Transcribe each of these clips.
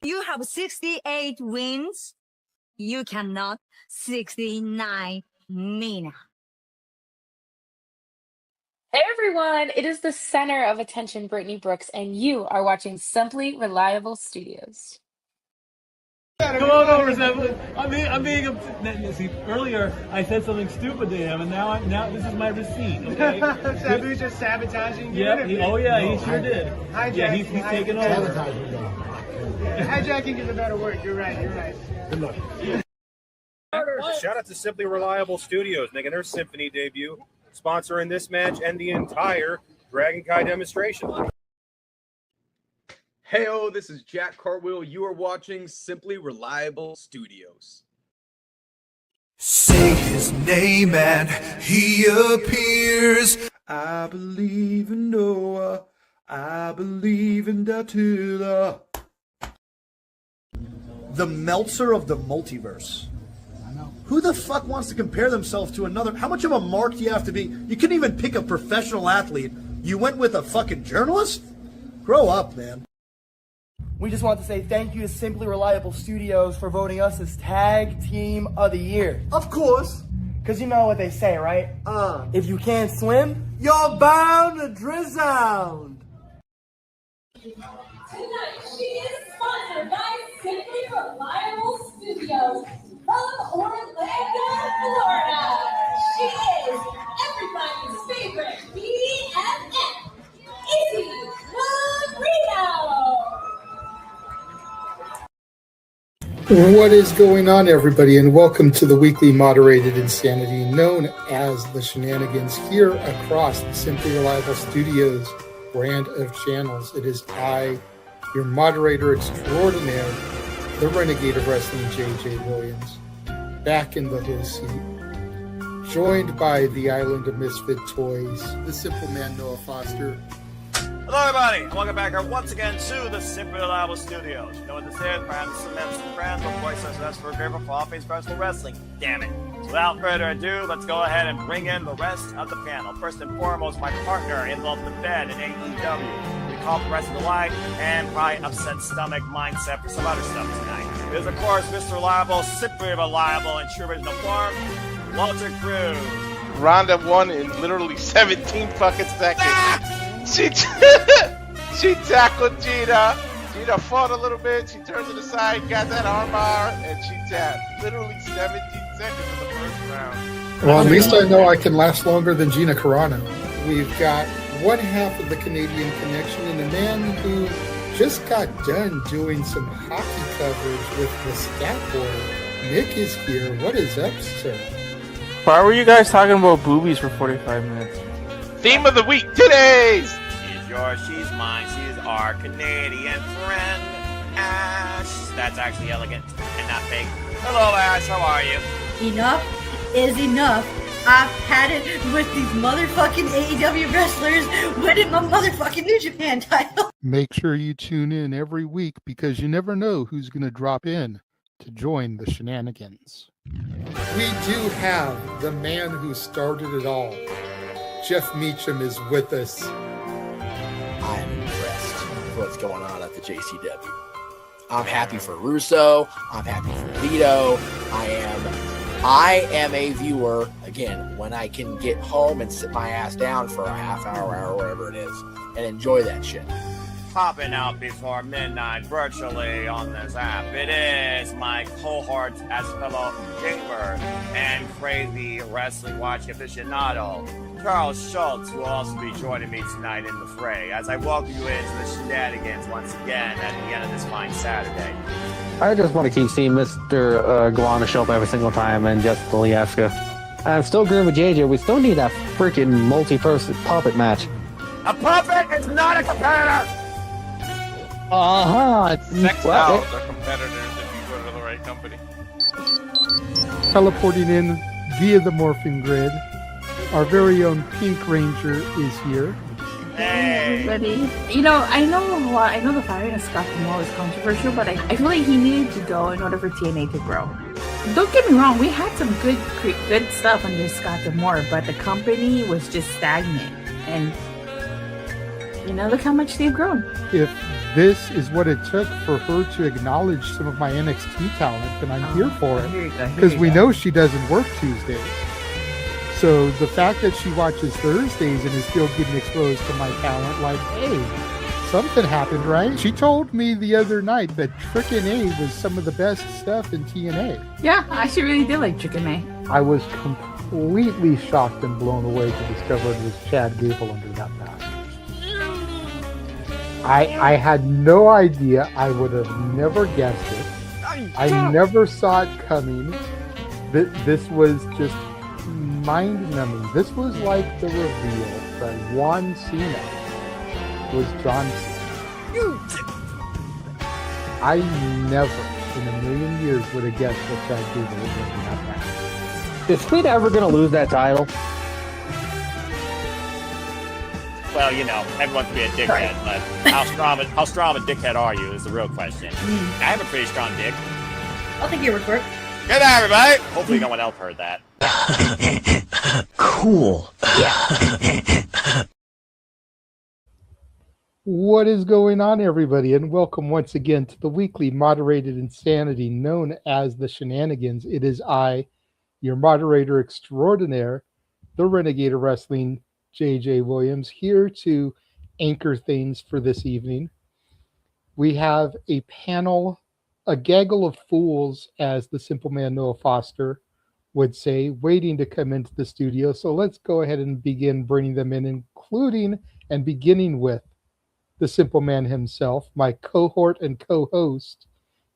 You have 68 wins. You cannot 69 Mina. Hey everyone, it is the center of attention, Brittany Brooks, and you are watching Simply Reliable Studios. Come on over, Simply. I'm being see, earlier I said something stupid to him, and now this is my receipt. Okay. Sabu's just sabotaging you. Yep. He sure did. Hijacking. Yeah, he's taking over. Hijacking is a better word. You're right. Good luck. Shout out to Simply Reliable Studios making their Symphony debut, sponsoring this match and the entire Dragon Kai demonstration. Heyo, this is Jack Cartwheel. You are watching Simply Reliable Studios. Say his name and he appears. I believe in Noah. I believe in Datula. The Meltzer of the multiverse. Who the fuck wants to compare themselves to another? How much of a mark do you have to be? You couldn't even pick a professional athlete. You went with a fucking journalist? Grow up, man. We just want to say thank you to Simply Reliable Studios for voting us as Tag Team of the Year. Of course. Because you know what they say, right? If you can't swim, you're bound to drown. Tonight, she is sponsored by Simply Reliable Studios from Orlando, Florida. She is everybody's favorite BFF, Izzy Marino. What is going on, everybody, and welcome to the weekly moderated insanity known as the Shenanigans here across the Simply Reliable Studios brand of channels. It is I, your moderator extraordinaire, the Renegade of Wrestling, JJ Williams, back in the host seat, joined by the Island of Misfit Toys, the Simple Man Noah Foster. Hello everybody, and welcome back here once again to the Simply Reliable Studios. You know what this is? Perhaps some friends, but voice us for a great for All Things Professional Wrestling. Damn it. So without further ado, let's go ahead and bring in the rest of the panel. First and foremost, my partner in Love the Bed in AEW. We call the rest of the life and probably upset stomach mindset for some other stuff tonight. It is, of course, Mr. Reliable, Simply Reliable, in true original form, Walter Cruz. Ronda won in literally 17 fucking seconds. She tackled Gina. Gina fought a little bit. She turned to the side, got that armbar, and she tapped. Literally 17 seconds in the first round. Well, at least I know I can last longer than Gina Carano. We've got one half of the Canadian connection and a man who just got done doing some hockey coverage with the Stat Board. Nick is here. What is up, sir? Why were you guys talking about boobies for 45 minutes? Theme of the week, today's. She's yours, she's mine, she's our Canadian friend, Ash. That's actually elegant and not fake. Hello, Ash, how are you? Enough is enough. I've had it with these motherfucking AEW wrestlers winning my motherfucking New Japan title. Make sure you tune in every week because you never know who's going to drop in to join the Shenanigans. We do have the man who started it all. Jeff Meacham is with us. I'm impressed with what's going on at the JCW. I'm happy for Russo. I'm happy for Vito. I am a viewer, again, when I can get home and sit my ass down for a half hour, whatever it is, and enjoy that shit. Popping out before midnight virtually on this app. It is my cohort as fellow gamer and crazy wrestling watching aficionado, Charles Schultz, will also be joining me tonight in the fray as I welcome you into the Shenanigans once again at the end of this fine Saturday. I just want to keep seeing Mr. Guana show up every single time and just Polieska. I'm still agreeing with JJ. We still need that freaking multi-person puppet match. A puppet is not a competitor! Sex dolls are competitors if you go to the right company. Teleporting in via the morphing grid, our very own Pink Ranger is here. Hey, everybody. You know, I know the firing of Scott D'Amore is controversial, but I feel like he needed to go in order for TNA to grow. Don't get me wrong, we had some good stuff under Scott D'Amore, but the company was just stagnant. And look how much they've grown. If this is what it took for her to acknowledge some of my NXT talent, then I'm here for it. Because we know she doesn't work Tuesdays. So the fact that she watches Thursdays and is still getting exposed to my talent, like, hey, something happened, right? She told me the other night that Trick and A was some of the best stuff in TNA. Yeah, I actually really did like Chicken May. I was completely shocked and blown away to discover it was Chad Gable under that mask. I had no idea. I would have never guessed it. I never saw it coming. This was just mind-numbing. This was like the reveal that Juan Cena was John Cena. I never in a million years would have guessed that Chad Gable was going to have that. Is Tweet ever going to lose that title? Well, everyone can be a dickhead, but how strong of a dickhead are you is the real question. I have a pretty strong dick. I'll take your report. Good night, everybody. Hopefully no one else heard that. Cool. What is going on, everybody, and welcome once again to the weekly moderated insanity known as the Shenanigans. It is I, your moderator extraordinaire, the Renegade of Wrestling, JJ Williams, here to anchor things for this evening. We have a panel, a gaggle of fools, as the simple man Noah Foster would say, waiting to come into the studio. So let's go ahead and begin bringing them in, including and beginning with the simple man himself, my cohort and co-host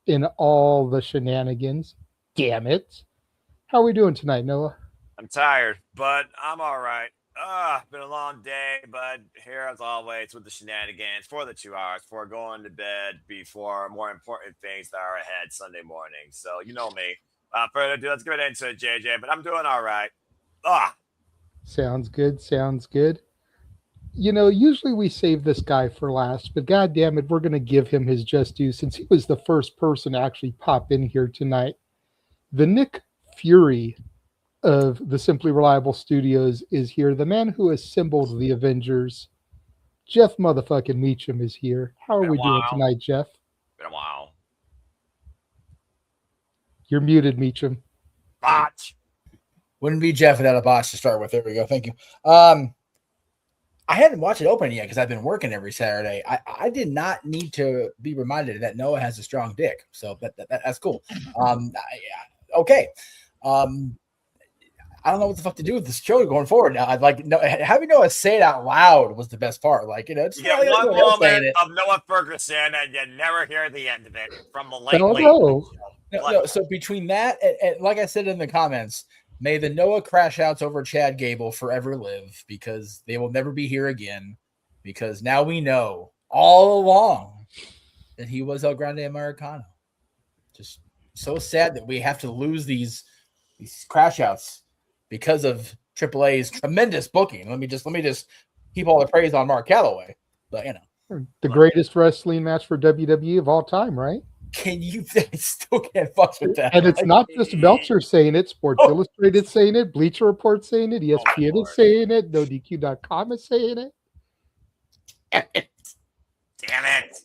in all the shenanigans. Damn it. How are we doing tonight, Noah? I'm tired, but I'm all right. Been a long day, but here as always with the shenanigans for the 2 hours before going to bed, before more important things that are ahead Sunday morning. So you know me. Further ado, let's get into it, JJ, but I'm doing all right. Sounds good. Sounds good. Usually we save this guy for last, but God damn it, we're going to give him his just due since he was the first person to actually pop in here tonight. The Nick Fury of the Simply Reliable Studios is here. The man who assembled the Avengers, Jeff motherfucking Meacham, is here. How are we doing tonight, Jeff? Been a while. You're muted, Meacham. Botch. Wouldn't be Jeff without a botch to start with. There we go. Thank you. I hadn't watched it open yet because I've been working every Saturday. I did not need to be reminded that Noah has a strong dick, so that's cool. Okay. I don't know what the fuck to do with this show going forward now. I'd like having Noah say it out loud was the best part. It's you get one moment of Noah Ferguson and you never hear the end of it from the late. No. So between that and like I said in the comments, may the Noah crash outs over Chad Gable forever live, because they will never be here again. Because now we know all along that he was El Grande Americano. Just so sad that we have to lose these crash outs because of AAA's tremendous booking. Let me just heap all the praise on Mark Calloway. But the greatest wrestling match for WWE of all time, right? Can you still can't fuck with that? And it's not just Meltzer saying it, Sports Illustrated saying it, Bleacher Report saying it, ESPN is saying it, NoDQ.com is saying it. Damn it.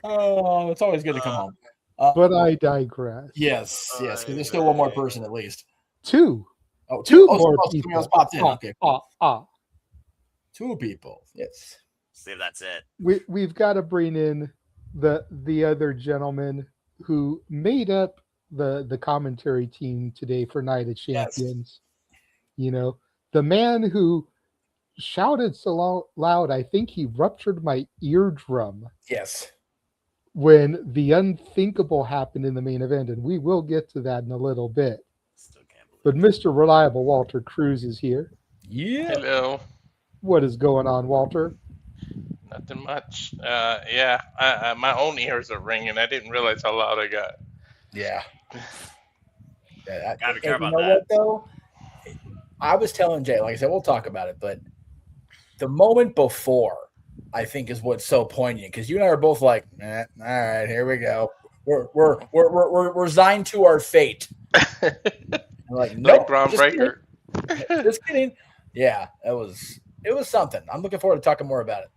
Oh, it's always good to come home. But I digress. Yes. There's still one more person at least. Two. Oh, two more more people. people. Else popped in. Okay. Two people. Yes. See if that's it. We've got to bring in the other gentleman who made up the commentary team today for Night of Champions. Yes. The man who shouted so loud, I think he ruptured my eardrum. Yes. When the unthinkable happened in the main event, and we will get to that in a little bit. But Mr. Reliable Walter Cruz is here. Yeah. Hello. What is going on, Walter? Nothing much. I my own ears are ringing. I didn't realize how loud I got. Yeah. Gotta be careful about what, though? I was telling Jay, like I said, we'll talk about it, but the moment before, I think, is what's so poignant, because you and I are both like, all right, here we go. We're resigned to our fate. I'm like, nope, groundbreaker. Just kidding. Yeah, it was something. I'm looking forward to talking more about it.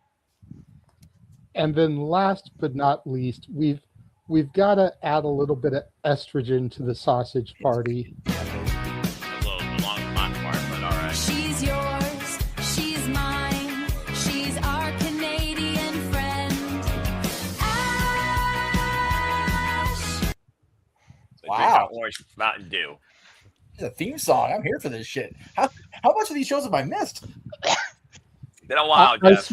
And then last but not least, we've got to add a little bit of estrogen to the sausage party. A little long hot part, but all right. She's yours, she's mine, she's our Canadian friend. Ash. So Wow. drink out orange Mountain Dew. It's a theme song. I'm here for this shit. How much of these shows have I missed? Been a while, I Jeff.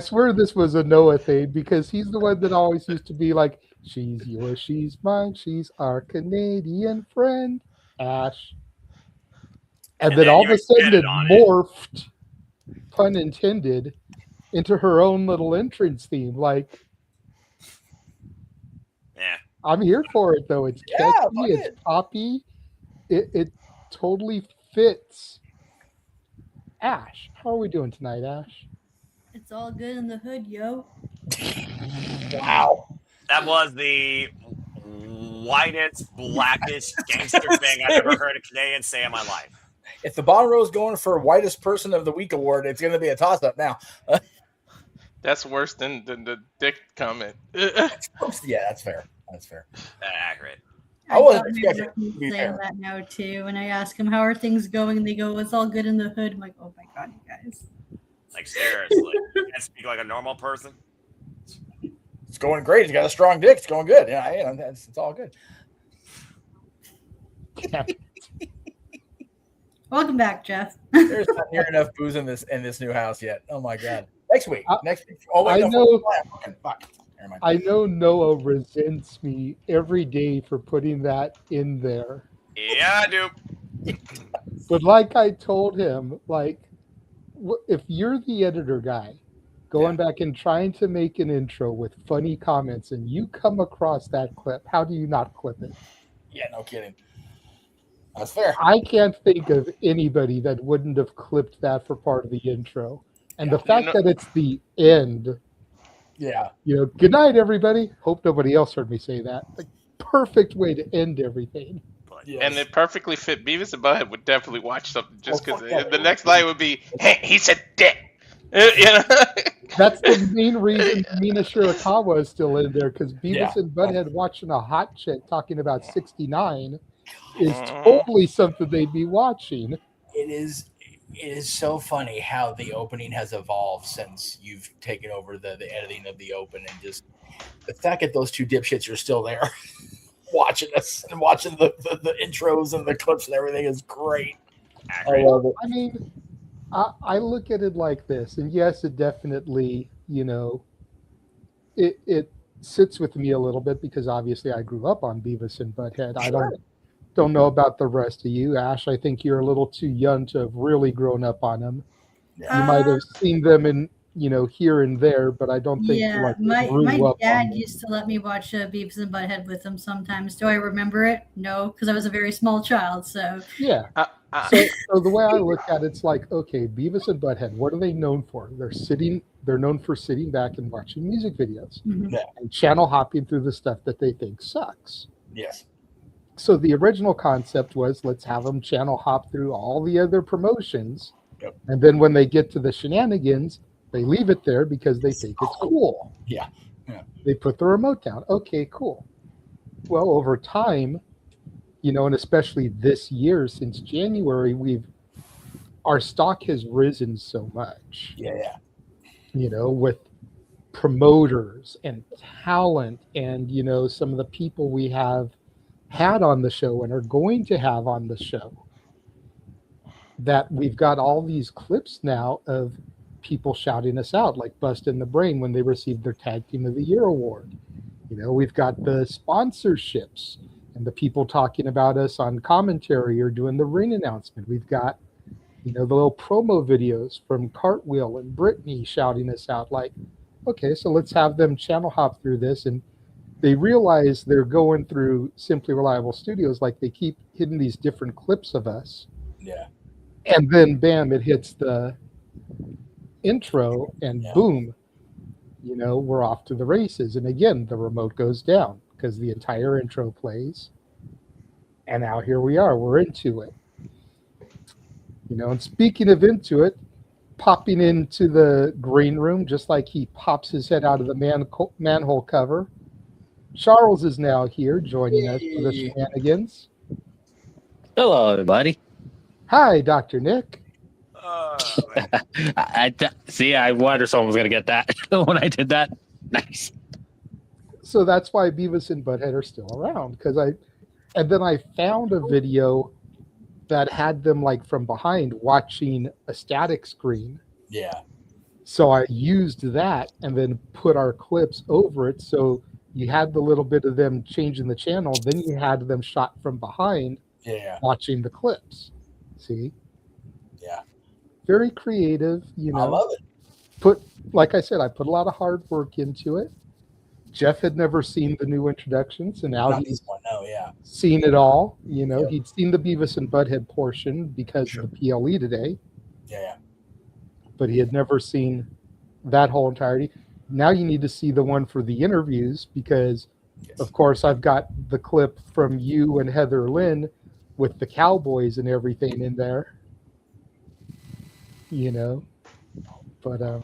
swear this was a Noah thing because he's the one that always used to be like, she's yours, she's mine, she's our Canadian friend, Ash. And then all of a sudden it morphed, pun intended, into her own little entrance theme. Like, yeah, I'm here for it though. It's Yeah, catchy, fuck it's it. poppy, it totally fits. Ash, how are we doing tonight, Ash? It's all good in the hood, yo. Wow. that was the whitest, blackest gangster thing I've ever heard a Canadian say in my life. If the bottom row is going for whitest person of the week award, it's going to be a toss-up now. That's worse than the dick comment. Yeah, that's fair. That's fair. Accurate. I wasn't got expecting my it to be saying fair. that now too. When I ask them how are things going, and they go, "It's all good in the hood." I'm like, "Oh my god, you guys!" Like seriously, you can't speak like a normal person. It's going great. He's got a strong dick. It's going good. Yeah, it's all good. Welcome back, Jeff. There's not near enough booze in this new house yet. Oh my god. Next week. Next week. Oh wait, I no, know. fuck. Never mind. I know Noah resents me every day for putting that in there. Yeah, I do. But like I told him, like, if you're the editor guy, going back and trying to make an intro with funny comments, and you come across that clip, how do you not clip it? Yeah, no kidding. That's fair. I can't think of anybody that wouldn't have clipped that for part of the intro. And the fact that it's the end. Yeah. Good night, everybody. Hope nobody else heard me say that. Like, perfect way to end everything. And it perfectly fit. Beavis and Butthead would definitely watch something just because the next line would be, "Hey, he said dick." That's the main reason Mina Shirakawa is still in there, because Beavis and Butthead watching a hot chick talking about 69 is totally something they'd be watching. It is so funny how the opening has evolved since you've taken over the editing of the open, and just the fact that those two dipshits are still there watching us and watching the intros and the clips and everything is great. I love it. I mean, I look at it like this, and yes, it definitely, it sits with me a little bit because obviously I grew up on Beavis and Butthead. I don't know about the rest of you, Ash. I think you're a little too young to have really grown up on them. You might have seen them in, here and there, but I don't think my grew up dad on them. used to let me watch Beavis and Butthead with him sometimes. Do I remember it? No, because I was a very small child. So Yeah. So the way I look at it, it's like, okay, Beavis and Butthead, what are they known for? They're known for sitting back and watching music videos and channel hopping through the stuff that they think sucks. Yes. So the original concept was, let's have them channel hop through all the other promotions. Yep. And then when they get to the Shenanigans, they leave it there because they think it's cool. Yeah. They put the remote down. Okay, cool. Well, over time, and especially this year, since January, our stock has risen so much. Yeah. With promoters and talent and, some of the people we have had on the show and are going to have on the show, that we've got all these clips now of people shouting us out, like Bust in the Brain when they received their Tag Team of the Year award. We've got the sponsorships and the people talking about us on commentary or doing the ring announcement. We've got, the little promo videos from Cartwheel and Brittany shouting us out, like, okay, so let's have them channel hop through this. And they realize they're going through Simply Reliable Studios, like they keep hitting these different clips of us. Yeah. And then, bam, it hits the intro, and boom, we're off to the races. And again, the remote goes down because the entire intro plays. And now here we are. We're into it. And speaking of into it, popping into the green room just like he pops his head out of the manhole cover. Charles is now here joining us for the Shenanigans. Hello, everybody. Hi, Dr. Nick. See, I wondered someone was going to get that when I did that. Nice. So that's why Beavis and Butthead are still around, and then I found a video that had them like from behind watching a static screen. Yeah. So I used that and then put our clips over it. So you had the little bit of them changing the channel, then you had them shot from behind watching the clips. See? Yeah. Very creative, I love it. Like I said, I put a lot of hard work into it. Jeff had never seen the new introductions, and now he's seen it all. He'd seen the Beavis and Butthead portion because of the PLE today. Yeah. But he had never seen that whole entirety. Now you need to see the one for the interviews because, of course, I've got the clip from you and Heather Lynn with the Cowboys and everything in there. But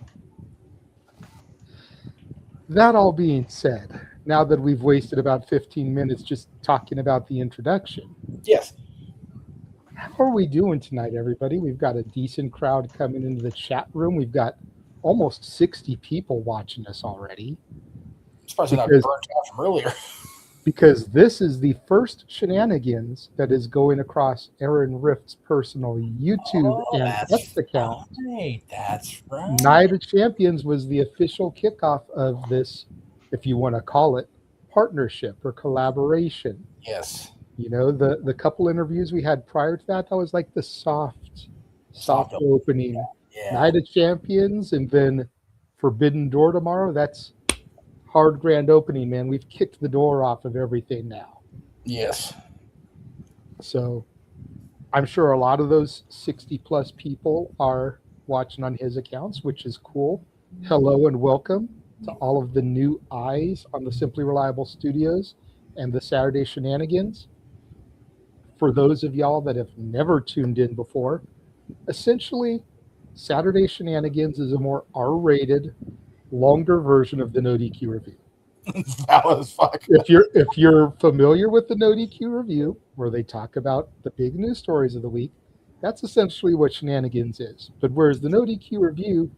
that all being said, now that we've wasted about 15 minutes just talking about the introduction. Yes. How are we doing tonight, everybody? We've got a decent crowd coming into the chat room. We've got almost 60 people watching us already. It's probably not burnt out from earlier. Because this is the first Shenanigans that is going across Aaron Rift's personal YouTube and X account. Right, that's right. Night of Champions was the official kickoff of this, if you want to call it, partnership or collaboration. Yes. The couple interviews we had prior to that was like the soft opening. Yeah. Night of Champions, and then Forbidden Door tomorrow. That's hard grand opening, man. We've kicked the door off of everything now. Yes. So I'm sure a lot of those 60 plus people are watching on his accounts, which is cool. Hello and welcome to all of the new eyes on the Simply Reliable Studios and the Saturday Shenanigans. For those of y'all that have never tuned in before, essentially Saturday Shenanigans is a more R-rated, longer version of the No DQ review. That was fucking. If you're familiar with the No DQ review, where they talk about the big news stories of the week, that's essentially what Shenanigans is. But whereas the No DQ review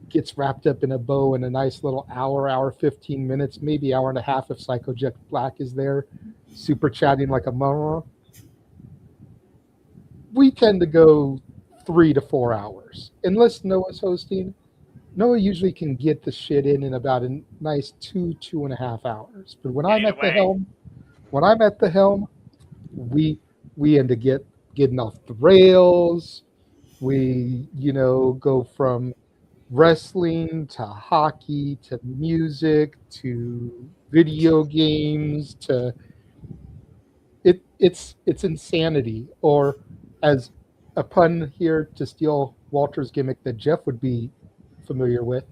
gets wrapped up in a bow in a nice little hour 15 minutes, maybe hour and a half if Psycho Jet Black is there, super chatting like a mama, we tend to go 3 to 4 hours. Unless Noah's hosting, Noah usually can get the shit in about a nice 2.5 hours. But when I'm at the helm, we end up getting off the rails. We, go from wrestling to hockey to music to video games to it's insanity. Or as a pun here to steal Walter's gimmick that Jeff would be familiar with,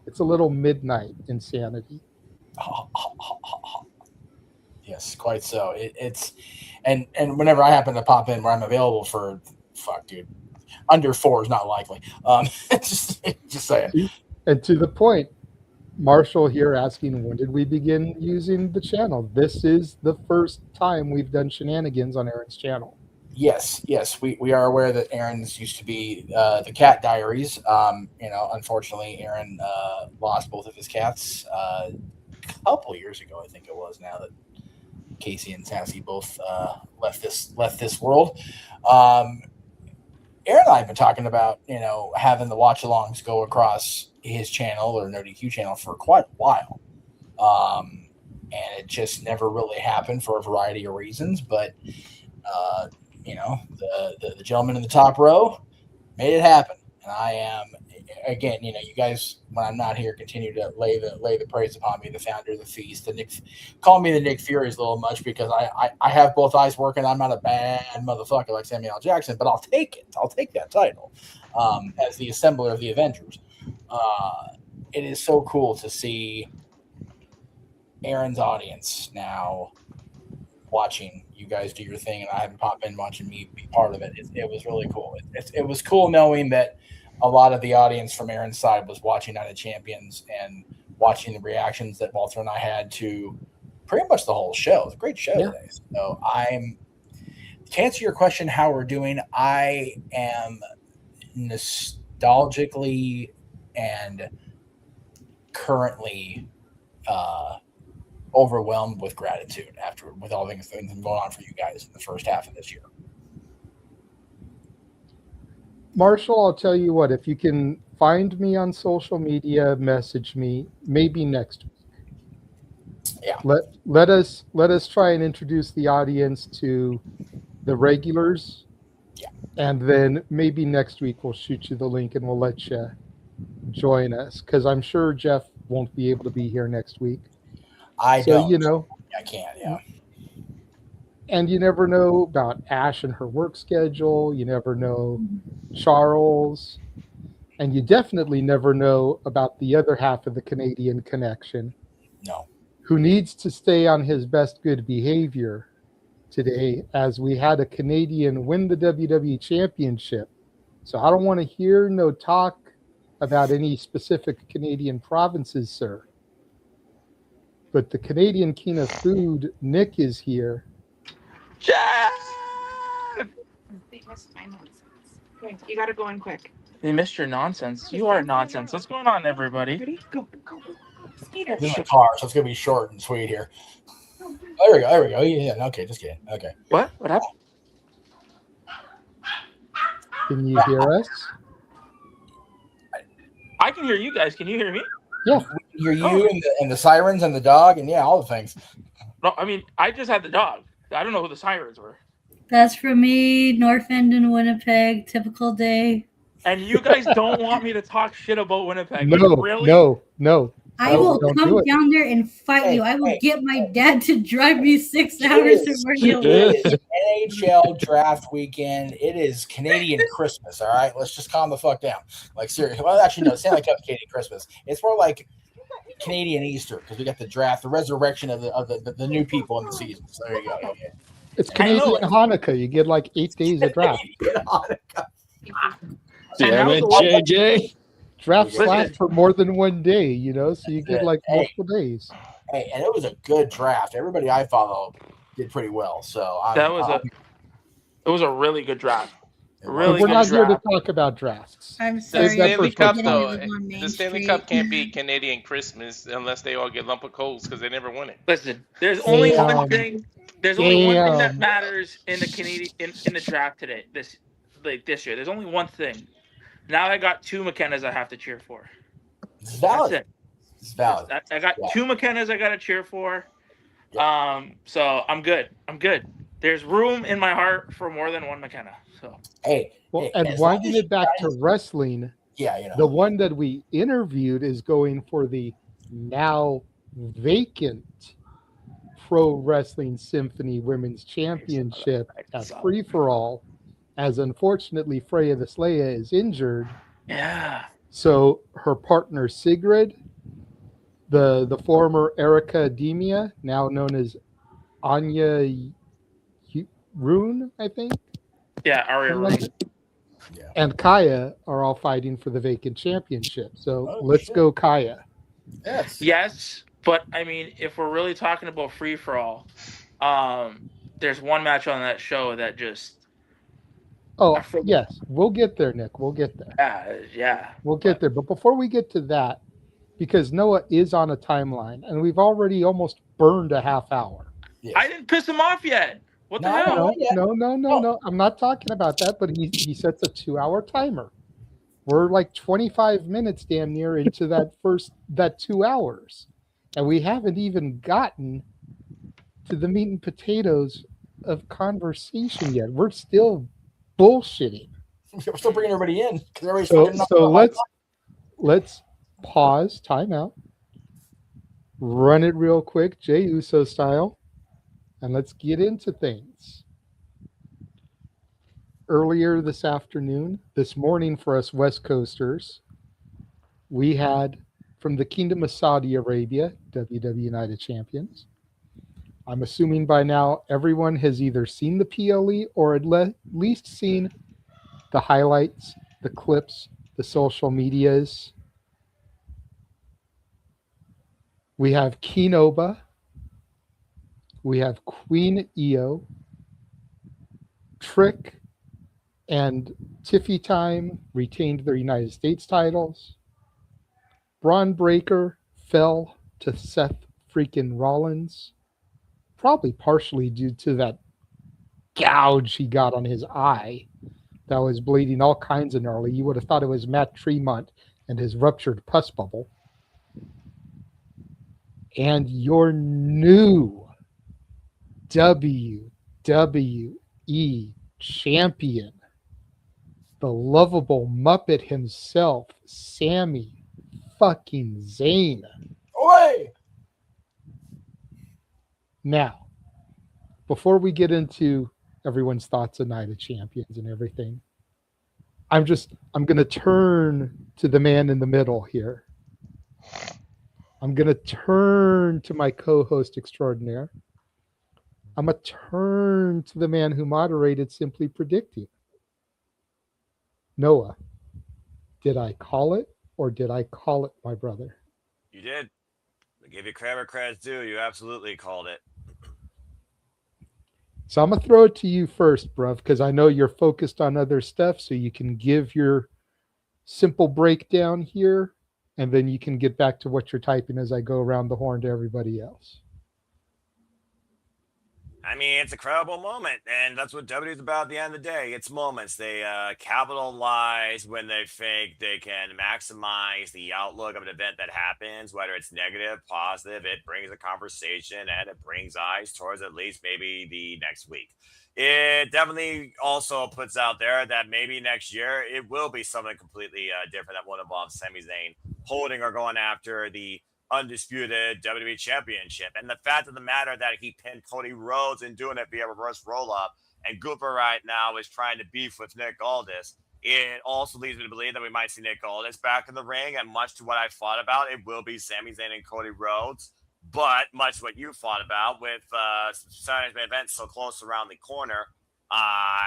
it's a little midnight insanity. Yes, quite so. It's and whenever I happen to pop in where I'm available for, under 4 is not likely. Just saying. And to the point, Marshall here asking, when did we begin using the channel? This is the first time we've done Shenanigans on Aaron's channel. Yes, we are aware that Aaron's used to be the Cat Diaries. Unfortunately, Aaron lost both of his cats a couple years ago. I think it was now that Casey and Sassy both left this world. Aaron and I have been talking about having the watch-alongs go across his channel or No DQ channel for quite a while, and it just never really happened for a variety of reasons. But the gentleman in the top row made it happen, and I am again. You guys, when I'm not here, continue to lay the praise upon me, the founder of the feast. Call me the Nick Fury is a little much because I have both eyes working. I'm not a bad motherfucker like Samuel L. Jackson, but I'll take it. I'll take that title as the assembler of the Avengers. It is so cool to see Aaron's audience now watching you guys do your thing, and I haven't popped in watching me be part of it. It was really cool. It was cool knowing that a lot of the audience from Aaron's side was watching Night of Champions and watching the reactions that Walter and I had to pretty much the whole show. It was a great show today. So to answer your question, how we're doing, I am nostalgically and currently overwhelmed with gratitude with all things going on for you guys in the first half of this year. Marshall, I'll tell you what, if you can find me on social media, message me, maybe next week. Yeah. Let us try and introduce the audience to the regulars. Yeah. And then maybe next week we'll shoot you the link and we'll let you join us, because I'm sure Jeff won't be able to be here next week. I can't, yeah. And you never know about Ash and her work schedule. You never know Charles. And you definitely never know about the other half of the Canadian connection. No. Who needs to stay on his best good behavior today, as we had a Canadian win the WWE Championship. So I don't want to hear no talk about any specific Canadian provinces, sir. But the Canadian King of Food, Nick, is here. They missed my nonsense. Okay, you gotta go in quick. They missed your nonsense. You are nonsense. What's going on, everybody? Ready? Go. Skater. This is a car, so it's gonna be short and sweet here. Oh, there we go. Yeah, okay, just kidding. Okay. What happened? Can you hear us? I can hear you guys. Can you hear me? Yeah. We can hear you and the sirens and the dog and all the things. No, I mean, I just had the dog. I don't know who the sirens were. That's from me, North End in Winnipeg, typical day. And you guys don't want me to talk shit about Winnipeg. No, really? No. I will come down there and fight you. I will get my dad to drive me 6 hours to where you live. It is NHL draft weekend. It is Canadian Christmas. All right, let's just calm the fuck down. Like seriously. Well, actually, no, it's not like Canadian Christmas. It's more like Canadian Easter, because we got the draft, the resurrection of the new people in the season. So there you go. Yeah. It's Canadian Hanukkah. You get like 8 days of draft. Damn it, JJ. Drafts last for more than 1 day, so you get like multiple days. Hey, and it was a good draft. Everybody I follow did pretty well. So it was a really good draft. Really, we're not here to talk about drafts. I'm sorry. The Stanley Cup, though, the Stanley Cup can't be Canadian Christmas unless they all get lump of coals because they never win it. Listen, there's only one thing. There's only one thing that matters in the Canadian in the draft today. This year, there's only one thing. Now I got 2 McKennas I have to cheer for. It's valid. That's it. It's valid. I got 2 McKennas I got to cheer for. So I'm good. There's room in my heart for more than 1 McKenna. So and winding it back to wrestling, the one that we interviewed is going for the now vacant Pro Wrestling Symphony Women's Championship at Free For All, as unfortunately Freya the Slaya is injured. Yeah. So her partner Sigrid, the former Erica Demia, now known as Anya Rune, I think. Yeah, Aria Rune. And Kaya are all fighting for the vacant championship. So let's go, Kaya. Yes, but I mean, if we're really talking about free for all, there's one match on that show that just. Oh yes, we'll get there, Nick. We'll get there. Yeah. We'll get there, but before we get to that, because Noah is on a timeline, and we've already almost burned a half hour. I didn't piss him off yet. What the hell? No. I'm not talking about that, but he sets a 2-hour timer. We're like 25 minutes damn near into that 2 hours. And we haven't even gotten to the meat and potatoes of conversation yet. We're still bullshitting. We're still bringing everybody in. So let's pause, time out, run it real quick, Jey Uso style. And let's get into things. Earlier this morning for us West Coasters, we had from the Kingdom of Saudi Arabia, WWE United Champions. I'm assuming by now everyone has either seen the PLE or at least seen the highlights, the clips, the social medias. We have Kinoba. We have Queen Io, Trick, and Tiffy Time retained their United States titles. Braun Breaker fell to Seth freaking Rollins, probably partially due to that gouge he got on his eye that was bleeding all kinds of gnarly. You would have thought it was Matt Tremont and his ruptured pus bubble. And your new WWE champion, the lovable Muppet himself, Sami fucking Zayn. Oi! Now, before we get into everyone's thoughts on Night of Champions and everything, I'm going to turn to the man in the middle here. I'm going to turn to my co-host extraordinaire. I'm going to turn to the man who moderated Simply Predicting. Noah, did I call it or did I call it, my brother? You did. I give you credit where credit's due. You absolutely called it. So I'm going to throw it to you first, bruv, because I know you're focused on other stuff, so you can give your simple breakdown here, and then you can get back to what you're typing as I go around the horn to everybody else. I mean, it's a credible moment, and that's what WWE is about at the end of the day. It's moments. They capitalize when they think they can maximize the outlook of an event that happens, whether it's negative, positive. It brings a conversation, and it brings eyes towards at least maybe the next week. It definitely also puts out there that maybe next year it will be something completely different that won't involve Sami Zayn holding or going after the undisputed WWE Championship. And the fact of the matter that he pinned Cody Rhodes and doing it via reverse roll-up, and Gunther right now is trying to beef with Nick Aldis, it also leads me to believe that we might see Nick Aldis back in the ring, and much to what I thought about, it will be Sami Zayn and Cody Rhodes. But much to what you thought about with Saturday's main event so close around the corner,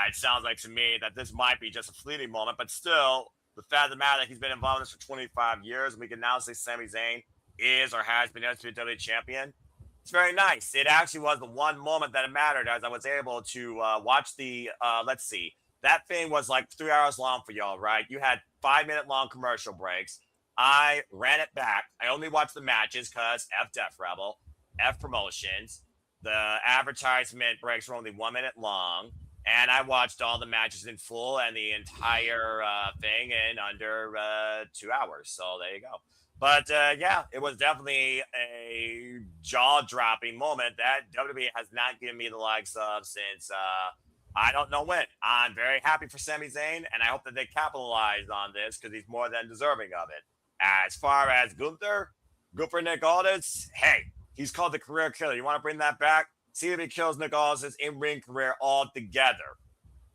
it sounds like to me that this might be just a fleeting moment, but still, the fact of the matter that he's been involved in this for 25 years, and we can now say Sami Zayn is or has been WWE champion. It's very nice. It actually was the one moment that it mattered as I was able to watch the, let's see, that thing was like 3 hours long for y'all, right? You had 5-minute long commercial breaks. I ran it back. I only watched the matches because F Def Rebel, F Promotions. The advertisement breaks were only 1 minute long. And I watched all the matches in full and the entire thing in under 2 hours. So there you go. But yeah, it was definitely a jaw-dropping moment that WWE has not given me the likes of since I don't know when. I'm very happy for Sami Zayn, and I hope that they capitalize on this because he's more than deserving of it. As far as Gunther Nick Aldis, hey, he's called the career killer. You want to bring that back? See if he kills Nick Aldis' in-ring career altogether.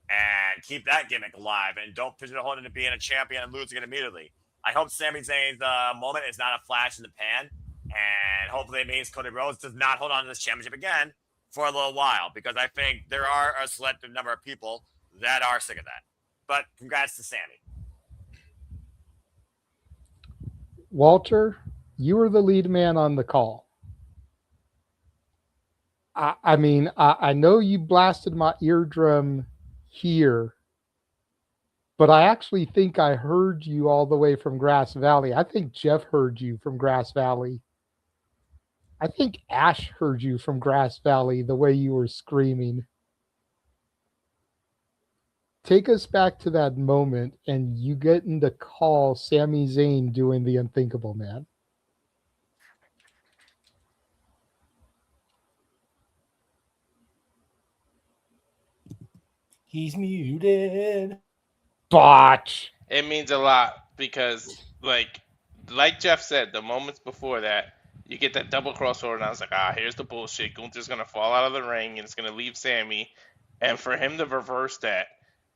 And keep that gimmick alive, and don't pigeonhole him into being a champion and losing it immediately. I hope Sami Zayn's moment is not a flash in the pan, and hopefully it means Cody Rhodes does not hold on to this championship again for a little while, because I think there are a selective number of people that are sick of that. But congrats to Sami. Walter, you were the lead man on the call. I mean, I know you blasted my eardrum here, but I actually think I heard you all the way from Grass Valley. I think Jeff heard you from Grass Valley. I think Ash heard you from Grass Valley, the way you were screaming. Take us back to that moment and you getting to call Sami Zayn doing the unthinkable, man. He's muted. Botch. It means a lot because, like Jeff said, the moments before that, you get that double crossover, and I was like, here's the bullshit. Gunther's going to fall out of the ring, and it's going to leave Sami. And for him to reverse that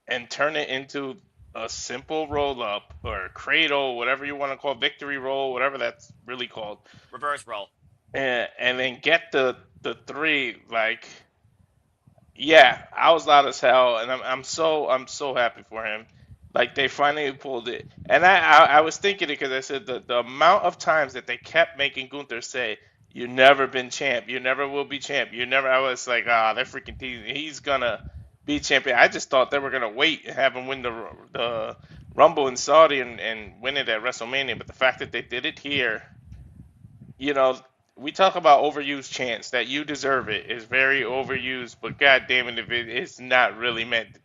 and turn it into a simple roll-up or cradle, whatever you want to call it, victory roll, whatever that's really called. Reverse roll. And then get the three, like, yeah, I was loud as hell, and I'm so happy for him. Like they finally pulled it, and I was thinking it because I said the amount of times that they kept making Gunther say, "You never been champ, you never will be champ, you never." I was like, they're freaking teasing. He's gonna be champion. I just thought they were gonna wait and have him win the Rumble in Saudi and win it at WrestleMania. But the fact that they did it here, you know, we talk about overused chants that you deserve it is very overused. But god damn it, if it's not really meant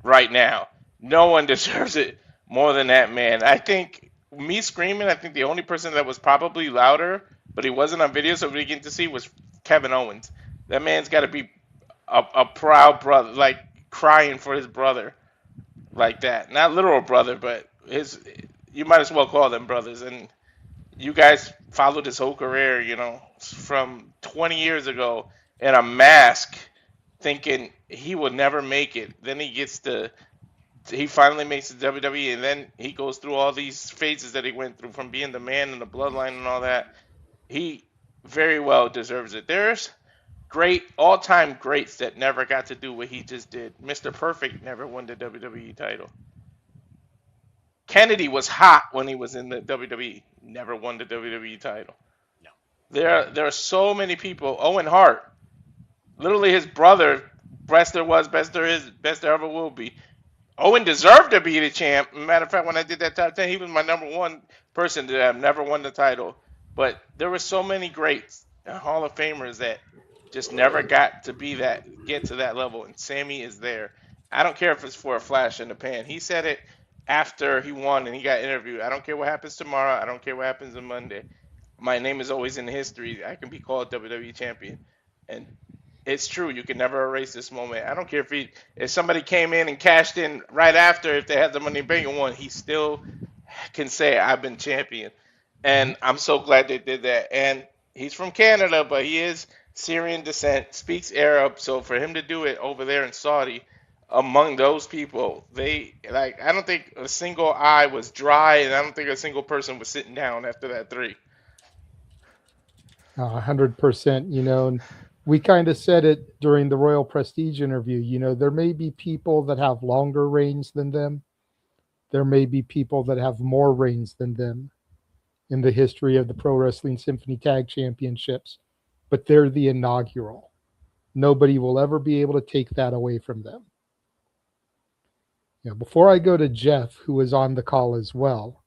right now. No one deserves it more than that man. I think me screaming, I think the only person that was probably louder, but he wasn't on video, so we get to see, was Kevin Owens. That man's got to be a proud brother, like crying for his brother, like that. Not literal brother, but his. You might as well call them brothers. And you guys followed his whole career, you know, from 20 years ago in a mask, thinking he would never make it. Then he finally makes the WWE, and then he goes through all these phases that he went through, from being the man and the bloodline and all that. He very well deserves it. There's great all-time greats that never got to do what he just did. Mr. Perfect never won the WWE title. Kennedy was hot when he was in the WWE, never won the WWE title. No. There are so many people. Owen Hart, literally his brother, best there was, best there is, best there ever will be. Owen deserved to be the champ. Matter of fact, when I did that top 10, he was my number one person that have never won the title. But there were so many greats, Hall of Famers, that just never got to get to that level. And Sammy is there. I don't care if it's for a flash in the pan. He said it after he won and he got interviewed. I don't care what happens tomorrow. I don't care what happens on Monday. My name is always in history. I can be called WWE champion. And it's true. You can never erase this moment. I don't care if somebody came in and cashed in right after, if they had the Money in the Bank and won, he still can say, I've been champion. And I'm so glad they did that. And he's from Canada, but he is Syrian descent, speaks Arab. So for him to do it over there in Saudi, among those people, I don't think a single eye was dry, and I don't think a single person was sitting down after that 3. 100%, you know, and we kind of said it during the Royal Prestige interview. You know, there may be people that have longer reigns than them. There may be people that have more reigns than them in the history of the Pro Wrestling Symphony Tag Championships, but they're the inaugural. Nobody will ever be able to take that away from them. You know, before I go to Jeff, who is on the call as well,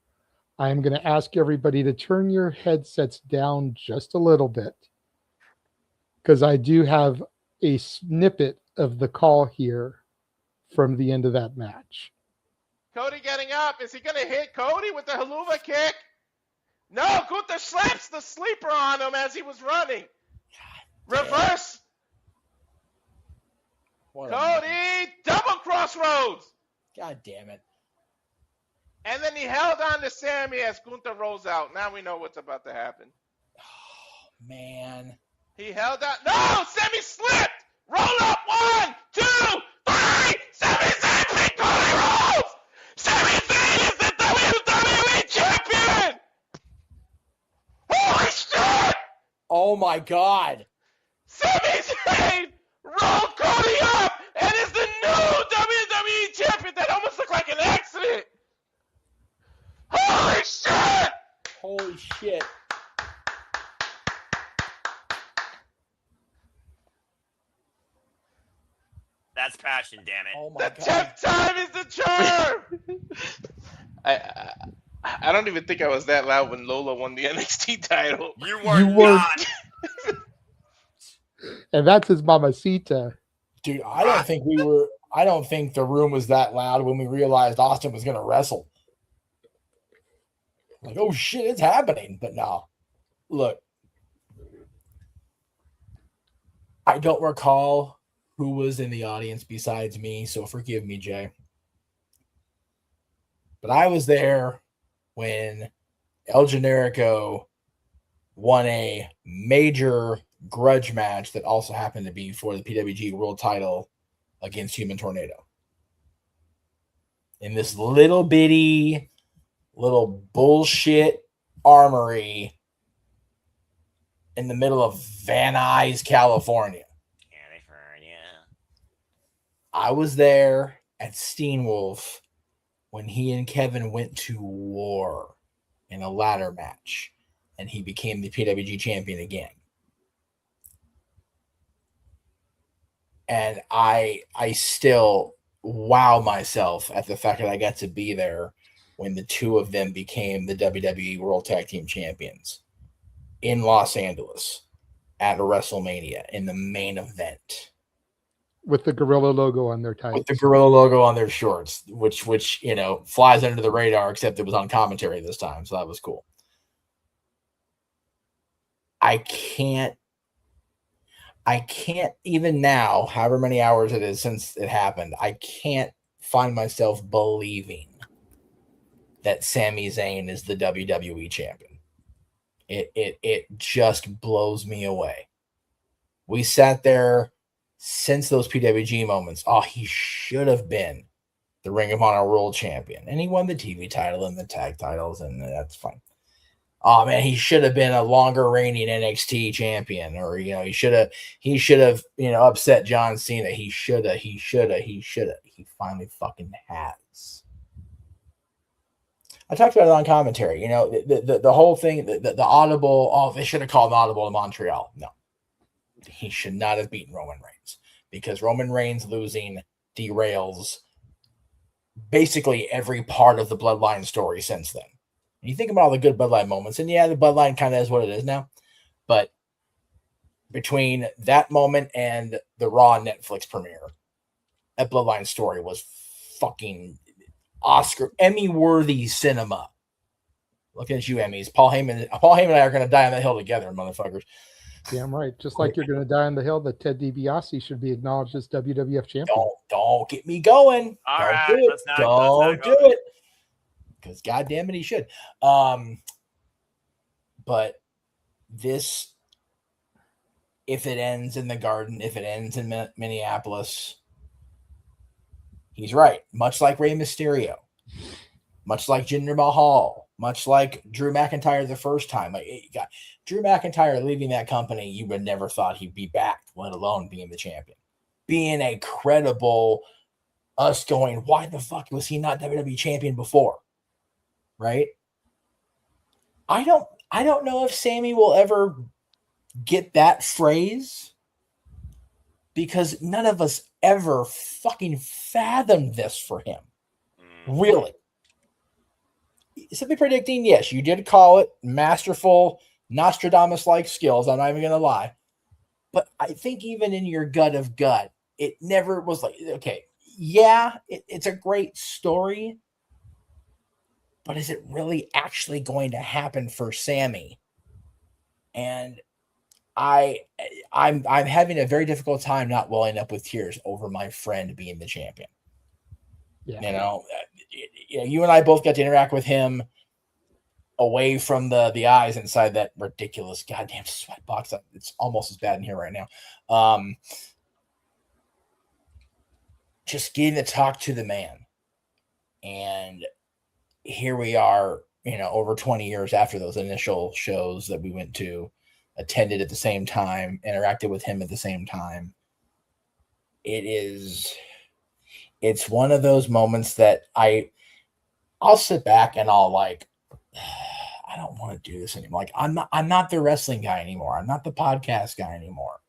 I am going to ask everybody to turn your headsets down just a little bit, because I do have a snippet of the call here from the end of that match. Cody getting up. Is he going to hit Cody with the haluva kick? No, Gunther slaps the sleeper on him as he was running. Reverse. Cody, double crossroads. God damn it. And then he held on to Sammy as Gunther rolls out. Now we know what's about to happen. Oh, man. He held on. No! Sammy slipped! Roll up! 1, 2, 3! Sammy Zayn, Cody rolls! Sammy Zayn is the WWE champion! Holy shit! Oh my God. Sami Zayn rolled Cody up and is the new WWE champion. That almost looked like an accident. Holy shit! Holy shit. That's passion, damn it. Oh my The 10th time is the charm! I don't even think I was that loud when Lola won the NXT title. You were not. And that's his mamacita. Dude, I don't think the room was that loud when we realized Austin was going to wrestle. Like, oh shit, it's happening. But no. Look, I don't recall who was in the audience besides me, so forgive me, Jay. But I was there when El Generico won a major grudge match that also happened to be for the PWG World Title against Human Tornado. In this little bitty, little bullshit armory in the middle of Van Nuys, California. I was there at Steenwolf when he and Kevin went to war in a ladder match and he became the PWG champion again. And I still wow myself at the fact that I got to be there when the two of them became the WWE World Tag Team Champions in Los Angeles at WrestleMania in the main event. With the gorilla logo on their tights. With the gorilla logo on their shorts, which flies under the radar, except it was on commentary this time, so that was cool. I can't even now, however many hours it is since it happened, I can't find myself believing that Sami Zayn is the WWE champion. It just blows me away. We sat there since those PWG moments. Oh, he should have been the Ring of Honor World Champion. And he won the TV title and the tag titles, and that's fine. Oh man, he should have been a longer reigning NXT champion, or he should have upset John Cena. He should have. He finally fucking has. I talked about it on commentary. The whole thing, the audible. Oh, they should have called an audible to Montreal. No, he should not have beaten Roman Reigns, because Roman Reigns losing derails basically every part of the Bloodline story since then. You think about all the good Bloodline moments, and yeah, the Bloodline kind of is what it is now. But between that moment and the Raw Netflix premiere, that Bloodline story was fucking Oscar, Emmy-worthy cinema. Look at you, Emmys. Paul Heyman and I are going to die on that hill together, motherfuckers. Damn right. Just like you're going to die on the hill that Ted DiBiase should be acknowledged as WWF champion. Don't get me going. All don't right, do it. let's not do go it. Because goddamn it, he should. But this, if it ends in the Garden, if it ends in Minneapolis, he's right. Much like Rey Mysterio, much like Jinder Mahal, much like Drew McIntyre the first time. Drew McIntyre leaving that company, you would never thought he'd be back, let alone being the champion. Being a credible, us going, why the fuck was he not WWE champion before? Right? I don't know if Sammy will ever get that phrase, because none of us ever fucking fathomed this for him. Really. Simply predicting, yes, you did call it masterful, Nostradamus-like skills. I'm not even going to lie. But I think even in your gut of gut, it never was like, okay, yeah, it's a great story, but is it really actually going to happen for Sammy? And I'm having a very difficult time not welling up with tears over my friend being the champion. Yeah. You and I both got to interact with him away from the eyes inside that ridiculous goddamn sweatbox. It's almost as bad in here right now. Just getting to talk to the man. And here we are, over 20 years after those initial shows that we went to, attended at the same time, interacted with him at the same time. It's one of those moments that I'll sit back and I'll I don't want to do this anymore. I'm not the wrestling guy anymore. I'm not the podcast guy anymore.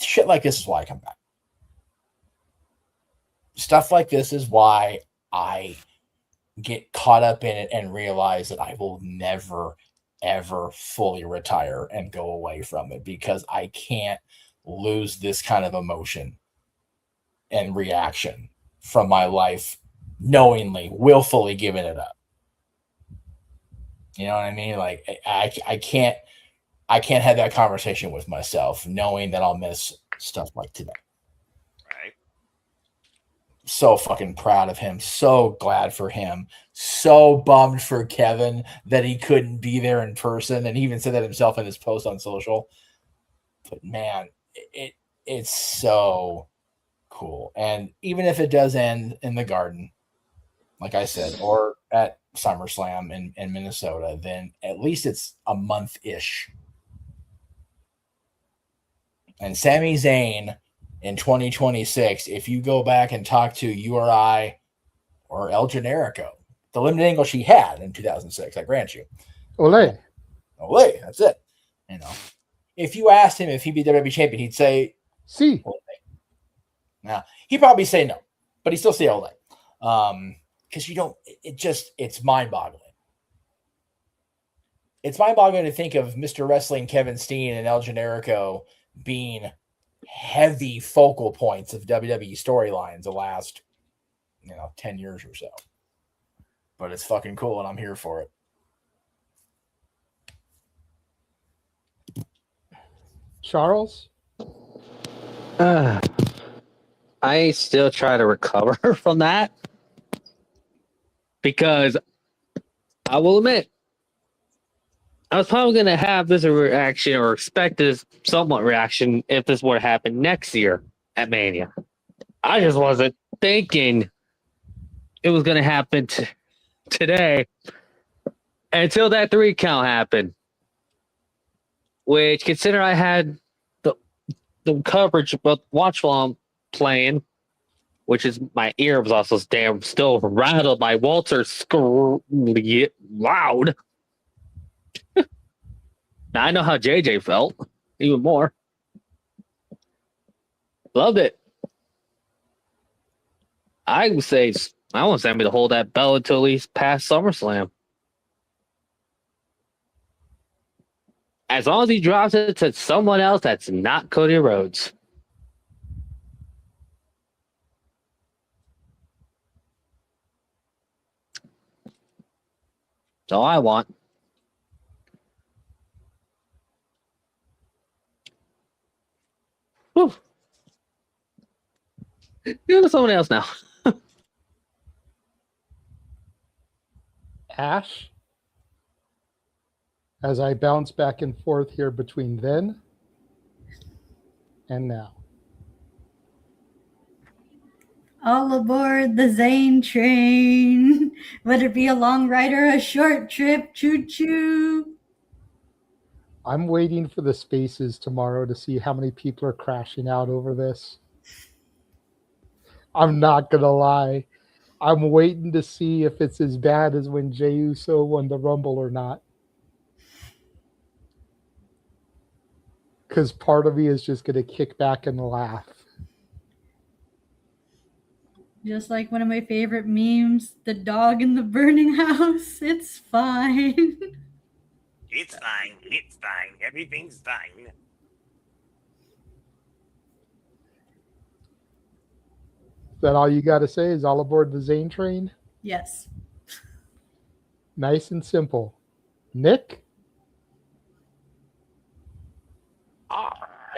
Shit like this is why I come back. Stuff like this is why I get caught up in it and realize that I will never, ever fully retire and go away from it, because I can't lose this kind of emotion and reaction from my life, knowingly, willfully giving it up. You know what I mean? I can't have that conversation with myself knowing that I'll miss stuff like today. Right. So fucking proud of him. So glad for him. So bummed for Kevin that he couldn't be there in person. And he even said that himself in his post on social. But man, it's so cool. And even if it does end in the Garden, like I said, or at SummerSlam in Minnesota, then at least it's a month-ish. And Sami Zayn in 2026, if you go back and talk to you or I or El Generico. The limited angle she had in 2006, I grant you. Ole. Ole, that's it. You know, if you asked him if he'd be WWE champion, he'd say, "See." Now he'd probably say no, but he'd still say Ole. Because you don't, it's mind-boggling. It's mind-boggling to think of Mr. Wrestling Kevin Steen and El Generico being heavy focal points of WWE storylines the last, 10 years or so. But it's fucking cool, and I'm here for it. Charles? I still try to recover from that because I will admit, I was probably going to have this reaction or expect this somewhat reaction if this were to happen next year at Mania. I just wasn't thinking it was going to happen today until that 3 count happened. Which, consider I had the coverage, but watch while I'm playing, which is my ear was also still rattled by Walter loud. Now I know how JJ felt, even more. Loved it. I would say I want Sammy to hold that belt until he's past SummerSlam. As long as he drops it to someone else that's not Cody Rhodes. That's all I want. Whew. Go to someone else now. Ash? As I bounce back and forth here between then and now. All aboard the Zane train. Whether it be a long ride or a short trip, choo-choo. I'm waiting for the spaces tomorrow to see how many people are crashing out over this. I'm not going to lie. I'm waiting to see if it's as bad as when Jey Uso won the Rumble or not. Because part of me is just going to kick back and laugh. Just like one of my favorite memes, the dog in the burning house. It's fine. It's fine. It's fine. Everything's fine. Is that all you got to say? Is all aboard the Zane train? Yes. Nice and simple. Nick?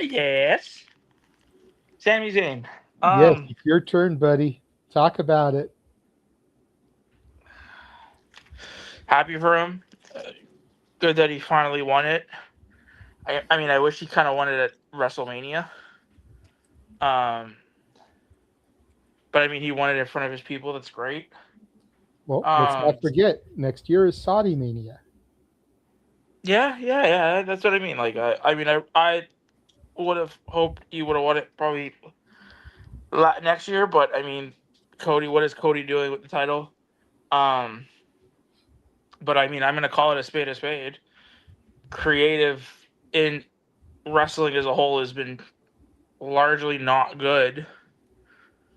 Yes. Sami Zayn. Yes, it's your turn, buddy. Talk about it. Happy for him. Good that he finally won it. I mean, I wish he kind of won it at WrestleMania. But I mean, he won it in front of his people. That's great. Well, let's not forget, next year is Saudi Mania. Yeah. That's what I mean. Like, I would have hoped he would have won it probably next year. But I mean, Cody, what is Cody doing with the title? But I mean, I'm gonna call it a spade a spade. Creative in wrestling as a whole has been largely not good.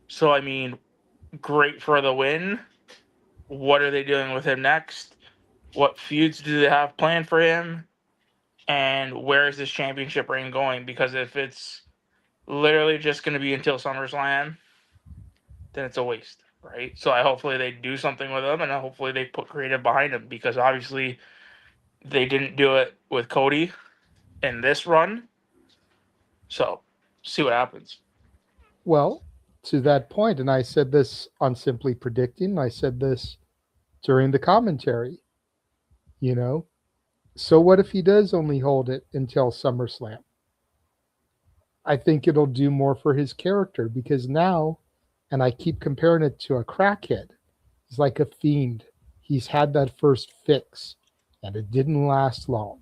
So I mean, great for the win. What are they doing with him next? What feuds do they have planned for him? And where is this championship reign going? Because if it's literally just going to be until SummerSlam, then it's a waste, right? So hopefully they do something with him, and hopefully they put creative behind him, because obviously they didn't do it with Cody in this run. So see what happens. Well, to that point, and I said this on Simply Predicting, I said this during the commentary, so what if he does only hold it until SummerSlam? I think it'll do more for his character, because now, and I keep comparing it to a crackhead, he's like a fiend. He's had that first fix, and it didn't last long,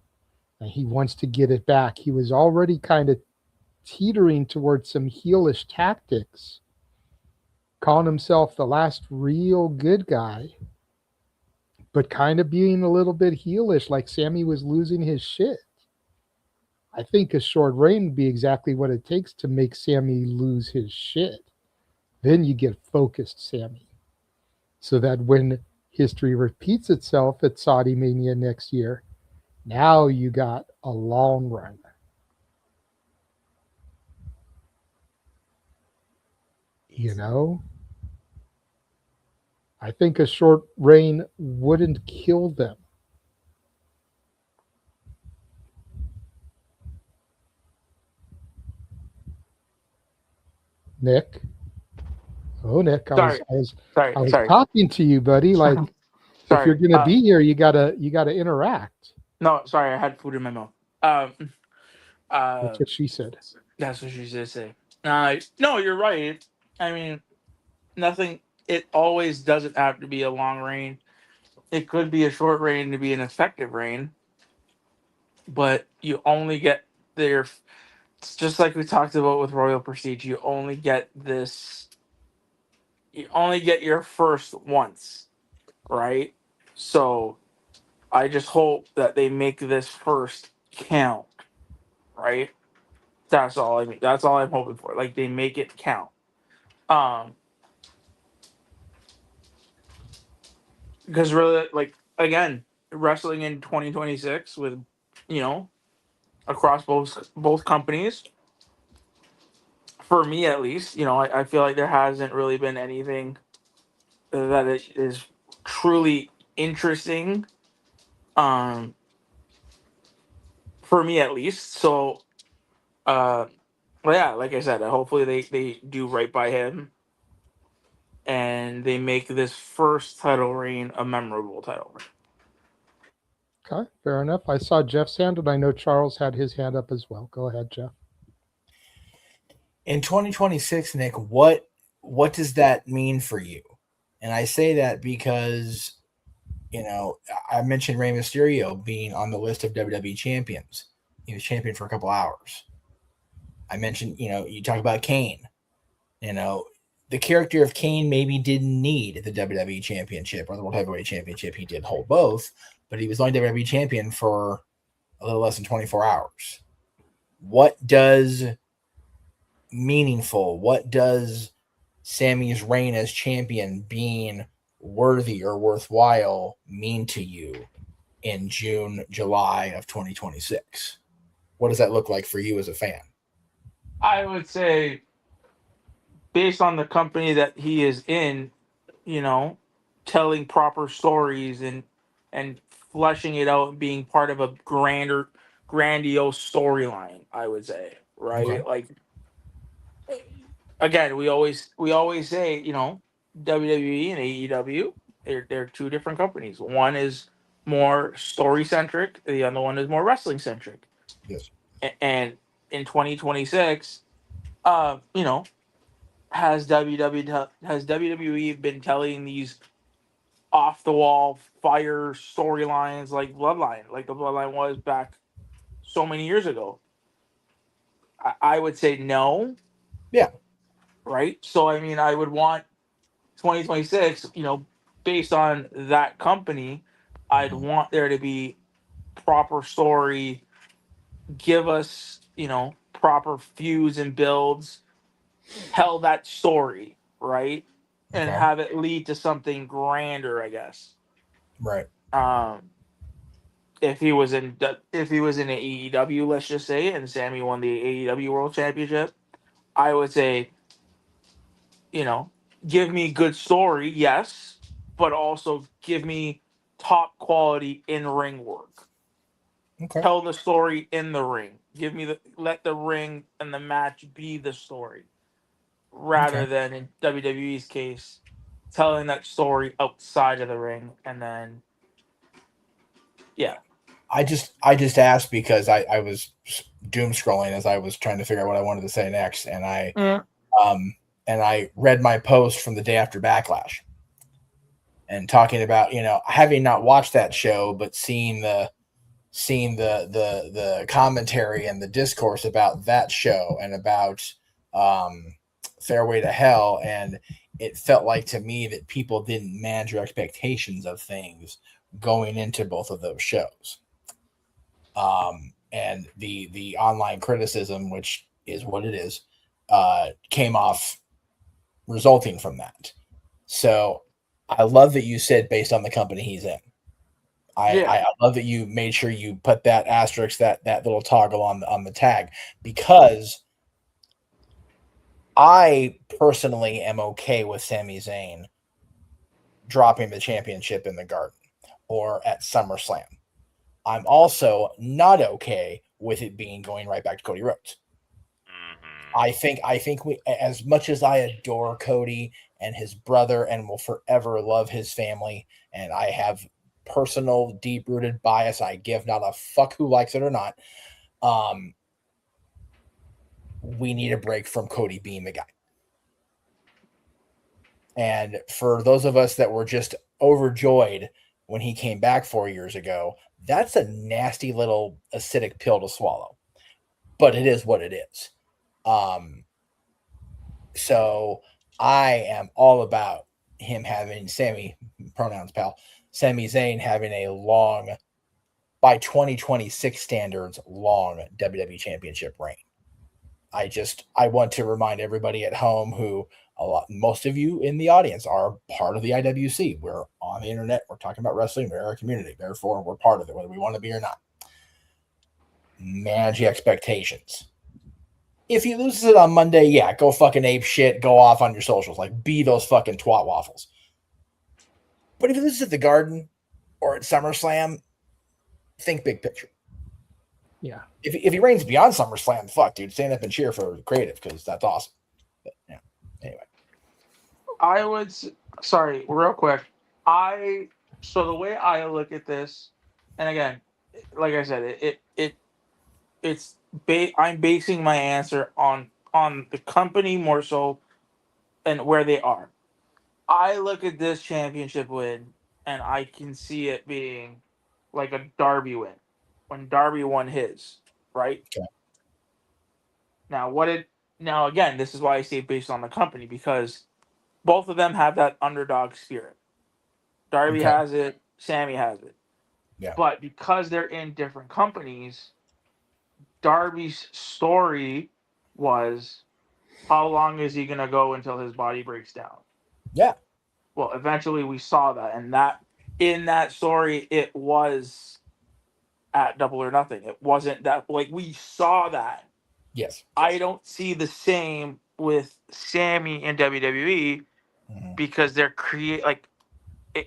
and he wants to get it back. He was already kind of teetering towards some heelish tactics calling himself the last real good guy, but kind of being a little bit heelish, like Sammy was losing his shit. I think a short reign would be exactly what it takes to make Sammy lose his shit. Then you get focused Sammy. So that when history repeats itself at Saudi Mania next year, now you got a long run. You know? I think a short reign wouldn't kill them. Nick? Oh, Nick, I was Sorry. talking to you, buddy. Like, if you're Sorry. gonna be here, you gotta interact. No, sorry, I had food in my mouth. That's what she said. That's what she did say. No, you're right. I mean, nothing. It always doesn't have to be a long reign. It could be a short reign to be an effective reign, but you only get there. It's just like we talked about with Royal Prestige. You only get this. You only get your first once, right? So, I just hope that they make this first count, right? That's all I mean. That's all I'm hoping for. Like they make it count. Because really, like again, wrestling in 2026 with, across both companies. For me, at least, I feel like there hasn't really been anything that is truly interesting. For me, at least. So, well, yeah, like I said, hopefully they do right by him, and they make this first title reign a memorable title reign. Okay, fair enough. I saw Jeff's hand, and I know Charles had his hand up as well. Go ahead, Jeff. In 2026, Nick, what does that mean for you? And I say that because, I mentioned Rey Mysterio being on the list of WWE champions. He was champion for a couple hours. I mentioned, you talk about Kane. The character of Kane maybe didn't need the WWE championship or the World Heavyweight Championship. He did hold both, but he was only WWE champion for a little less than 24 hours. What does meaningful, what does Sammy's reign as champion being worthy or worthwhile mean to you in June, July of 2026? What does that look like for you as a fan? I would say, based on the company that he is in, telling proper stories and fleshing it out and being part of a grandiose storyline, I would say, right? Okay. Like, again, we always say, WWE and AEW, they're two different companies. One is more story centric, the other one is more wrestling centric. Yes. And in 2026, has WWE been telling these off the wall fire storylines like Bloodline, like the Bloodline was back so many years ago? I would say no. Yeah. Right. So I mean, I would want 2026. Based on that company, I'd want there to be proper story. Give us, proper feuds and builds. Tell that story, right? And Okay. have it lead to something grander, I guess. Right. If he was in AEW, let's just say, and Sammy won the AEW World Championship, I would say, give me good story, yes, but also give me top quality in ring work. Okay. Tell the story in the ring. Let the ring and the match be the story, rather than in WWE's case, telling that story outside of the ring, and then, yeah. I just asked because I was doom scrolling as I was trying to figure out what I wanted to say next, and I read my post from the day after Backlash, and talking about having not watched that show, but seeing the commentary and the discourse about that show and about Fairway to Hell, and it felt like to me that people didn't manage their expectations of things going into both of those shows. And the online criticism, which is what it is, came off resulting from that. So I love that you said based on the company he's in. I love that you made sure you put that asterisk, that little toggle on the tag, because I personally am okay with Sami Zayn dropping the championship in the Garden or at SummerSlam. I'm also not okay with it being going right back to Cody Rhodes. I think we, as much as I adore Cody and his brother and will forever love his family, and I have personal deep-rooted bias, I give not a fuck who likes it or not. We need a break from Cody being the guy. And for those of us that were just overjoyed when he came back 4 years ago, that's a nasty little acidic pill to swallow. But it is what it is. So I am all about him having Sami Zayn having a long, by 2026 standards, long WWE Championship reign. I want to remind everybody at home who most of you in the audience are part of the IWC. We're on the internet. We're talking about wrestling. We're a community. Therefore, we're part of it, whether we want to be or not. Manage your expectations. If he loses it on Monday, yeah, go fucking ape shit. Go off on your socials. Like, be those fucking twat waffles. But if he loses at the Garden or at SummerSlam, think big picture. Yeah. If he reigns beyond SummerSlam, fuck, dude, stand up and cheer for creative because that's awesome. But, yeah. Anyway. I would, sorry, real quick. So the way I look at this, and again, like I said, I'm basing my answer on the company more so and where they are. I look at this championship win and I can see it being like a Darby win when Darby won his, right? Okay. Now again, this is why I say based on the company, because both of them have that underdog spirit. Darby has it, Sammy has it. Yeah. But because they're in different companies, Darby's story was, how long is he going to go until his body breaks down? Yeah. Well, eventually we saw that, and in that story, it was at Double or Nothing. It wasn't that, like, we saw that. Yes. I don't see the same with Sammy in WWE because they're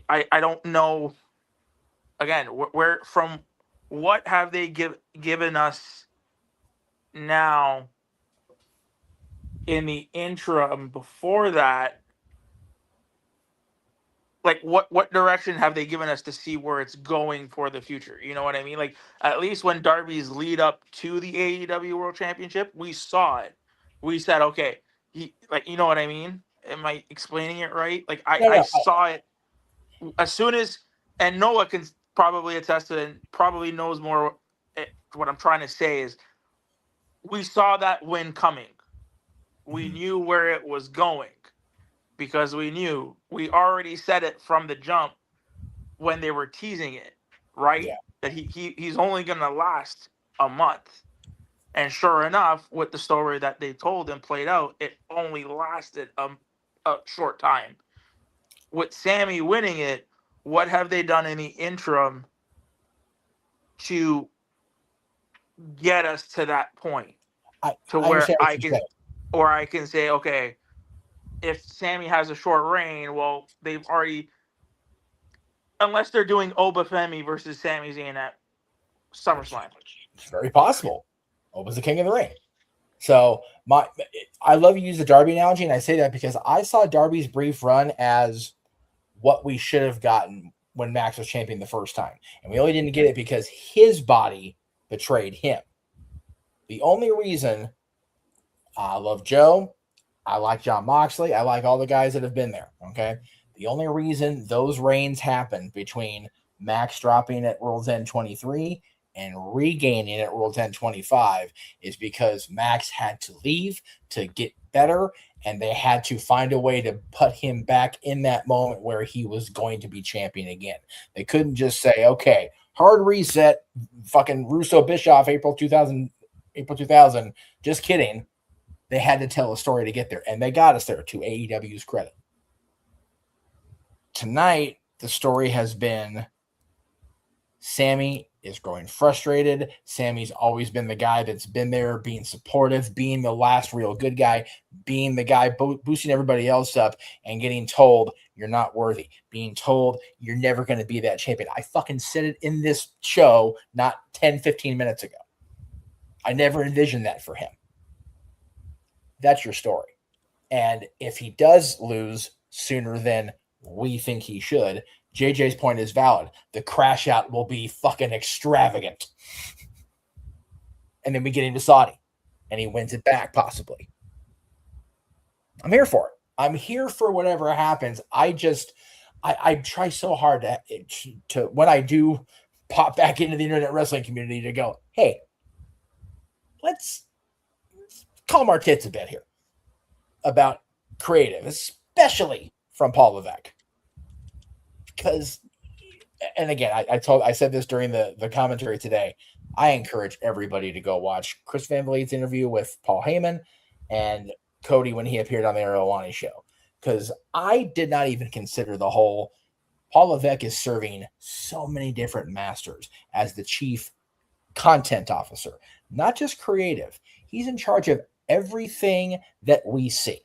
I don't know. Again, where from what have they given us now in the interim before that? Like what direction have they given us to see where it's going for the future? You know what I mean? Like, at least when Darby's lead up to the AEW World Championship, we saw it. We said, okay, you know what I mean? Am I explaining it right? Like I saw it as soon as, and Noah can probably attest to it and probably knows more. What I'm trying to say is, we saw that win coming. We knew where it was going. Because we already said it from the jump when they were teasing it, right? Yeah. That he's only going to last a month. And sure enough, with the story that they told and played out, it only lasted a short time. With Sammy winning it, what have they done in the interim to get us to that point? Where I can say, okay, if Sammy has a short reign, well, they've already, unless they're doing Obafemi versus Sami Zayn at SummerSlam. It's very possible. Oba's the king of the ring. So I love you use the Darby analogy, and I say that because I saw Darby's brief run as what we should have gotten when Max was champion the first time. And we only didn't get it because his body betrayed him. The only reason I love Joe, I like John Moxley, I like all the guys that have been there, okay? The only reason those reigns happened between Max dropping at World's End 23 and regaining at World 1025 is because Max had to leave to get better, and they had to find a way to put him back in that moment where he was going to be champion again. They couldn't just say, okay, hard reset, fucking Russo Bischoff, April 2000. Just kidding. They had to tell a story to get there, and they got us there, to AEW's credit. Tonight, the story has been Sammy is growing frustrated. Sammy's always been the guy that's been there, being supportive, being the last real good guy, being the guy boosting everybody else up, and getting told you're not worthy, being told you're never going to be that champion. I fucking said it in this show not 10, 15 minutes ago. I never envisioned that for him. That's your story. And if he does lose sooner than we think he should, JJ's point is valid. The crash out will be fucking extravagant. And then we get into Saudi and he wins it back, possibly. I'm here for it. I'm here for whatever happens. I try so hard to when I do pop back into the internet wrestling community to go, hey, let's calm our tits a bit here about creative, especially from Paul Levesque. Because, and again, I said this during the commentary today, I encourage everybody to go watch Chris Van Vliet's interview with Paul Heyman and Cody when he appeared on the Arowane show. Because I did not even consider the whole, Paul Levesque is serving so many different masters as the chief content officer, not just creative. He's in charge of everything that we see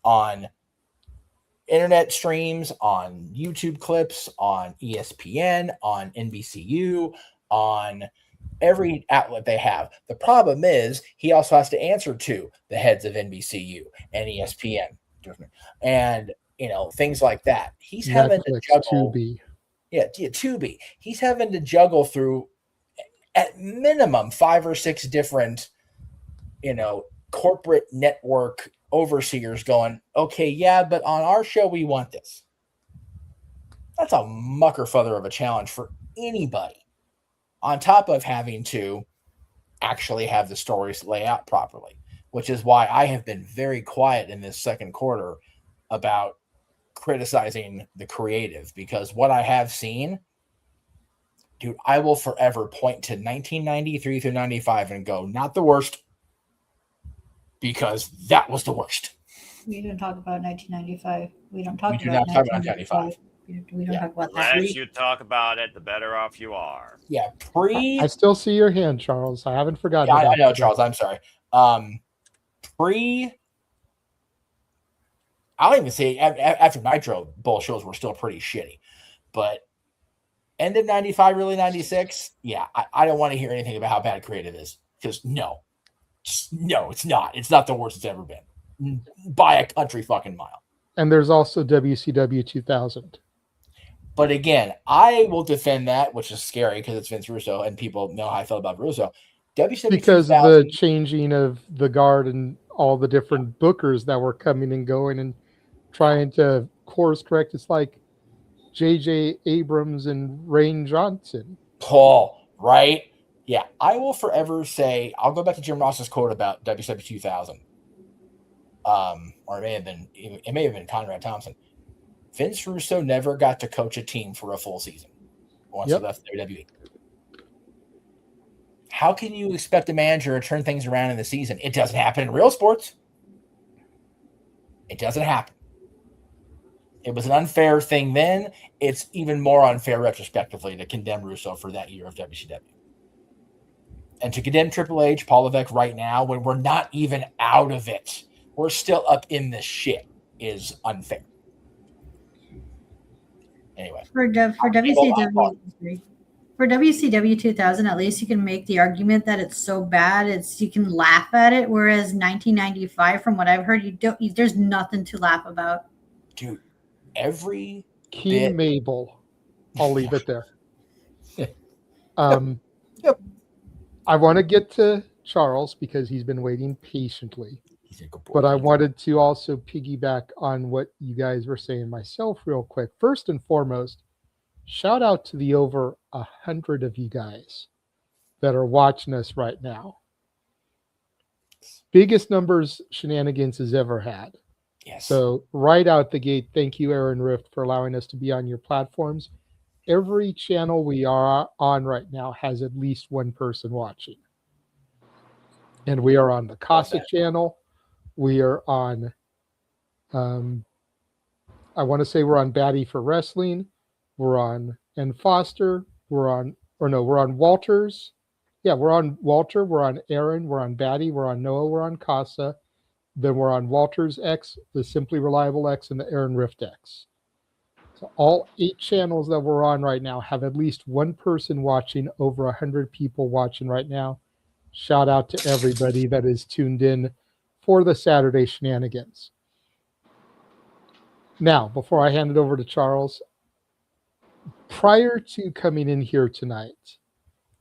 on internet streams, on YouTube clips, on ESPN, on NBCU, on every outlet they have. The problem is he also has to answer to the heads of NBCU and ESPN and, things like that. He's having to juggle. Tubi. Yeah, Tubi. He's having to juggle through at minimum 5 or 6 different, corporate network overseers going, okay, yeah, but on our show, we want this. That's a mucker feather of a challenge for anybody, on top of having to actually have the stories lay out properly, which is why I have been very quiet in this second quarter about criticizing the creative, because what I have seen, dude, I will forever point to 1993 through 95 and go, not the worst, because that was the worst. We don't talk about 1995. We don't talk We do about not talk about 1995. We don't talk about The that. less you talk about it, the better off you are. Yeah, I still see your hand, Charles. I haven't forgotten. I know, Charles. I'm sorry. I'll even say after Nitro, both shows were still pretty shitty. But end of 95, really 96, yeah, I don't want to hear anything about how bad creative is. Because no, it's not. It's not the worst it's ever been. By a country fucking mile. And there's also WCW 2000. But again, I will defend that, which is scary because it's Vince Russo and people know how I felt about Russo. WCW because 2000, of the changing of the guard and all the different bookers that were coming and going and trying to course correct. It's like J.J. Abrams and Rain Johnson. Paul, right? Yeah, I will forever say, I'll go back to Jim Ross's quote about WCW 2000. Or it may have been Conrad Thompson. Vince Russo never got to coach a team for a full season once he left WWE. How can you expect a manager to turn things around in the season? It doesn't happen in real sports. It doesn't happen. It was an unfair thing then. It's even more unfair retrospectively to condemn Russo for that year of WCW. And to condemn Triple H, Paul Levesque right now, when we're not even out of it, we're still up in the shit, is unfair. Anyway. For WCW 2000, at least you can make the argument that it's so bad, you can laugh at it. Whereas 1995, from what I've heard, there's nothing to laugh about. Dude, every Key Mabel. I'll leave it there. I want to get to Charles because he's been waiting patiently. But I wanted to also piggyback on what you guys were saying myself real quick. First and foremost, Shout out to the over 100 of you guys that are watching us right now. Biggest numbers Shenanigans has ever had. Yes. So right out the gate, thank you, Aaron Rift, for allowing us to be on your platforms. Every channel we are on right now has at least one person watching. And we are on the Casa channel. We are on, I want to say we're on Batty for Wrestling. We're on N Foster. We're on Walters. Yeah, we're on Walter. We're on Aaron. We're on Batty. We're on Noah. We're on Casa. Then we're on Walters X, the Simply Reliable X, and the Aaron Rift X. So all 8 channels that we're on right now have at least one person watching, over 100 people watching right now. Shout out to everybody that is tuned in for the Saturday Shenanigans. Now, before I hand it over to Charles, prior to coming in here tonight,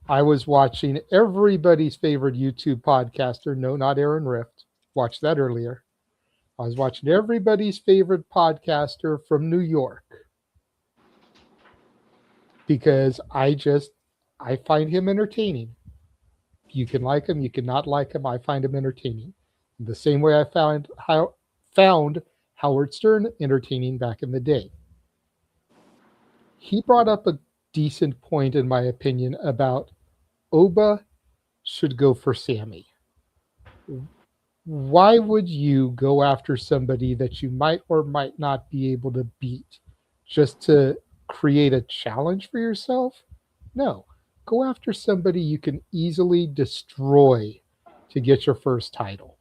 I was watching everybody's favorite YouTube podcaster. No, not Aaron Rift. Watched that earlier. I was watching everybody's favorite podcaster from New York because I find him entertaining. You can like him, you cannot like him. I find him entertaining. The same way I found Howard Stern entertaining back in the day. He brought up a decent point, in my opinion, about Oba should go for Sammy. Why would you go after somebody that you might or might not be able to beat just to create a challenge for yourself? No. Go after somebody you can easily destroy to get your first title.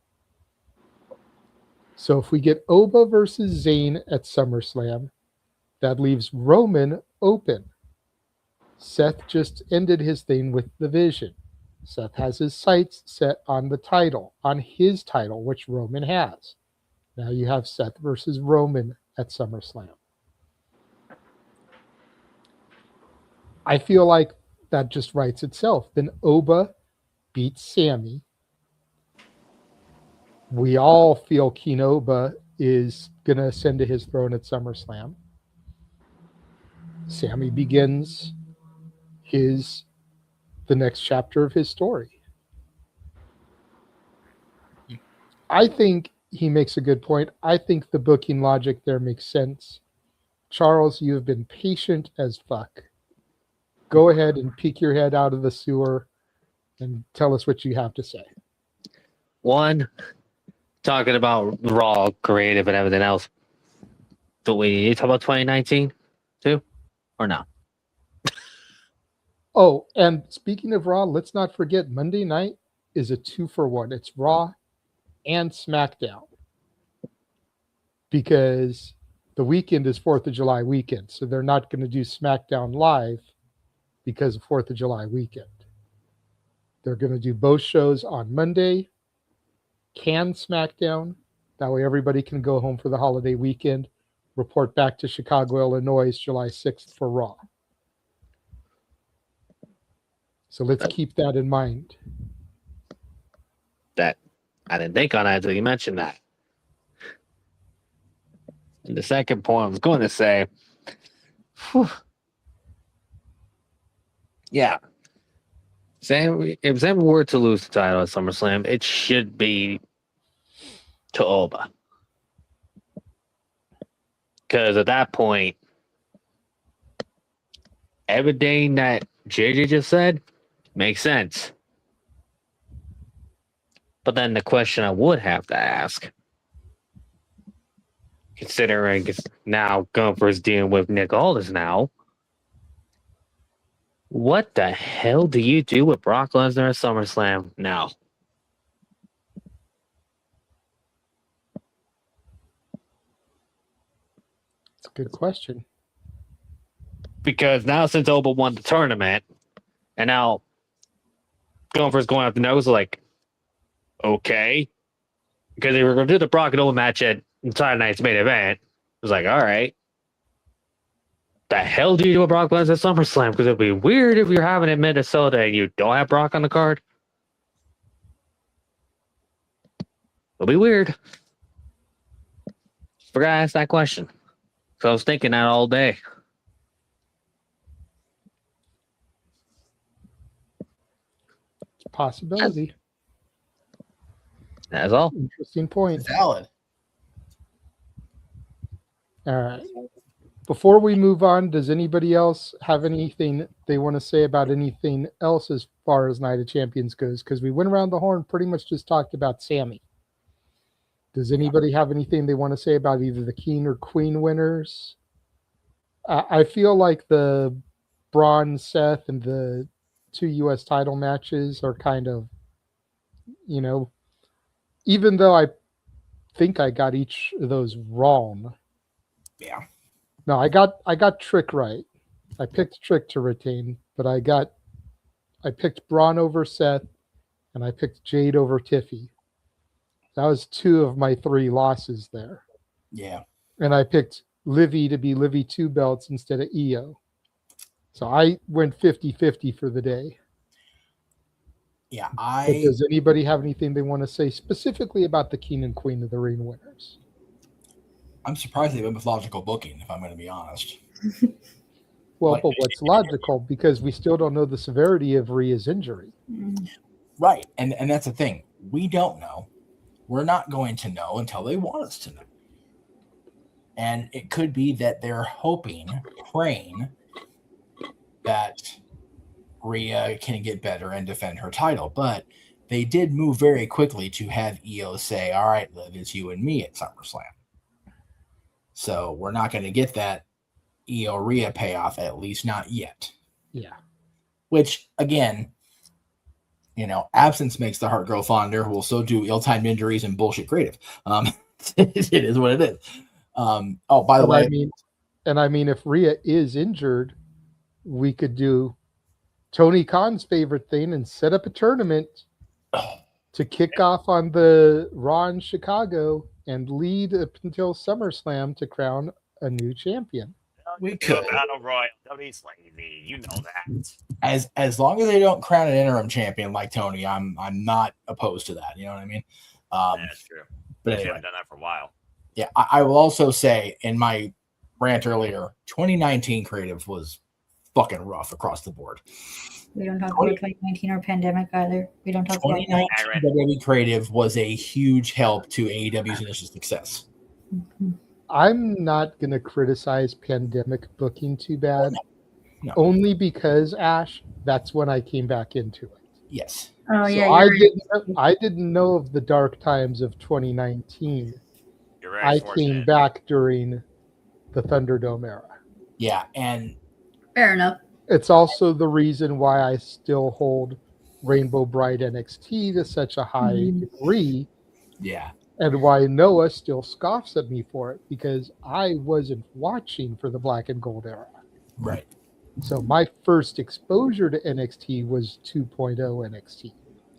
So if we get Oba versus Zayn at SummerSlam, that leaves Roman open. Seth just ended his thing with the Vision. Seth has his sights set on the title, on his title, which Roman has. Now you have Seth versus Roman at SummerSlam. I feel like that just writes itself. Then Oba beats Sammy. We all feel King Oba is going to ascend to his throne at SummerSlam. Sammy begins the next chapter of his story. I think he makes a good point. I think the booking logic there makes sense. Charles, you have been patient as fuck. Go ahead and peek your head out of the sewer and tell us what you have to say. One, talking about Raw, creative, and everything else. Do we need to talk about 2019 too? Or no? Oh, and speaking of Raw, let's not forget Monday night is a 2-for-1. It's Raw and SmackDown. Because the weekend is 4th of July weekend. So they're not going to do SmackDown live because of 4th of July weekend. They're going to do both shows on Monday. Can SmackDown. That way everybody can go home for the holiday weekend. Report back to Chicago, Illinois, July 6th for Raw. So let's keep that in mind. That I didn't think on that until you mentioned that. And the second point I was going to say, yeah, if Sammy were to lose the title at SummerSlam, it should be to Oba. Because at that point, everything that JJ just said makes sense. But then the question I would have to ask, considering it's now Gunther's dealing with Nick Aldis now, what the hell do you do with Brock Lesnar at SummerSlam now? It's a good question. Because now since Oba won the tournament, and now Gunther's going up the nose, like, okay. Because they were going to do the Brock and Oba match at Saturday night's main event. It was like, all right. The hell do you do with Brock Lesnar at SummerSlam? Because it'd be weird if you're having it in Minnesota and you don't have Brock on the card. It'll be weird. Forgot to ask that question. So I was thinking that all day. Possibility. That's all. Interesting point. Valid. All right. Before we move on, does anybody else have anything they want to say about anything else as far as Night of Champions goes? Because we went around the horn, pretty much just talked about Sammy. Does anybody have anything they want to say about either the King or Queen winners? I feel like the Braun, Seth, and the 2 U.S. title matches are kind of, even though I think I got each of those wrong. Yeah. No, I got Trick right. I picked Trick to retain, but I picked Braun over Seth, and I picked Jade over Tiffy. That was 2 of my 3 losses there. Yeah. And I picked Livy to be Livy 2 belts instead of EO. So I went 50-50 for the day. Yeah, But does anybody have anything they want to say specifically about the King and Queen of the Ring winners? I'm surprised they went with logical booking, if I'm going to be honest. Well, but what's logical? Because we still don't know the severity of Rhea's injury. Right. And that's the thing. We don't know. We're not going to know until they want us to know. And it could be that they're hoping, praying that Rhea can get better and defend her title. But they did move very quickly to have EO say, all right, Liv, it's you and me at SummerSlam. So we're not going to get that EO Rhea payoff, at least not yet. Yeah. Which, again, absence makes the heart grow fonder. Will so do ill-timed injuries and bullshit creative. It is what it is. By the way, I mean, if Rhea is injured, we could do Tony Khan's favorite thing and set up a tournament to kick off on the Raw in Chicago and lead up until SummerSlam to crown a new champion. We could. Battle Royal. Nobody's lazy. You know that. As long as they don't crown an interim champion like Tony, I'm not opposed to that. You know what I mean? That's true. But They anyway. haven't done that for a while. Yeah, I will also say in my rant earlier, 2019 creative was fucking rough across the board. We don't talk about 2019 or pandemic either. We don't talk about 2019 WWE creative was a huge help to AEW's initial success. I'm not going to criticize pandemic booking too bad. No. Only because, Ash, that's when I came back into it. Yes. Oh, yeah. I didn't know of the dark times of 2019. You're very I fortunate. came back during the Thunderdome era. Yeah, and Fair enough. It's also the reason why I still hold Rainbow Bright NXT to such a high degree. Yeah. And why Noah still scoffs at me for it, because I wasn't watching for the Black and Gold era. Right. So my first exposure to NXT was 2.0 NXT.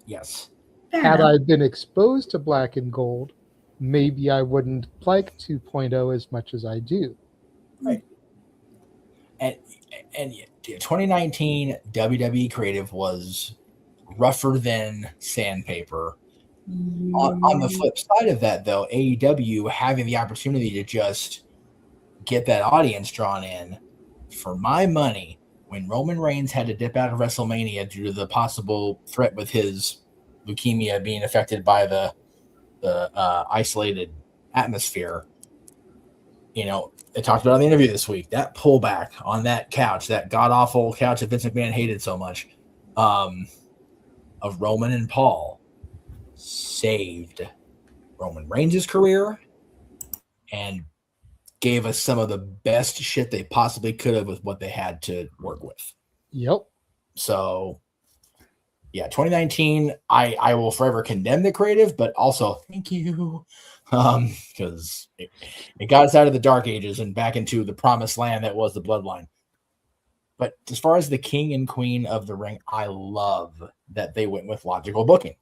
Yes. Had I been exposed to Black and Gold, maybe I wouldn't like 2.0 as much as I do. Right. And 2019 WWE creative was rougher than sandpaper. On the flip side of that, though, AEW having the opportunity to just get that audience drawn in, for my money, when Roman Reigns had to dip out of WrestleMania due to the possible threat with his leukemia being affected by the isolated atmosphere, they talked about in the interview this week, that pullback on that couch, that god-awful couch that Vince McMahon hated so much, of Roman and Paul, saved Roman Reigns' career and gave us some of the best shit they possibly could have with what they had to work with. Yep. So, yeah, 2019, I will forever condemn the creative, but also thank you, because it got us out of the dark ages and back into the promised land that was the bloodline. But as far as the king and queen of the ring, I love that they went with logical booking.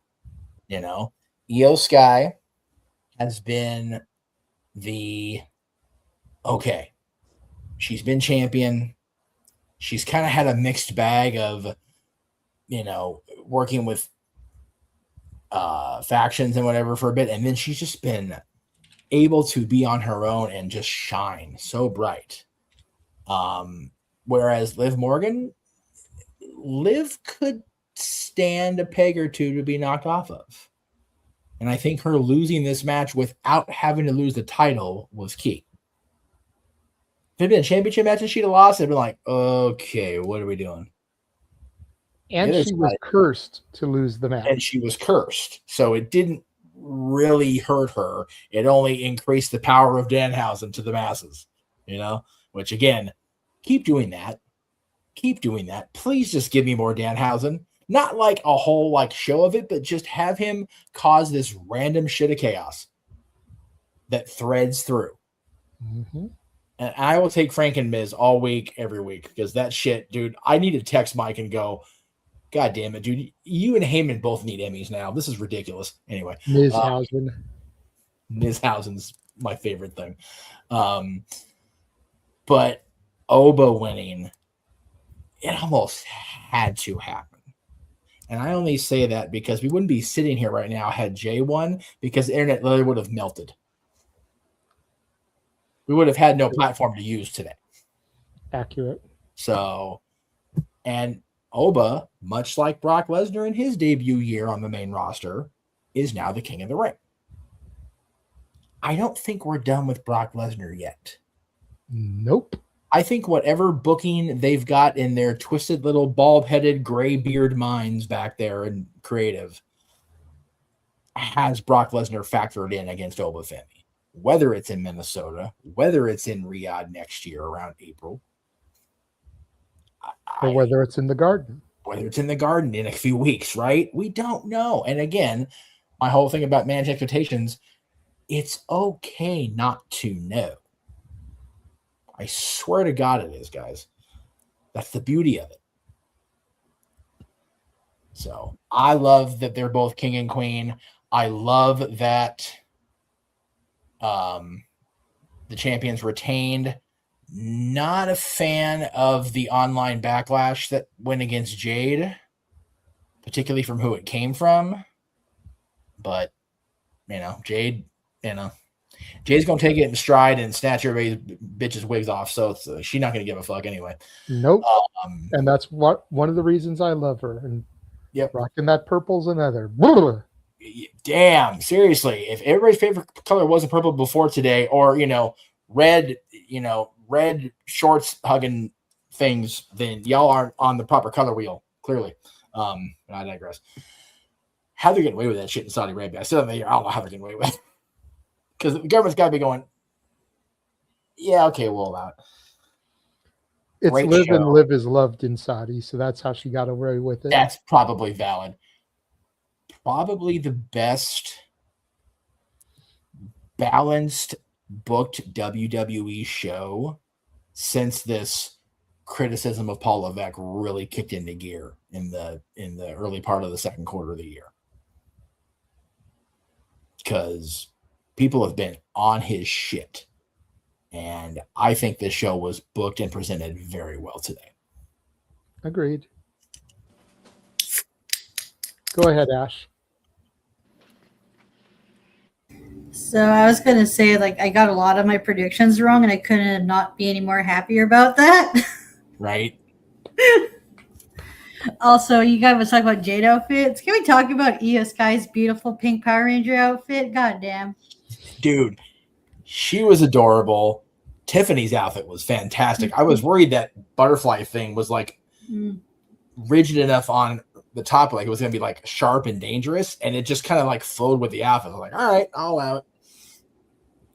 Io Sky has been she's been champion. She's kind of had a mixed bag of, working with factions and whatever for a bit. And then she's just been able to be on her own and just shine so bright. Whereas Liv Morgan, Liv could stand a peg or two to be knocked off of. And I think her losing this match without having to lose the title was key. If it had been a championship match and she'd have lost, I'd been like, okay, what are we doing? And she was cursed to lose the match. And she was cursed. So it didn't really hurt her. It only increased the power of Danhausen to the masses, which again, keep doing that. Keep doing that. Please just give me more Danhausen. Not like a whole show of it, but just have him cause this random shit of chaos that threads through. Mm-hmm. And I will take Frank and Miz all week, every week, because that shit, dude, I need to text Mike and go, God damn it, dude. You and Heyman both need Emmys now. This is ridiculous. Anyway. Mizhausen's my favorite thing. But Oba winning, it almost had to happen. And I only say that because we wouldn't be sitting here right now had Jay won, because the internet literally would have melted. We would have had no platform to use today. Accurate. So, and Oba, much like Brock Lesnar in his debut year on the main roster, is now the king of the ring. I don't think we're done with Brock Lesnar yet. Nope. I think whatever booking they've got in their twisted little bald-headed gray beard minds back there in creative has Brock Lesnar factored in against Oba Femi. Whether it's in Minnesota, whether it's in Riyadh next year around April, or whether it's in the Garden. Whether it's in the Garden in a few weeks, right? We don't know. And again, my whole thing about manage expectations, it's okay not to know. I swear to God it is, guys. That's the beauty of it. So I love that they're both king and queen. I love that the champions retained. Not a fan of the online backlash that went against Jade, particularly from who it came from. But, Jade, Jay's going to take it in stride and snatch everybody's bitches' wigs off, so she's not going to give a fuck anyway. Nope. And that's one of the reasons I love her. And rocking that purple's another. Damn, seriously. If everybody's favorite color wasn't purple before today, or, red, red shorts hugging things, then y'all aren't on the proper color wheel, clearly. But I digress. How they're getting away with that shit in Saudi Arabia, I still don't know how they're getting away with it. Because the government's got to be going, yeah, okay, we'll allow it. It's live and live is loved in Saudi, so that's how she got away with it. That's probably valid. Probably the best balanced booked WWE show since this criticism of Paul Levesque really kicked into gear in the early part of the second quarter of the year. Because people have been on his shit. And I think this show was booked and presented very well today. Agreed. Go ahead, Ash. So I was going to say, I got a lot of my predictions wrong, and I couldn't not be any more happier about that. Right. Also, you guys was talking about Jade outfits. Can we talk about Io Sky's beautiful pink Power Ranger outfit? Goddamn. Dude, she was adorable. Tiffany's outfit was fantastic. I was worried that butterfly thing was rigid enough on the top, it was going to be sharp and dangerous, and it just kind of flowed with the outfit. I was like, all right, I'll allow it.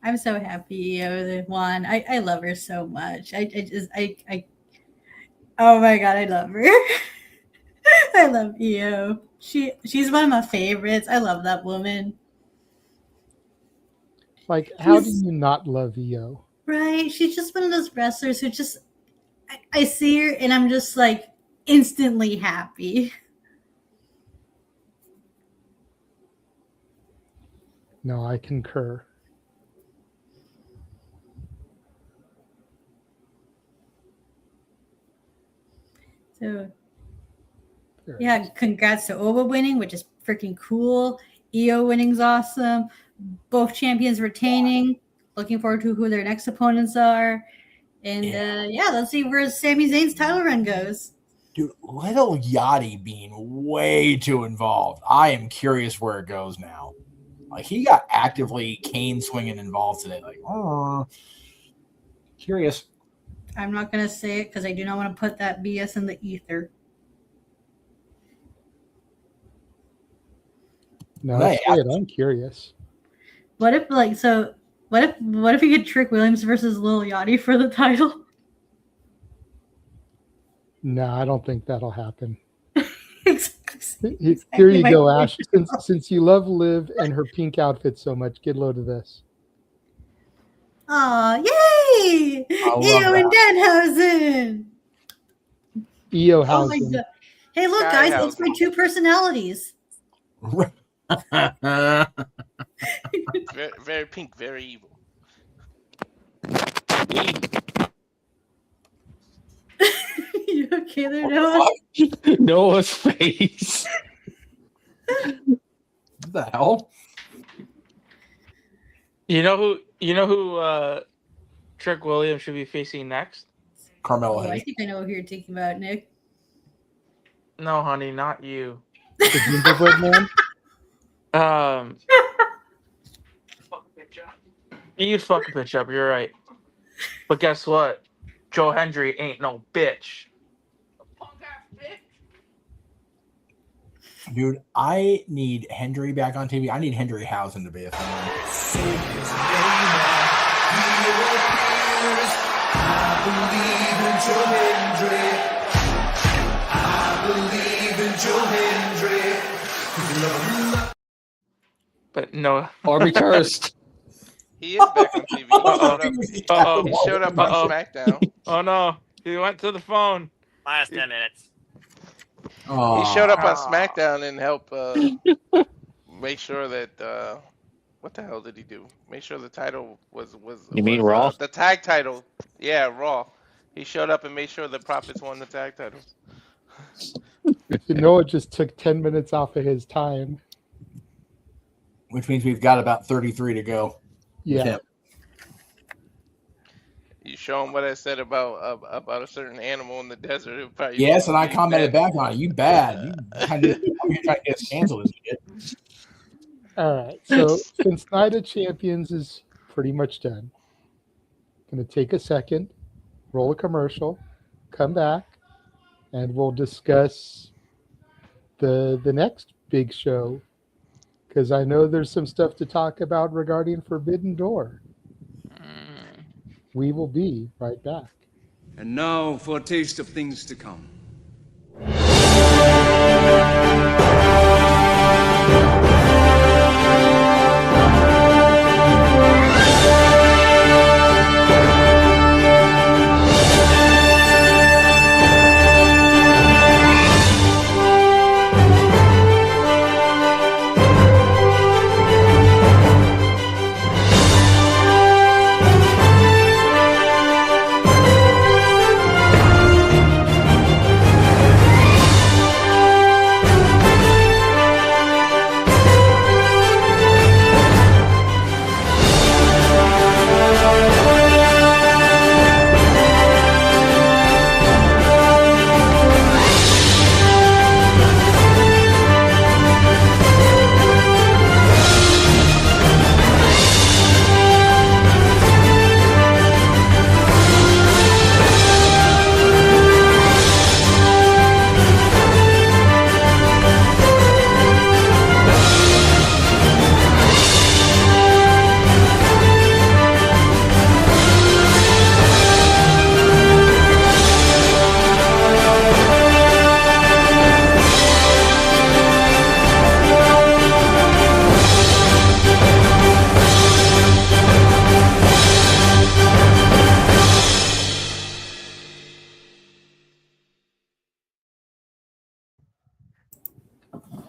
I'm so happy Io won. I love her so much. Oh my God, I love her. I love Io. She's one of my favorites. I love that woman. How do you not love Io? Right? She's just one of those wrestlers who just, I see her and I'm just instantly happy. No, I concur. So, yeah, congrats to Oba winning, which is freaking cool. Io winning's awesome. Both champions retaining. Looking forward to who their next opponents are. And let's see where Sami Zayn's title run goes. Dude, Little Yachty being way too involved. I am curious where it goes now. Like, he got actively cane swinging involved today. Like, curious. I'm not going to say it because I do not want to put that BS in the ether. No, say it. I'm curious. What if, like, so what if you get Trick Williams versus Lil Yachty for the title? No, I don't think that'll happen. Exactly Here you my go, point. Ash. Since you love Liv and her pink outfit so much, get a load of this. Aw, yay! love Io and Danhausen! EO Oh my Hausen. god. Hey, look, guys, it's my two personalities. Very, very pink, very evil. You okay there, Noah? Noah's face. What the hell? You know who Trick Williams should be facing next? Carmelo Oh, I Hayes. think I know who you're talking about, Nick. No, honey, not you. The gingerbread man? You'd fuck a bitch up, you're right. But guess what? Joe Hendry ain't no bitch. Dude, I need Hendry back on TV. I need Hendry Hausen to be a But no. Or be cursed. He is back on TV. He showed up on SmackDown. Oh no, he went to the phone. Last 10 minutes. He showed up on SmackDown and helped make sure that what the hell did he do? Make sure the title was You mean Raw? The tag title. Yeah, Raw. He showed up and made sure the Profits won the tag titles. You know, it just took 10 minutes off of his time. Which means we've got about 33 to go. Yeah. You show him what I said about a certain animal in the desert. it'll probably Yes, and I be commented bad. back on it. You bad. You I'm here trying to get us canceled as shit. All right. So since Night of Champions is pretty much done, going to take a second, roll a commercial, come back, and we'll discuss the next big show, because I know there's some stuff to talk about regarding Forbidden Door. We will be right back. And now for a taste of things to come.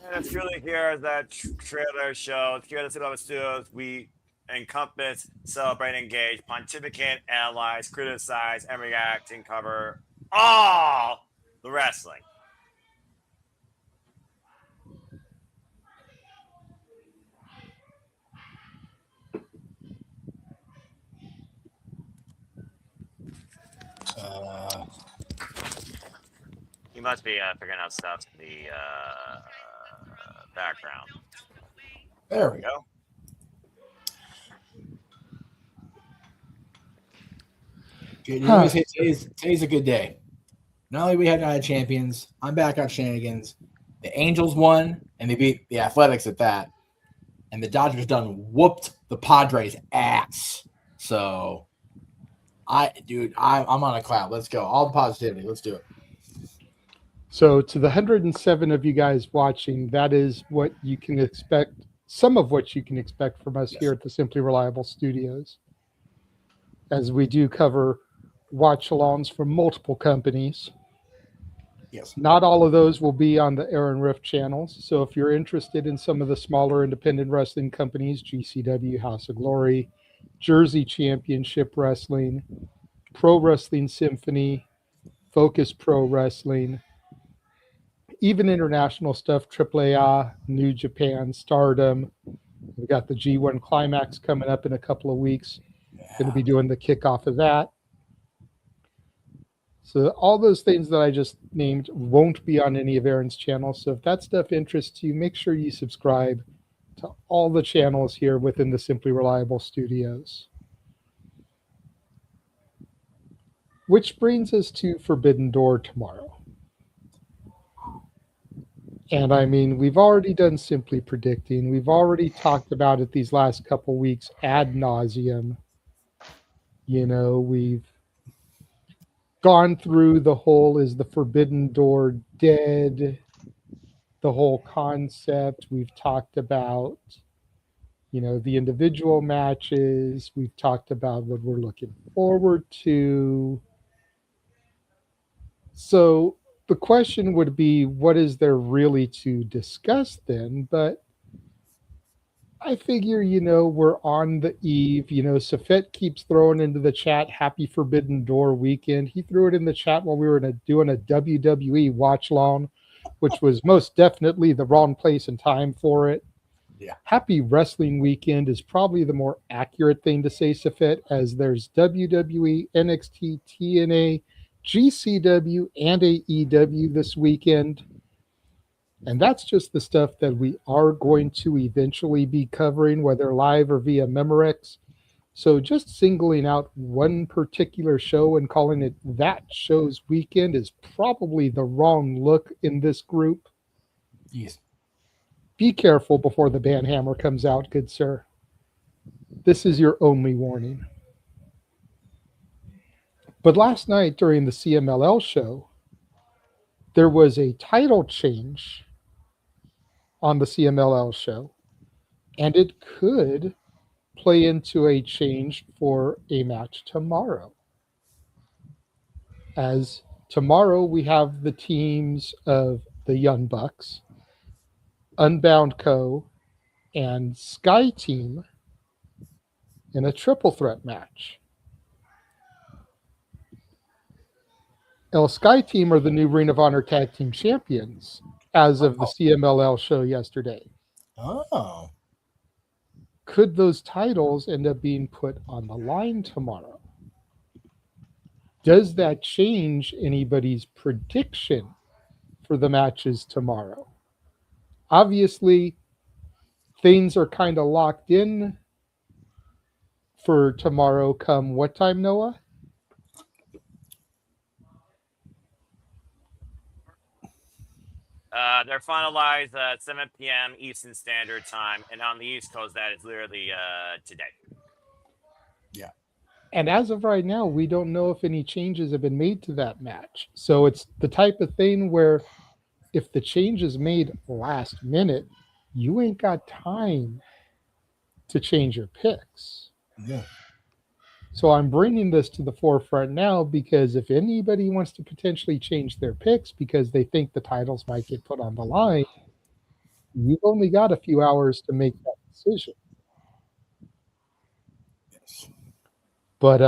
And it's really here that trailer show. Here at the Cinema Studios, we encompass, celebrate, engage, pontificate, analyze, criticize, and react and cover all the wrestling. must be figuring out stuff in the background. There we go. Okay, let me say today's a good day. Not only we had Night of Champions, I'm back on Shenanigans. The Angels won, and they beat the Athletics at that. And the Dodgers done whooped the Padres' ass. So, I'm on a cloud. Let's go. All the positivity. Let's do it. So to the 107 of you guys watching, that is what you can expect, some of what you can expect from us here at the Simply Reliable Studios. As we do cover watch-alongs from multiple companies. Yes. Not all of those will be on the Aaron Rift channels. So if you're interested in some of the smaller independent wrestling companies, GCW, House of Glory, Jersey Championship Wrestling, Pro Wrestling Symphony, Focus Pro Wrestling, even international stuff, AAA, New Japan, Stardom. We've got the G1 Climax coming up in a couple of weeks. Going to be doing the kickoff of that. So all those things that I just named won't be on any of Aaron's channels. So if that stuff interests you, make sure you subscribe to all the channels here within the Simply Reliable Studios. Which brings us to Forbidden Door tomorrow. And I mean, we've already done Simply Predicting. We've already talked about it these last couple weeks ad nauseum. You know, we've gone through the whole, is the Forbidden Door dead? The whole concept. We've talked about, you know, the individual matches. We've talked about what we're looking forward to. So the question would be, what is there really to discuss then? But I figure, you know, we're on the eve. You know, Safet keeps throwing into the chat, happy Forbidden Door weekend. He threw it in the chat while we were doing a WWE watch long, which was most definitely the wrong place and time for it. Yeah. Happy Wrestling Weekend is probably the more accurate thing to say, Safet, as there's WWE, NXT, TNA, GCW, and AEW this weekend. And that's just the stuff that we are going to eventually be covering, whether live or via Memorex. So just singling out one particular show and calling it that show's weekend is probably the wrong look in this group. Yes. Be careful before the banhammer comes out, good sir. This is your only warning. But last night during the CMLL show, there was a title change on the CMLL show, and it could play into a change for a match tomorrow. As tomorrow we have the teams of the Young Bucks, Unbound Co., and Sky Team in a triple threat match. Now, Sky Team are the new Ring of Honor Tag Team Champions as of the CMLL show yesterday. Oh. Could those titles end up being put on the line tomorrow? Does that change anybody's prediction for the matches tomorrow? Obviously, things are kind of locked in for tomorrow come what time, Noah? They're finalized at 7 p.m. Eastern Standard Time, and on the East Coast, that is literally today. Yeah. And as of right now, we don't know if any changes have been made to that match. So it's the type of thing where if the change is made last minute, you ain't got time to change your picks. Yeah. So I'm bringing this to the forefront now because if anybody wants to potentially change their picks because they think the titles might get put on the line, you've only got a few hours to make that decision. But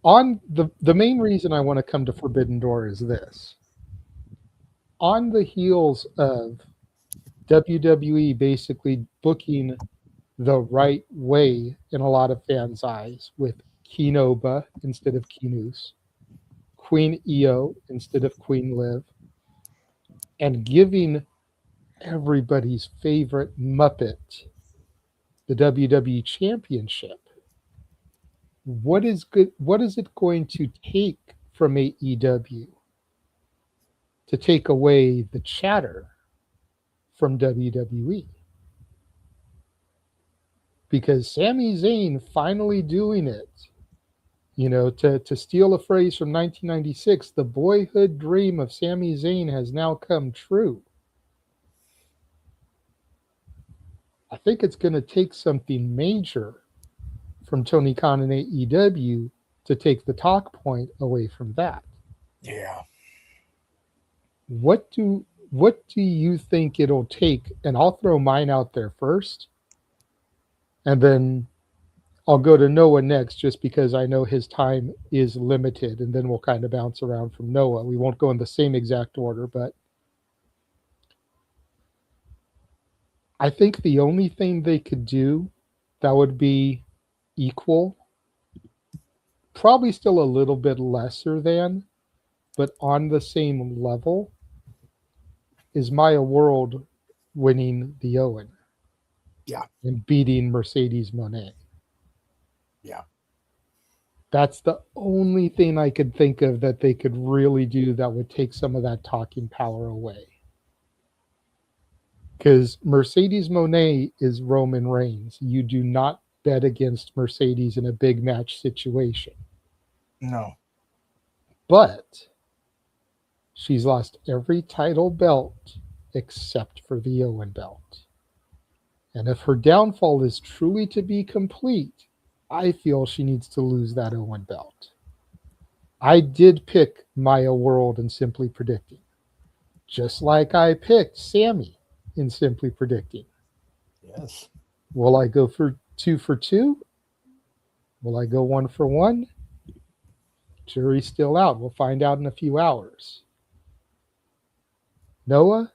on the main reason I want to come to Forbidden Door is this. On the heels of WWE basically booking the right way in a lot of fans' eyes with Kinoba instead of Kinus, Queen Io instead of Queen Liv, and giving everybody's favorite Muppet the WWE Championship, what is good? What is it going to take from AEW to take away the chatter from WWE? Because Sami Zayn finally doing it, to steal a phrase from 1996, the boyhood dream of Sami Zayn has now come true. I think it's going to take something major from Tony Khan and AEW to take the talk point away from that. Yeah. What do you think it'll take? And I'll throw mine out there first, and then I'll go to Noah next, just because I know his time is limited, and then we'll kind of bounce around from Noah. We won't go in the same exact order, but I think the only thing they could do that would be equal, probably still a little bit lesser than, but on the same level, is Maya World winning the Owen. Yeah. And beating Mercedes Moné. Yeah. That's the only thing I could think of that they could really do that would take some of that talking power away. Because Mercedes Moné is Roman Reigns. You do not bet against Mercedes in a big match situation. No. But she's lost every title belt except for the Owen belt. And if her downfall is truly to be complete, I feel she needs to lose that Owen belt. I did pick Maya World in Simply Predicting, just like I picked Sammy in Simply Predicting. Yes. Will I go for 2 for 2? Will I go 1 for 1? Jury's still out. We'll find out in a few hours. Noah,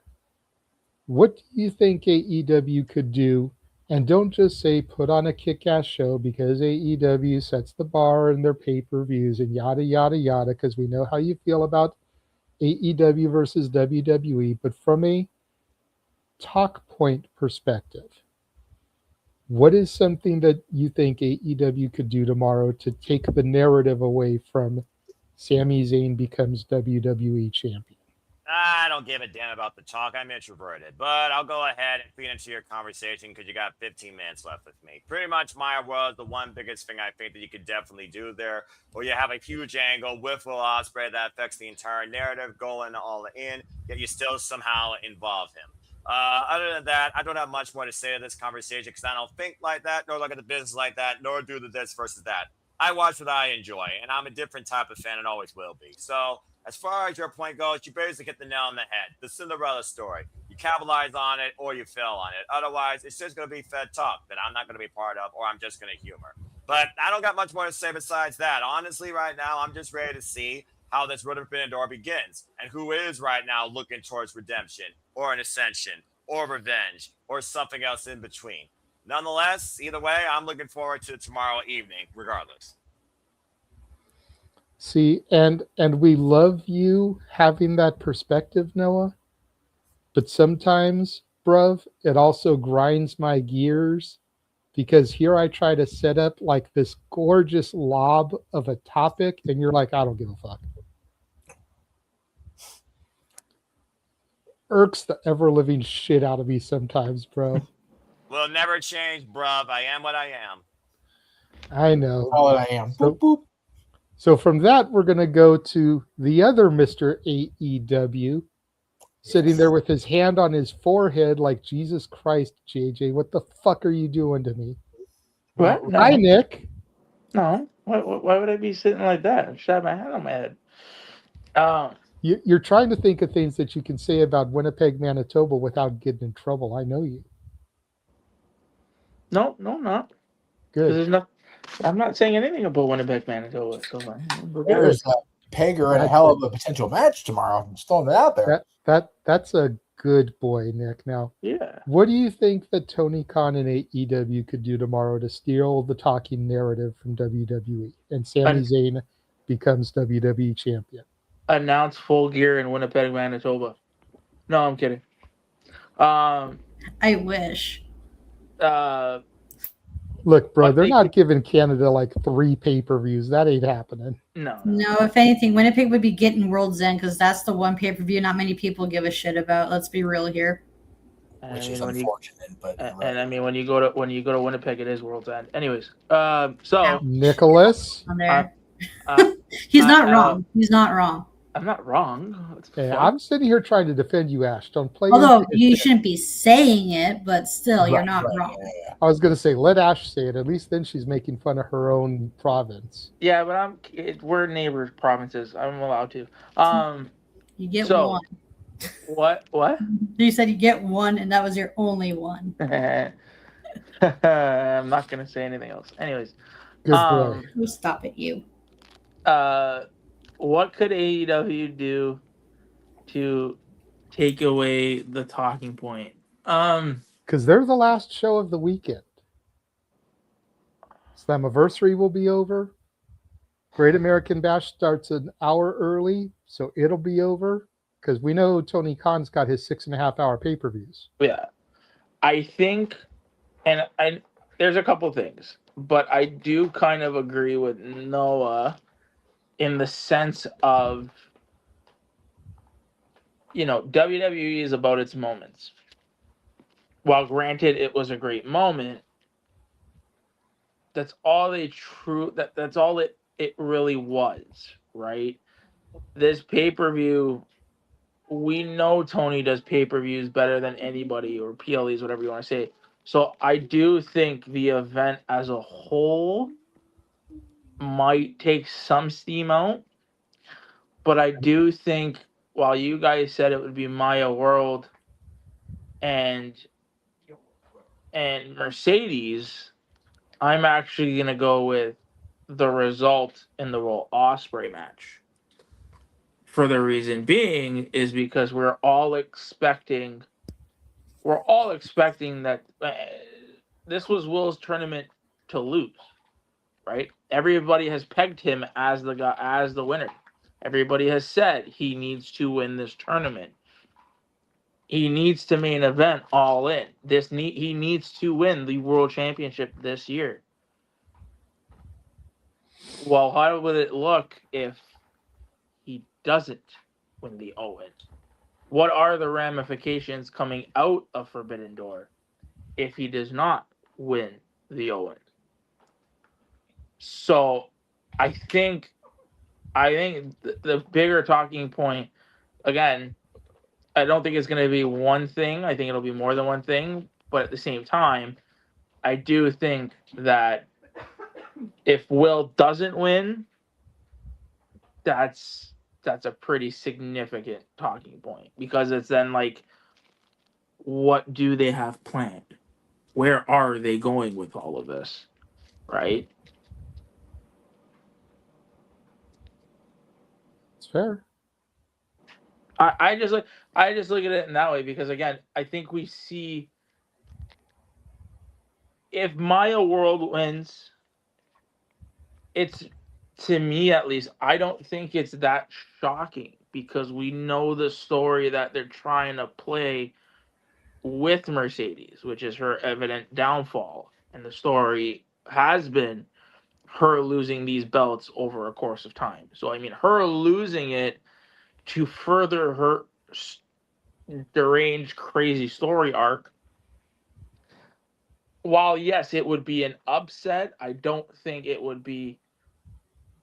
what do you think AEW could do? And don't just say put on a kick-ass show, because AEW sets the bar in their pay-per-views and yada, yada, yada, because we know how you feel about AEW versus WWE. But from a talk point perspective, what is something that you think AEW could do tomorrow to take the narrative away from Sami Zayn becomes WWE champion? I don't give a damn about the talk. I'm introverted, but I'll go ahead and feed into your conversation because you got 15 minutes left with me. Pretty much Maya World is the one biggest thing I think that you could definitely do there, where you have a huge angle with Will Ospreay that affects the entire narrative going all in, yet you still somehow involve him. Other than that, I don't have much more to say to this conversation because I don't think like that, nor look at the business like that, nor do the this versus that. I watch what I enjoy, and I'm a different type of fan and always will be. So as far as your point goes, you basically hit the nail on the head. The Cinderella story. You capitalize on it or you fail on it. Otherwise, it's just going to be fed talk that I'm not going to be part of, or I'm just going to humor. But I don't got much more to say besides that. Honestly, right now, I'm just ready to see how this Road to Forbidden Door begins and who is right now looking towards redemption or an ascension or revenge or something else in between. Nonetheless, either way, I'm looking forward to tomorrow evening, regardless. See, and we love you having that perspective, Noah. But sometimes, bruv, it also grinds my gears, because here I try to set up like this gorgeous lob of a topic, and you're like, I don't give a fuck. Irks the ever-living shit out of me sometimes, bro. Will never change, bruv. I am what I am. I know. All that I am. So, Boop, boop. So from that, we're going to go to the other Mr. AEW, sitting there with his hand on his forehead like, Jesus Christ, JJ, what the fuck are you doing to me? What? No. Hi, Nick. No. Why would I be sitting like that? I should have my hand on my head. You're trying to think of things that you can say about Winnipeg, Manitoba without getting in trouble. I know you. No, I'm not. Good. There's no, I'm not saying anything about Winnipeg, Manitoba. So There's a Pager and a hell of a potential match tomorrow. I'm just throwing it out there. That's a good boy, Nick. Now, yeah. What do you think that Tony Khan and AEW could do tomorrow to steal the talking narrative from WWE and Sami Zayn becomes WWE champion. Announce Full Gear in Winnipeg, Manitoba. No, I'm kidding. I wish. Look, bro, What they're they not giving Canada like 3 pay-per-views. That ain't happening. No. If anything, Winnipeg would be getting World's End because that's the one pay-per-view not many people give a shit about. Let's be real here. Which is unfortunate, but And I mean, when you go to Winnipeg, it is World's End. Anyways, so Nicholas, On there. He's not wrong. He's not wrong. I'm not wrong. What the hey, fuck? I'm sitting here trying to defend you, Ash. Don't play. Although into you it. shouldn't be saying it, but still, you're Right, not right, wrong. I was gonna say let Ash say it. At least then she's making fun of her own province. Yeah, but we're neighbor provinces. I'm allowed to. You get so, one. What? You said you get one, and that was your only one. I'm not gonna say anything else. Anyways, Good boy. Oh, stop it, you. What could AEW do to take away the talking point? Because they're the last show of the weekend. Slammiversary will be over. Great American Bash starts an hour early, so it'll be over. Because we know Tony Khan's got his 6.5-hour pay-per-views. Yeah, I think, and there's a couple things, but I do kind of agree with Noah in the sense of, WWE is about its moments. While granted it was a great moment, that's all that's all it really was, right? This pay-per-view, we know Tony does pay-per-views better than anybody, or PLEs, whatever you want to say. So I do think the event as a whole might take some steam out. But I do think, while you guys said it would be Maya World and Mercedes, I'm actually going to go with the result in the Will Ospreay match. For the reason being is because we're all expecting that this was Will's tournament to lose, right? Everybody has pegged him as the winner. Everybody has said he needs to win this tournament. He needs to main event All In. He needs to win the World Championship this year. Well, how would it look if he doesn't win the Owen? What are the ramifications coming out of Forbidden Door if he does not win the Owen? So I think the bigger talking point, again, I don't think it's going to be one thing. I think it'll be more than one thing. But at the same time, I do think that if Will doesn't win, that's a pretty significant talking point, because it's then like, what do they have planned? Where are they going with all of this? Right? It's fair. I just look at it in that way, because again, I think we see, if Maya World wins, it's, to me at least, I don't think it's that shocking, because we know the story that they're trying to play with Mercedes, which is her evident downfall. And the story has been her losing these belts over a course of time. So, I mean, her losing it to further her deranged, crazy story arc, while yes, it would be an upset, I don't think it would be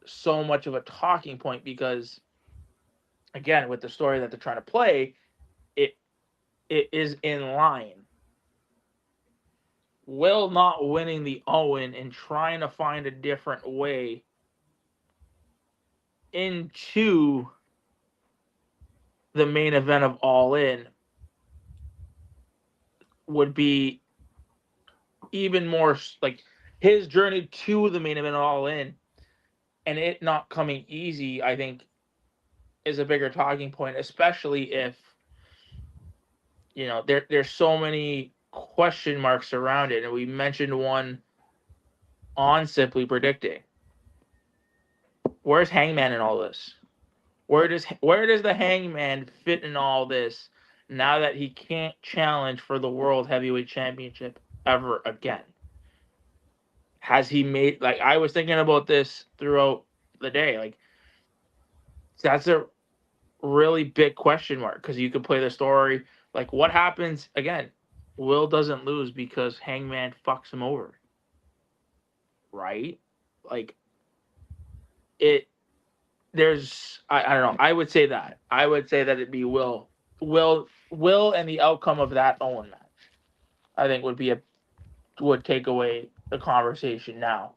so much of a talking point, because, again, with the story that they're trying to play, it is in line. Will not winning the Owen and trying to find a different way into the main event of All In would be even more like his journey to the main event of All In, and it not coming easy, I think, is a bigger talking point, especially if, there's so many question marks around it. And we mentioned one on Simply Predicting. where's Hangman in all this? Where does the Hangman fit in all this now that he can't challenge for the World Heavyweight Championship ever again? Has he made, like, I was thinking about this throughout the day, like, that's a really big question mark, because you could play the story like, what happens again? Will doesn't lose because Hangman fucks him over, right? Like, there's I don't know. I would say that it'd be Will and the outcome of that Owen match, I think would take away the conversation now.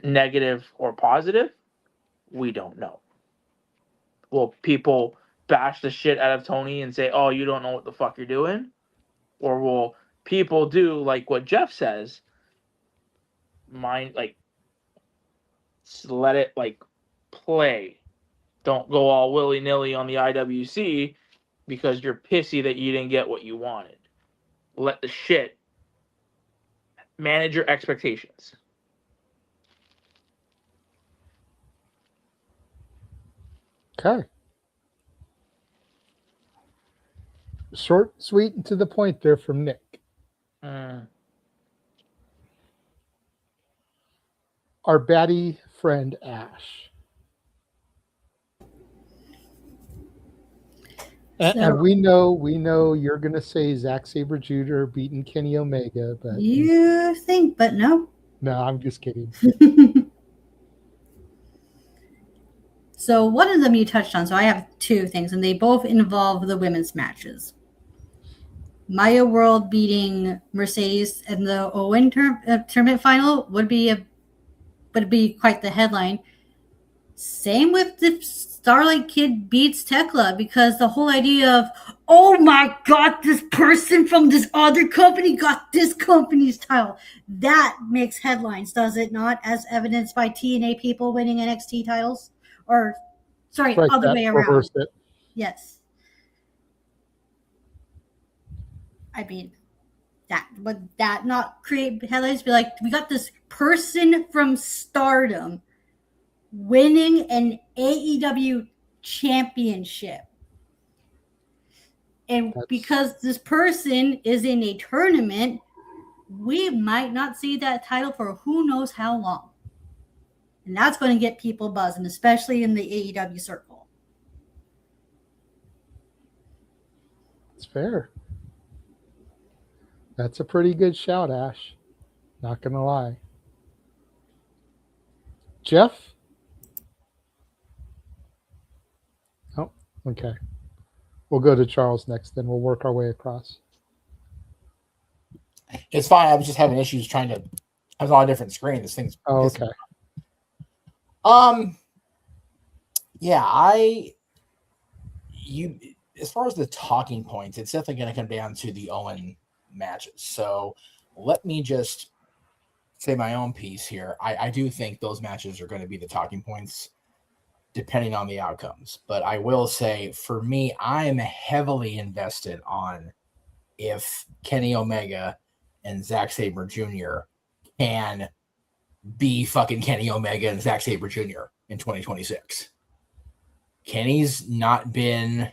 Negative or positive, we don't know. Will people bash the shit out of Tony and say, "Oh, you don't know what the fuck you're doing," or will people do like what Jeff says? Let it like play. Don't go all willy-nilly on the IWC because you're pissy that you didn't get what you wanted. Let the shit manage your expectations. Okay. Short, sweet, and to the point there from Nick. Our baddie friend Ash. And we know you're going to say Zack Sabre Jr. beating Kenny Omega, but You think, but no. no, I'm just kidding. So one of them you touched on. So I have two things, and they both involve the women's matches. Maya World beating Mercedes in the Owen tournament final would be quite the headline. Same with the Starlight Kid beats Tekla, because the whole idea of, oh my God, this person from this other company got this company's title. That makes headlines, does it not? As evidenced by TNA people winning NXT titles? Or, sorry, Right, other way around. reversed it. Yes. I mean, would that not create headlines? Be like, we got this person from Stardom winning an AEW championship. And because this person is in a tournament, we might not see that title for who knows how long. And that's going to get people buzzing, especially in the AEW circle. It's fair. That's a pretty good shout, Ash. Not going to lie. Jeff? Oh, okay. We'll go to Charles next, then we'll work our way across. It's fine. I was just having issues trying to. I was on a different screen. This thing's. Oh, okay. Yeah, as far as the talking points, it's definitely going to come down to the Owen matches. So let me just say my own piece here. I do think those matches are going to be the talking points, depending on the outcomes. But I will say, for me, I am heavily invested on if Kenny Omega and Zack Sabre Jr. can be fucking Kenny Omega and Zack Sabre Jr. in 2026. Kenny's not been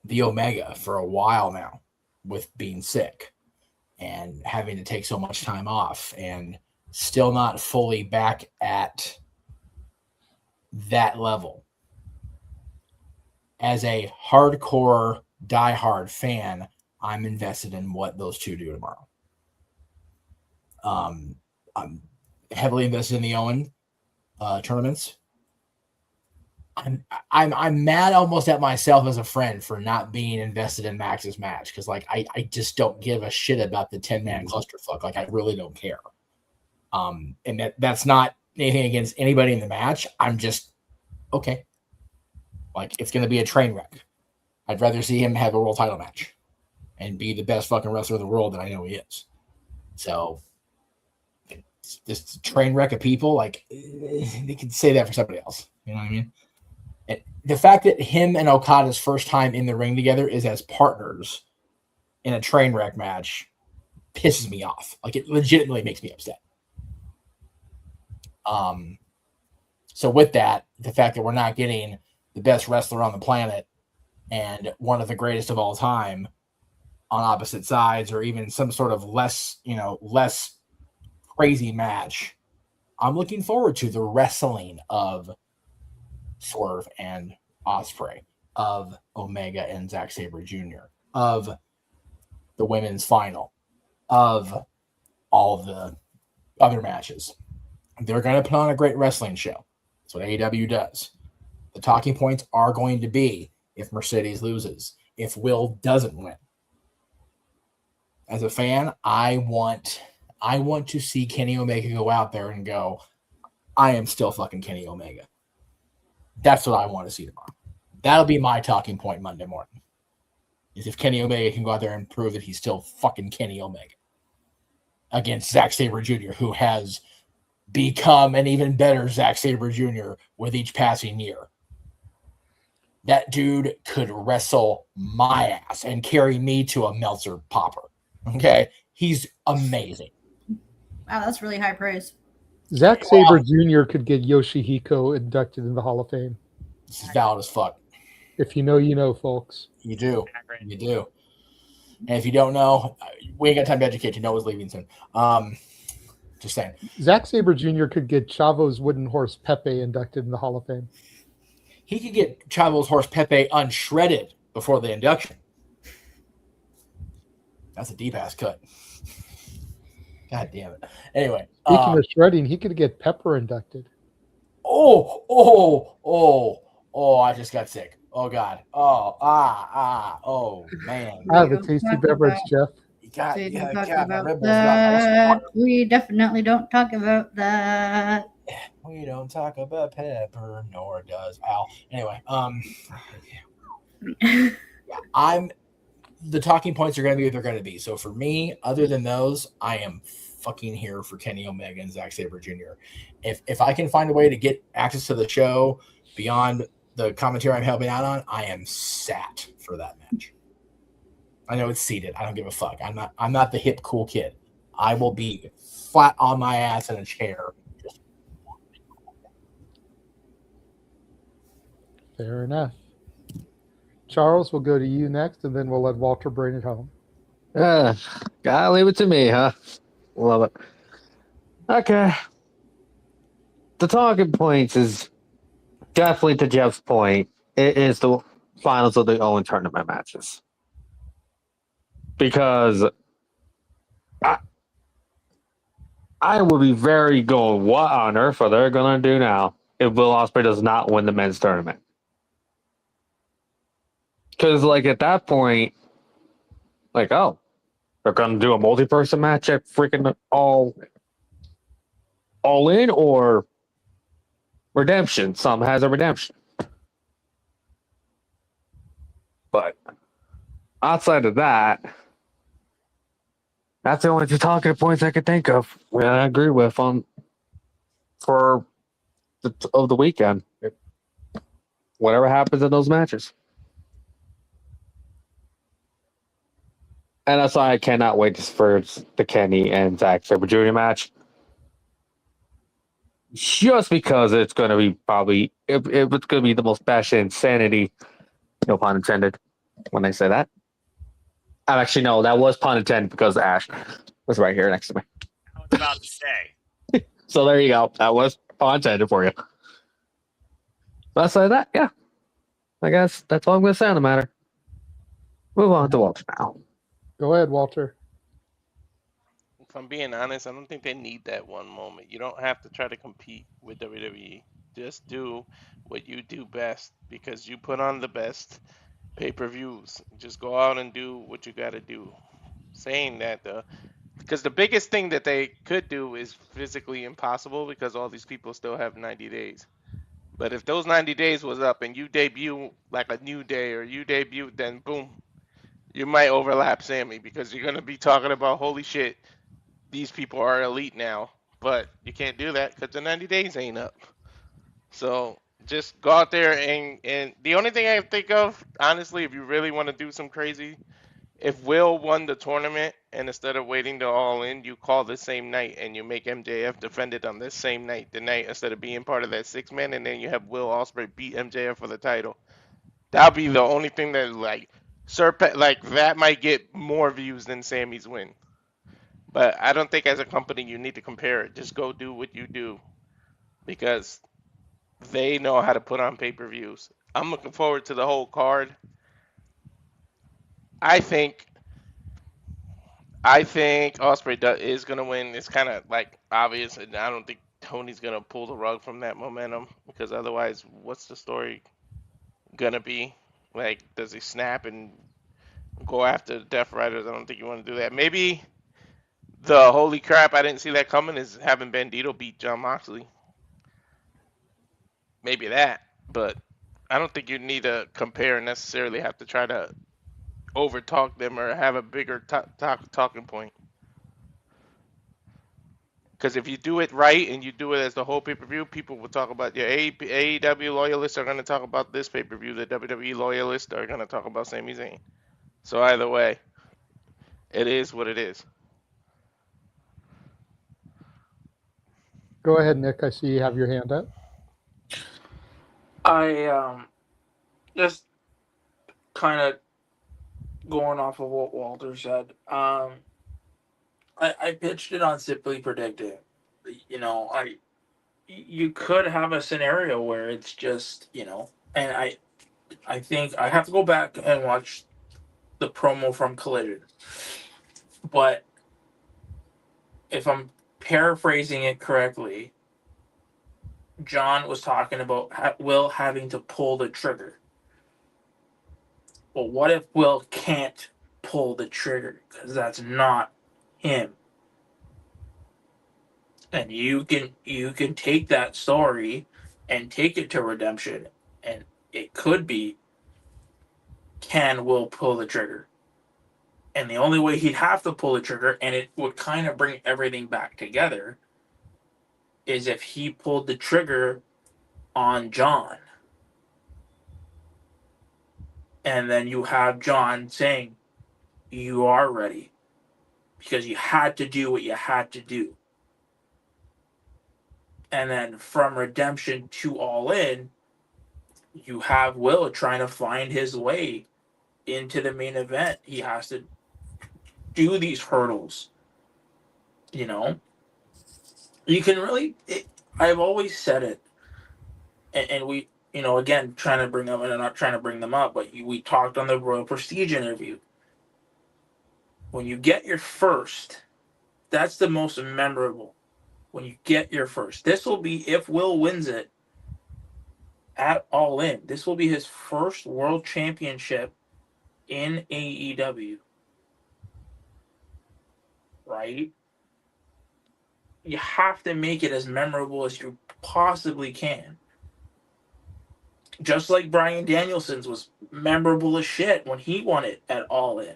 the Omega for a while now, with being sick and having to take so much time off and still not fully back at that level. As a hardcore, diehard fan, I'm invested in what those two do tomorrow. I'm heavily invested in the Owen tournaments. I'm mad almost at myself as a friend for not being invested in Max's match, because like I just don't give a shit about the 10-man clusterfuck. Like I really don't care. And that's not anything against anybody in the match. I'm just okay. Like it's gonna be a train wreck. I'd rather see him have a world title match and be the best fucking wrestler in the world that I know he is. So this train wreck of people, like they could say that for somebody else. You know what I mean? And the fact that him and Okada's first time in the ring together is as partners in a train wreck match pisses me off. Like it legitimately makes me upset. So with that, the fact that we're not getting the best wrestler on the planet and one of the greatest of all time on opposite sides, or even some sort of less crazy match, I'm looking forward to the wrestling of Swerve and Ospreay, of Omega and Zack Sabre Jr., of the women's final, of all of the other matches. They're going to put on a great wrestling show. That's what AEW does. The talking points are going to be if Mercedes loses, if Will doesn't win. As a fan, I want to see Kenny Omega go out there and go, I am still fucking Kenny Omega. That's what I want to see tomorrow. That'll be my talking point Monday morning. Is if Kenny Omega can go out there and prove that he's still fucking Kenny Omega against Zack Sabre Jr., who has become an even better Zack Sabre Jr. with each passing year. That dude could wrestle my ass and carry me to a Meltzer popper. Okay? He's amazing. Wow, that's really high praise. Zack Sabre Jr. could get Yoshihiko inducted in the Hall of Fame. This is valid as fuck. If you know, you know, folks. You do. You do. And if you don't know, we ain't got time to educate you. Noah's leaving soon. Just saying. Zack Sabre Jr. could get Chavo's wooden horse Pepe inducted in the Hall of Fame. He could get Chavo's horse Pepe unshredded before the induction. That's a deep ass cut. God damn it. Anyway. Speaking of shredding, he could get Pepper inducted. Oh, I just got sick. Oh, God. Oh, man. I have a tasty beverage, Jeff. We definitely don't talk about that. We don't talk about Pepper, nor does Al. Anyway, the talking points are going to be what they're going to be. So for me, other than those, I am fucking here for Kenny Omega and Zack Sabre Jr. If I can find a way to get access to the show beyond the commentary I'm helping out on, I am sat for that match. I know it's seated. I don't give a fuck. I'm not the hip cool kid. I will be flat on my ass in a chair. Fair enough. Charles, we'll go to you next, and then we'll let Walter bring it home. Gotta leave it to me, huh? Love it. Okay. The talking points is definitely, to Jeff's point, it is the finals of the Owen tournament matches. Because I would be very going, what on earth are they going to do now if Will Ospreay does not win the men's tournament? Because, like, at that point, like, oh, they're going to do a multi-person match at freaking all in, or redemption. Some has a redemption. But outside of that, that's the only two talking points I could think of. I agree with for the weekend. Whatever happens in those matches. And that's why I cannot wait for the Kenny and Zack Sabre Jr. match. Just because it's going to be probably, it's going to be the most bashed insanity, no pun intended, when I say that. Actually, no, that was pun intended because Ash was right here next to me. I was about to say. So there you go. That was pun intended for you. But outside that, yeah. I guess that's all I'm going to say on the matter. Move on to Walter now. Go ahead, Walter. If I'm being honest, I don't think they need that one moment. You don't have to try to compete with WWE. Just do what you do best because you put on the best pay-per-views. Just go out and do what you got to do. Saying that, because the biggest thing that they could do is physically impossible because all these people still have 90 days. But if those 90 days was up and you debut like a New Day or you debut, then boom, you might overlap Sammy because you're going to be talking about, holy shit, these people are elite now. But you can't do that because the 90 days ain't up. So just go out there and the only thing I think of, honestly, if you really want to do some crazy, if Will won the tournament and instead of waiting to All In, you call the same night and you make MJF defend it on this same night, the night instead of being part of that 6-man, and then you have Will Ospreay beat MJF for the title. That'll be the only thing that like that might get more views than Sammy's win. But I don't think as a company you need to compare it. Just go do what you do because they know how to put on pay-per-views. I'm looking forward to the whole card. I think Ospreay is gonna win. It's kind of like obvious, and I don't think Tony's gonna pull the rug from that momentum because otherwise, what's the story gonna be? Like, does he snap and go after the Death Riders? I don't think you want to do that. Maybe the holy crap, I didn't see that coming is having Bandito beat John Moxley. Maybe that, but I don't think you need to compare and necessarily have to try to overtalk them or have a bigger talking point. Because if you do it right and you do it as the whole pay-per-view, people will talk about your AEW loyalists are going to talk about this pay-per-view. The WWE loyalists are going to talk about Sami Zayn. So either way, it is what it is. Go ahead, Nick. I see you have your hand up. I just kind of going off of what Walter said. I pitched it on Simply Predicting. You know, you could have a scenario where it's just, you know, and I think I have to go back and watch the promo from Collision. But if I'm paraphrasing it correctly, John was talking about Will having to pull the trigger. Well, what if Will can't pull the trigger? Because that's not him. And you can take that story and take it to redemption, and it could be, can Will pull the trigger? And the only way he'd have to pull the trigger, and it would kind of bring everything back together, is if he pulled the trigger on John. And then you have John saying, you are ready. Because you had to do what you had to do. And then from Redemption to All In, you have Will trying to find his way into the main event. He has to do these hurdles. You know? You can really... I've always said it. And we, you know, again, trying to bring them, and I'm not trying to bring them up, but we talked on the Royal Prestige interview. When you get your first, that's the most memorable. When you get your first. This will be, if Will wins it at All In, this will be his first world championship in AEW. Right? You have to make it as memorable as you possibly can. Just like Bryan Danielson's was memorable as shit when he won it at All In.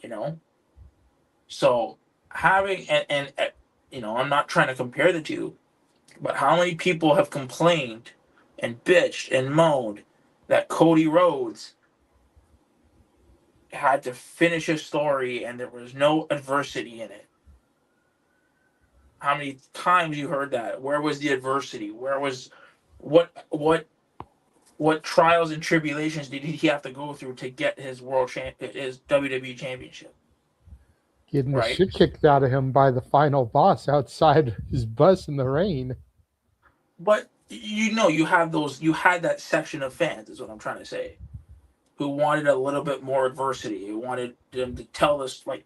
You know? So, having, and you know, I'm not trying to compare the two, but how many people have complained and bitched and moaned that Cody Rhodes had to finish his story and there was no adversity in it? How many times you heard that? Where was the adversity? Where was what trials and tribulations did he have to go through to get his his WWE championship? Getting the Right. shit kicked out of him by the final boss outside his bus in the rain. But you know, you had that section of fans, is what I'm trying to say, who wanted a little bit more adversity, who wanted them to tell us, like,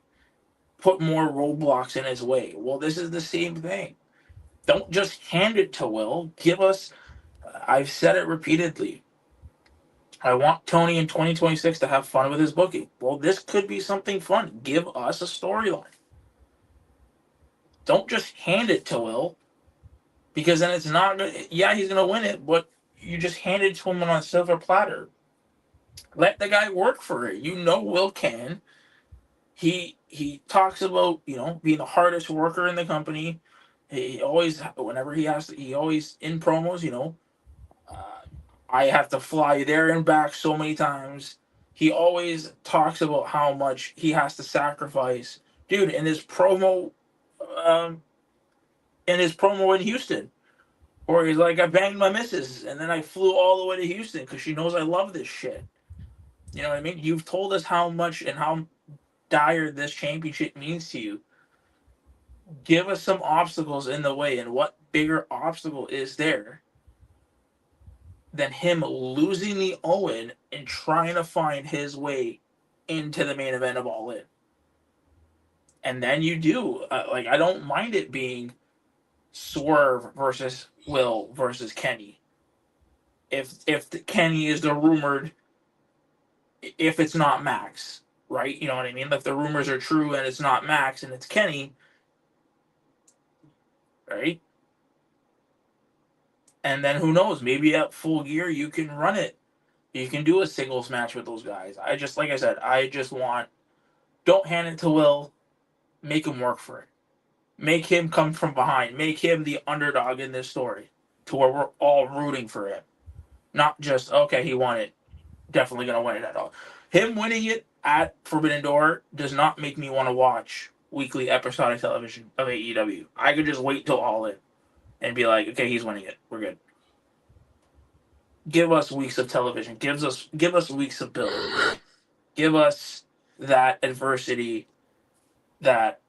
put more roadblocks in his way. Well, this is the same thing. Don't just hand it to Will. Give us, I've said it repeatedly, I want Tony in 2026 to have fun with his booking. Well, this could be something fun. Give us a storyline. Don't just hand it to Will, because then it's not going to, yeah, he's going to win it, but you just hand it to him on a silver platter. Let the guy work for it. You know Will can. He talks about, you know, being the hardest worker in the company. He always, whenever he has to, he always in promos, you know, I have to fly there and back so many times. He always talks about how much he has to sacrifice. Dude, in his promo in Houston, where he's like, I banged my missus and then I flew all the way to Houston because she knows I love this shit. You know what I mean? You've told us how much and how dire this championship means to you. Give us some obstacles in the way, and what bigger obstacle is there than him losing the Owen and trying to find his way into the main event of All In? And then you do. I don't mind it being Swerve versus Will versus Kenny. If Kenny is the rumored, if it's not Max, right? You know what I mean? If the rumors are true and it's not Max and it's Kenny, right? And then who knows? Maybe at Full Gear you can run it. You can do a singles match with those guys. Like I said, I just want, don't hand it to Will. Make him work for it. Make him come from behind. Make him the underdog in this story, to where we're all rooting for him. Not just, okay, he won it. Definitely going to win it at all. Him winning it at Forbidden Door does not make me want to watch weekly episodic television of AEW. I could just wait till All In and be like, okay, he's winning it. We're good. Give us weeks of television. Give us weeks of build. Give us that adversity that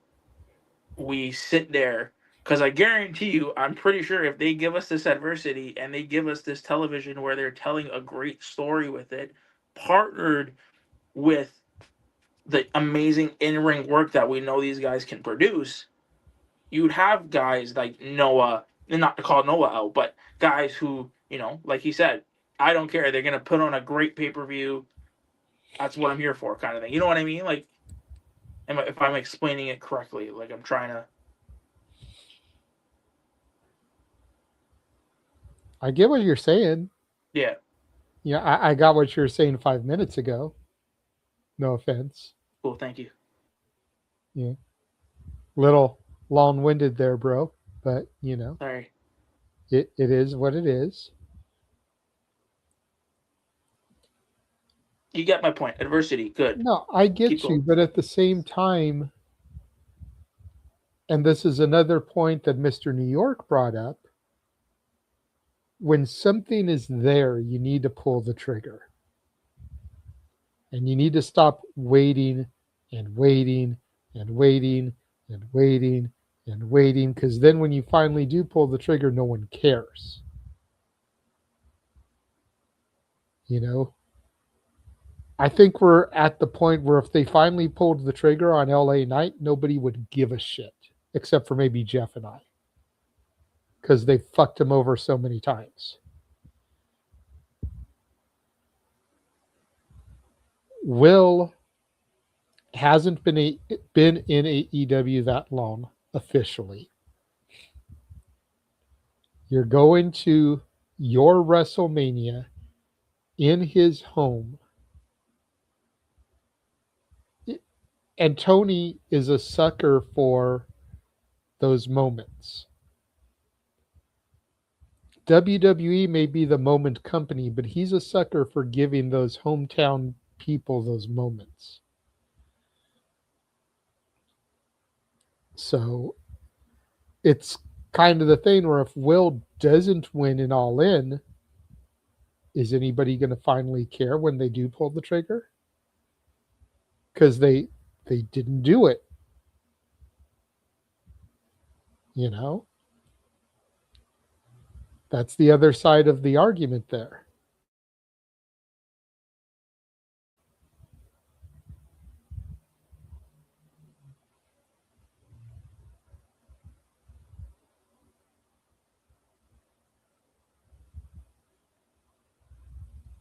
we sit there. Because I guarantee you, I'm pretty sure if they give us this adversity and they give us this television where they're telling a great story with it, partnered with the amazing in-ring work that we know these guys can produce, you'd have guys like Noah, and not to call Noah out, but guys who, you know, like he said, I don't care. They're going to put on a great pay-per-view. That's what I'm here for, kind of thing. You know what I mean? Like, if I'm explaining it correctly, like I'm trying to. I get what you're saying. Yeah. Yeah, I got what you were saying 5 minutes ago. No offense. Cool, thank you. Yeah. Little long-winded there, bro. But, you know. Sorry. It is what it is. You get my point. Adversity, good. No, I get Keep you, going. but at the same time, and this is another point that Mr. New York brought up, when something is there, you need to pull the trigger. And you need to stop waiting and waiting and waiting and waiting and waiting, because then when you finally do pull the trigger, no one cares. You know? I think we're at the point where if they finally pulled the trigger on LA Knight, nobody would give a shit, except for maybe Jeff and I, because they fucked him over so many times. Will hasn't been in AEW that long officially. You're going to your WrestleMania in his home. And Tony is a sucker for those moments. WWE may be the moment company, but he's a sucker for giving those hometown people those moments. So it's kind of the thing where if Will doesn't win in All In, is anybody going to finally care when they do pull the trigger? Because they didn't do it. You know? That's the other side of the argument there.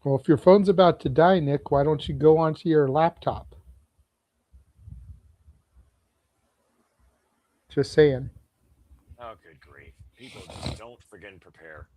Well, if your phone's about to die, Nick, why don't you go onto your laptop? Just saying. Oh, good grief. People just don't friggin' prepare.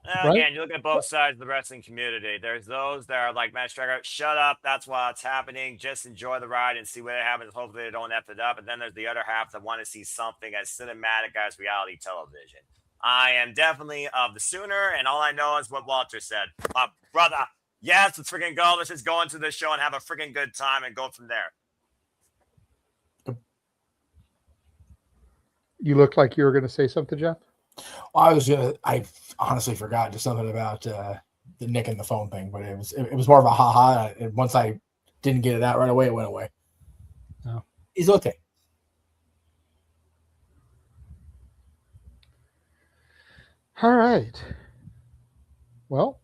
Right? Again, you look at both sides of the wrestling community. There's those that are like, man, Striker, shut up. That's what's happening. Just enjoy the ride and see what happens. Hopefully they don't F it up. And then there's the other half that want to see something as cinematic as reality television. I am definitely of the sooner, and all I know is what Walter said. My brother, Yes, let's freaking go. Let's just go into this show and have a freaking good time and go from there. You look like you were going to say something, Jeff. Well, I honestly forgot just something about the Nick and the phone thing, but it was more of a haha. And once I didn't get it out right away, it went away. Oh. He's okay. All right. Well,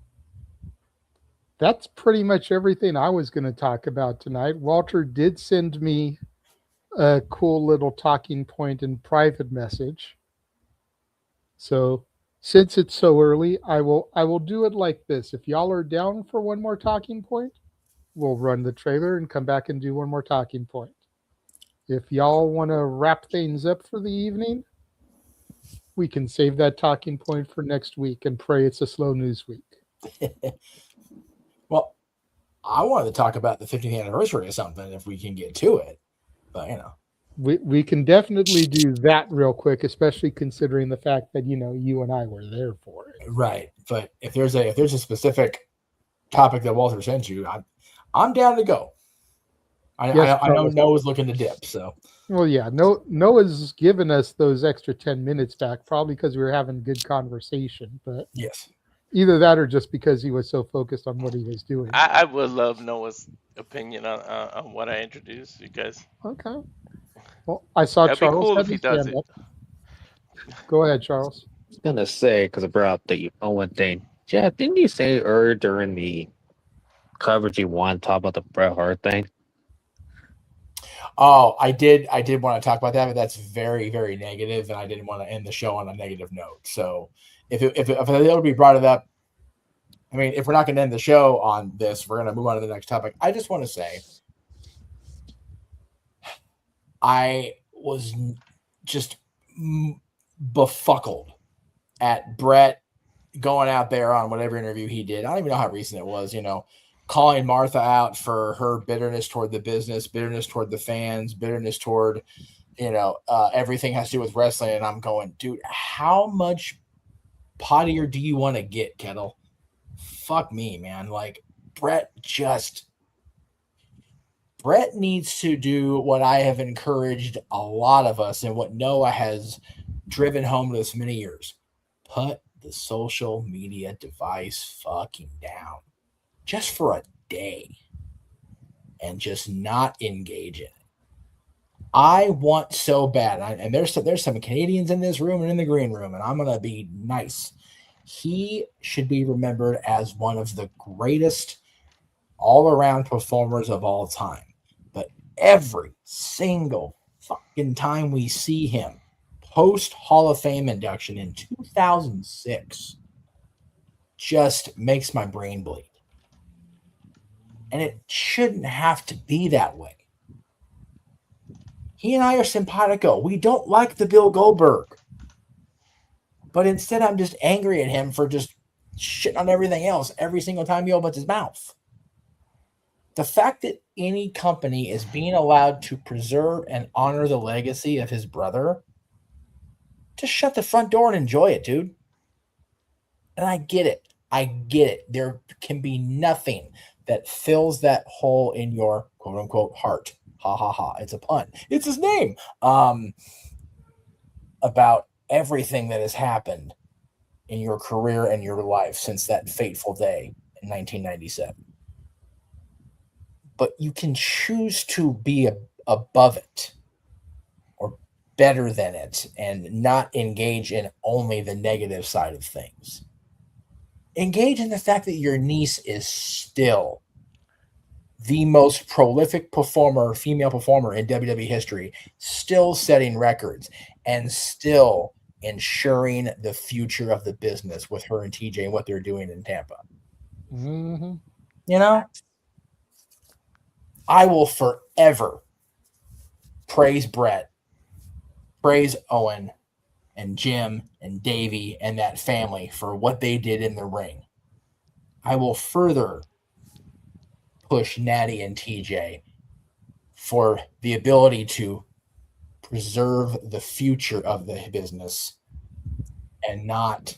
that's pretty much everything I was going to talk about tonight. Walter did send me a cool little talking point in private message. So since it's so early, I will do it like this. If y'all are down for one more talking point, we'll run the trailer and come back and do one more talking point. If y'all want to wrap things up for the evening, we can save that talking point for next week and pray it's a slow news week. Well, I wanted to talk about the 50th anniversary or something if we can get to it, but we can definitely do that real quick, especially considering the fact that you and I were there for it. Right. But if there's a specific topic that Walter sent you, I'm down to go. I know Noah's looking to dip, so. Well, yeah, Noah's given us those extra 10 minutes back, probably because we were having good conversation. But yes, either that or just because he was so focused on what he was doing. I would love Noah's opinion on what I introduced you guys. Okay. Well, I saw That'd Charles. be cool had if he his does hand it. up. Go ahead, Charles. I was gonna say, because I brought up the Owen thing. Jeff, didn't you say earlier during the coverage you want to talk about the Bret Hart thing? Oh, I did want to talk about that, but that's very, very negative, and I didn't want to end the show on a negative note. So if it would be brought it up, I mean, if we're not going to end the show on this, we're going to move on to the next topic. I just want to say I was just befuddled at Bret going out there on whatever interview he did. I don't even know how recent it was, calling Martha out for her bitterness toward the business, bitterness toward the fans, bitterness toward, everything has to do with wrestling. And I'm going, dude, how much pottier do you want to get, Kettle? Fuck me, man. Like, Bret needs to do what I have encouraged a lot of us and what Noah has driven home to us many years. Put the social media device fucking down. Just for a day and just not engage in it. I want so bad, and there's some Canadians in this room and in the green room, and I'm going to be nice. He should be remembered as one of the greatest all-around performers of all time. But every single fucking time we see him post Hall of Fame induction in 2006 just makes my brain bleed. And it shouldn't have to be that way. He and I are simpatico. We don't like the Bill Goldberg. But instead, I'm just angry at him for just shitting on everything else every single time he opens his mouth. The fact that any company is being allowed to preserve and honor the legacy of his brother, just shut the front door and enjoy it, dude. And I get it. There can be nothing that fills that hole in your quote unquote heart. Ha ha ha. It's a pun. It's his name. About everything that has happened in your career and your life since that fateful day in 1997. But you can choose to be above it or better than it and not engage in only the negative side of things. Engage in the fact that your niece is still the most prolific female performer in WWE history, still setting records and still ensuring the future of the business with her and TJ and what they're doing in Tampa. Mm-hmm. I will forever praise Bret, praise Owen, and Jim and Davey and that family for what they did in the ring. I will further push Natty and TJ for the ability to preserve the future of the business and not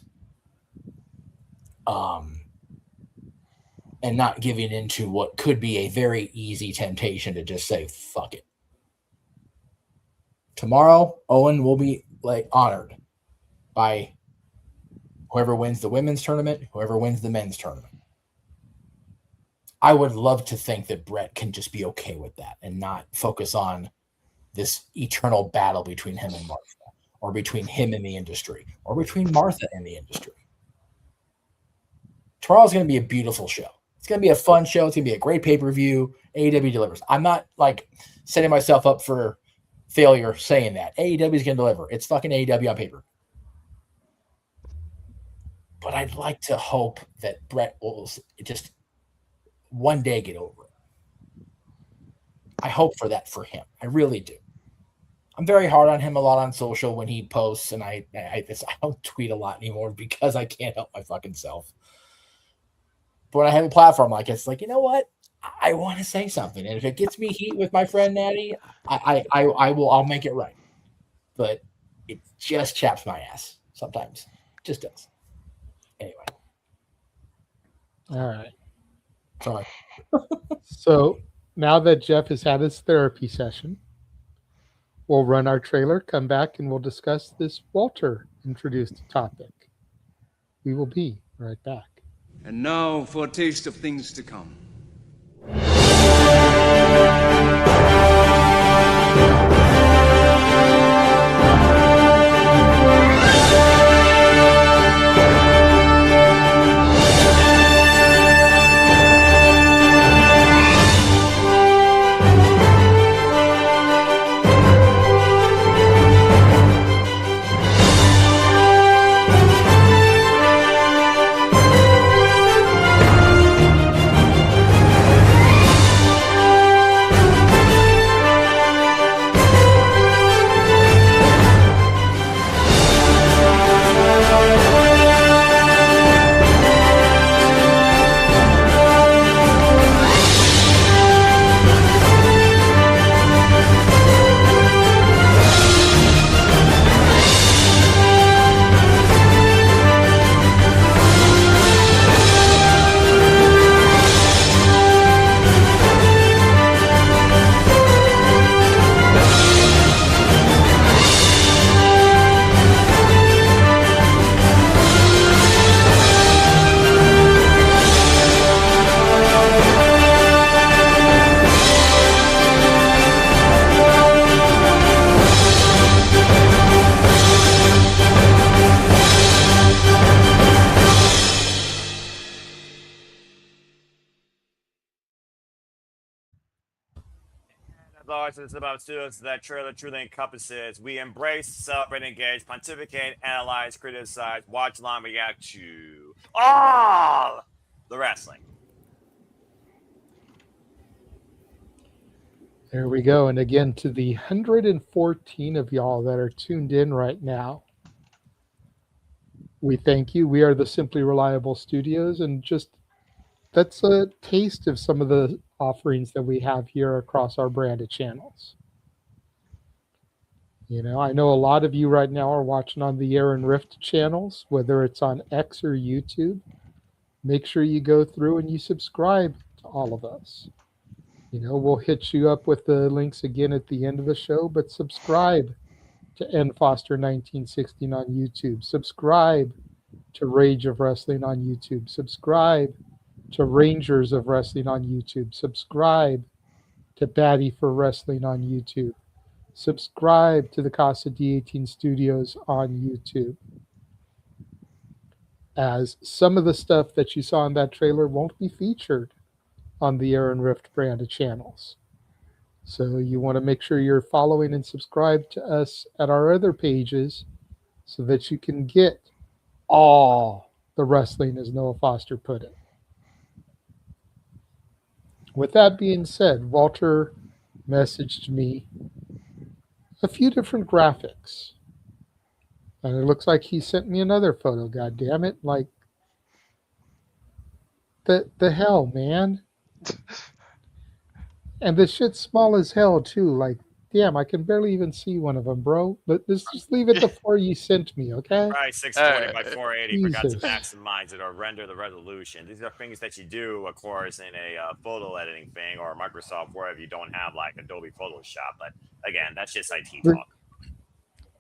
and not giving into what could be a very easy temptation to just say, fuck it. Tomorrow, Owen will be honored by whoever wins the women's tournament, whoever wins the men's tournament. I would love to think that Brett can just be okay with that and not focus on this eternal battle between him and Martha, or between him and the industry, or between Martha and the industry. Tomorrow's going to be a beautiful show. It's going to be a fun show. It's going to be a great pay-per-view. AEW delivers. I'm not setting myself up for failure saying that. AEW is going to deliver. It's fucking AEW on paper. But I'd like to hope that Brett will just one day get over it. I hope for that for him. I really do. I'm very hard on him a lot on social when he posts, and I don't tweet a lot anymore because I can't help my fucking self. But when I have a platform like it's like, you know what? I want to say something, and if it gets me heat with my friend Natty, I'll make it right. But it just chaps my ass sometimes. Just does. Anyway. All right. Sorry. So now that Jeff has had his therapy session, we'll run our trailer, come back, and we'll discuss this Walter introduced topic. We will be right back. And now for a taste of things to come. This is about students that trailer truly encompasses. We embrace, celebrate, engage, pontificate, analyze, criticize, watch, line, react to all the wrestling. There we go. And again, to the 114 of y'all that are tuned in right now, we thank you. We are the Simply Reliable Studios, and just that's a taste of some of the offerings that we have here across our branded channels. You know, I know a lot of you right now are watching on the Aaron Rift channels, whether it's on X or YouTube. Make sure you go through and you subscribe to all of us. You know, we'll hit you up with the links again at the end of the show, but subscribe to N Foster 1916 on YouTube. Subscribe to Rage of Wrestling on YouTube. Subscribe to Rangers of Wrestling on YouTube. Subscribe to Batty for Wrestling on YouTube. Subscribe to the Casa D18 Studios on YouTube. As some of the stuff that you saw in that trailer won't be featured on the Aaron Rift branded channels. So you want to make sure you're following and subscribe to us at our other pages so that you can get all the wrestling, as Noah Foster put it. With that being said, Walter messaged me a few different graphics. And it looks like he sent me another photo, god damn it. Like, the hell, man. And the shit's small as hell, too. Like, damn, I can barely even see one of them, bro. But let's just leave it the 4 you sent me, okay? Right, 620 by 480. Forgot to Jesus. maximize it or render the resolution. These are things that you do, of course, in a photo editing thing or Microsoft Word if you don't have like Adobe Photoshop. But again, that's just IT talk.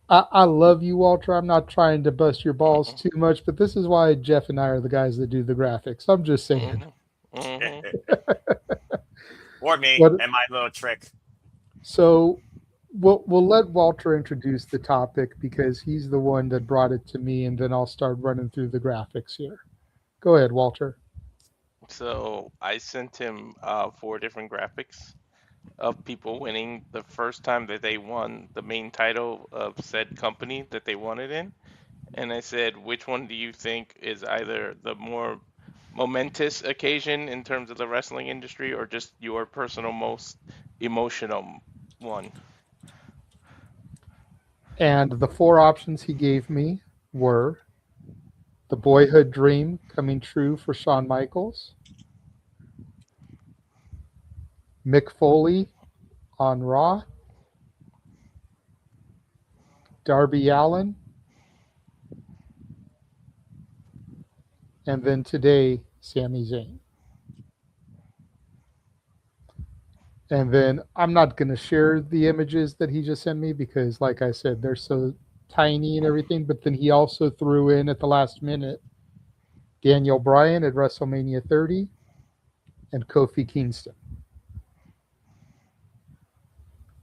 I love you, Walter. I'm not trying to bust your balls too much, but this is why Jeff and I are the guys that do the graphics. I'm just saying. Or me What- and my little trick. So we'll let Walter introduce the topic because he's the one that brought it to me, and then I'll start running through the graphics here. Go ahead, Walter. So I sent him 4 different graphics of people winning the first time that they won the main title of said company that they won it in. And I said, which one do you think is either the more momentous occasion in terms of the wrestling industry or just your personal most emotional one? And the 4 options he gave me were the boyhood dream coming true for Shawn Michaels, Mick Foley on Raw, Darby Allin, and then today, Sami Zayn. And then I'm not going to share the images that he just sent me because, like I said, they're so tiny and everything. But then he also threw in at the last minute Daniel Bryan at WrestleMania 30 and Kofi Kingston.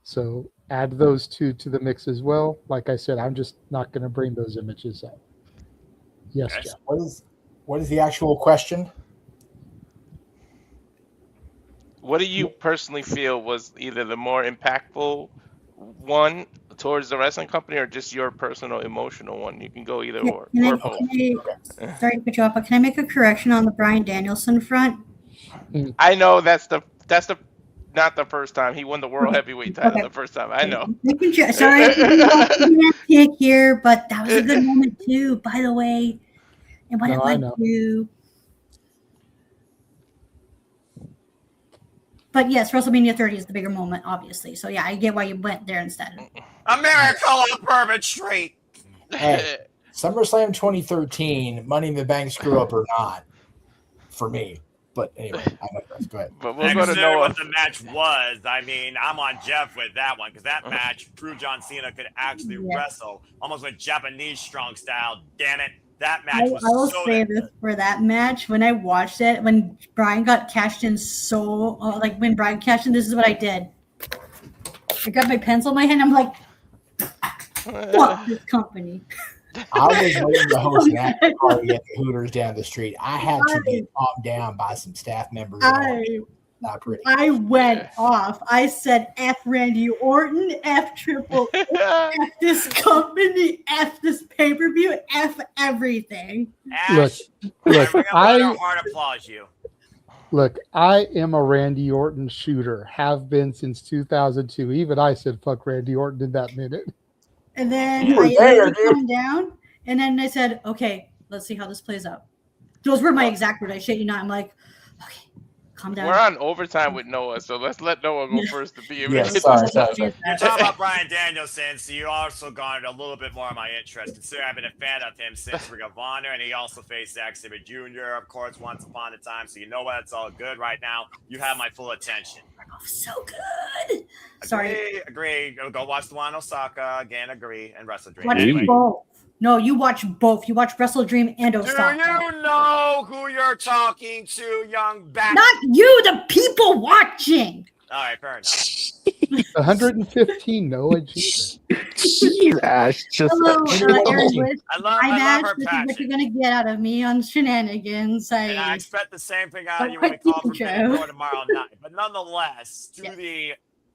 So add those 2 to the mix as well. Like I said, I'm just not going to bring those images up. Yes, Jeff. What is the actual question? What do you personally feel was either the more impactful one towards the wrestling company or just your personal emotional one? You can go either or both. Sorry to put you off, but can I make a correction on the Bryan Danielson front? I know that's the not the first time he won the world heavyweight title. The first time, I know. Sorry, I can't hear, but that was a good moment too. By the way, and what No, it I went know. to. But yes, WrestleMania 30 is the bigger moment, obviously. So yeah, I get why you went there instead. America on Bourbon Street. Hey, SummerSlam 2013, Money in the Bank screw up or not, for me. But anyway, I digress. Go ahead. But we'll go to Noah. What the match was, I mean, I'm on Jeff with that one because that match proved John Cena could actually wrestle almost with Japanese strong style. Damn it. That match was I will so say damn this for that match. When I watched it, when Brian got cashed in when Brian cashed in, this is what I did. I got my pencil in my hand. I'm like, fuck this company. I was waiting to host an after party at the Hooters down the street. I had to get calmed down by some staff members. Not pretty. I went off. I said, F Randy Orton, F Triple H, F this company, F this pay-per-view, F everything. Look, I applaud you. Look, I am a Randy Orton shooter. Have been since 2002. Even I said fuck Randy Orton in that minute. And then You were I there, ended up coming down, and then I said, okay, let's see how this plays out. Those were my exact words. I shit you not. I'm like, okay, calm down. We're on overtime with Noah, so let's let Noah go first to be able to get sorry. You're talking about Brian Danielson, so you also garnered a little bit more of my interest, considering I've been a fan of him since Ring of Honor, and he also faced Zack Sabre Jr., of course, once upon a time, so you know what? It's all good right now. You have my full attention. So good. Sorry. Agree. Go watch the one in Osaka. Again, agree. And Wrestle Dream. Watch Anyway. both. No, you watch both. You watch Wrestle Dream and Osaka. Do you know who you're talking to, young bat? Not you, the people watching. All right, fair enough. 115, Noah. Jesus. Just Hello, Aaron Bliss. I love her This is passion. what you're going to get out of me on Shenanigans. And I expect the same thing out of you when we call for Minnesota tomorrow night. But nonetheless, to the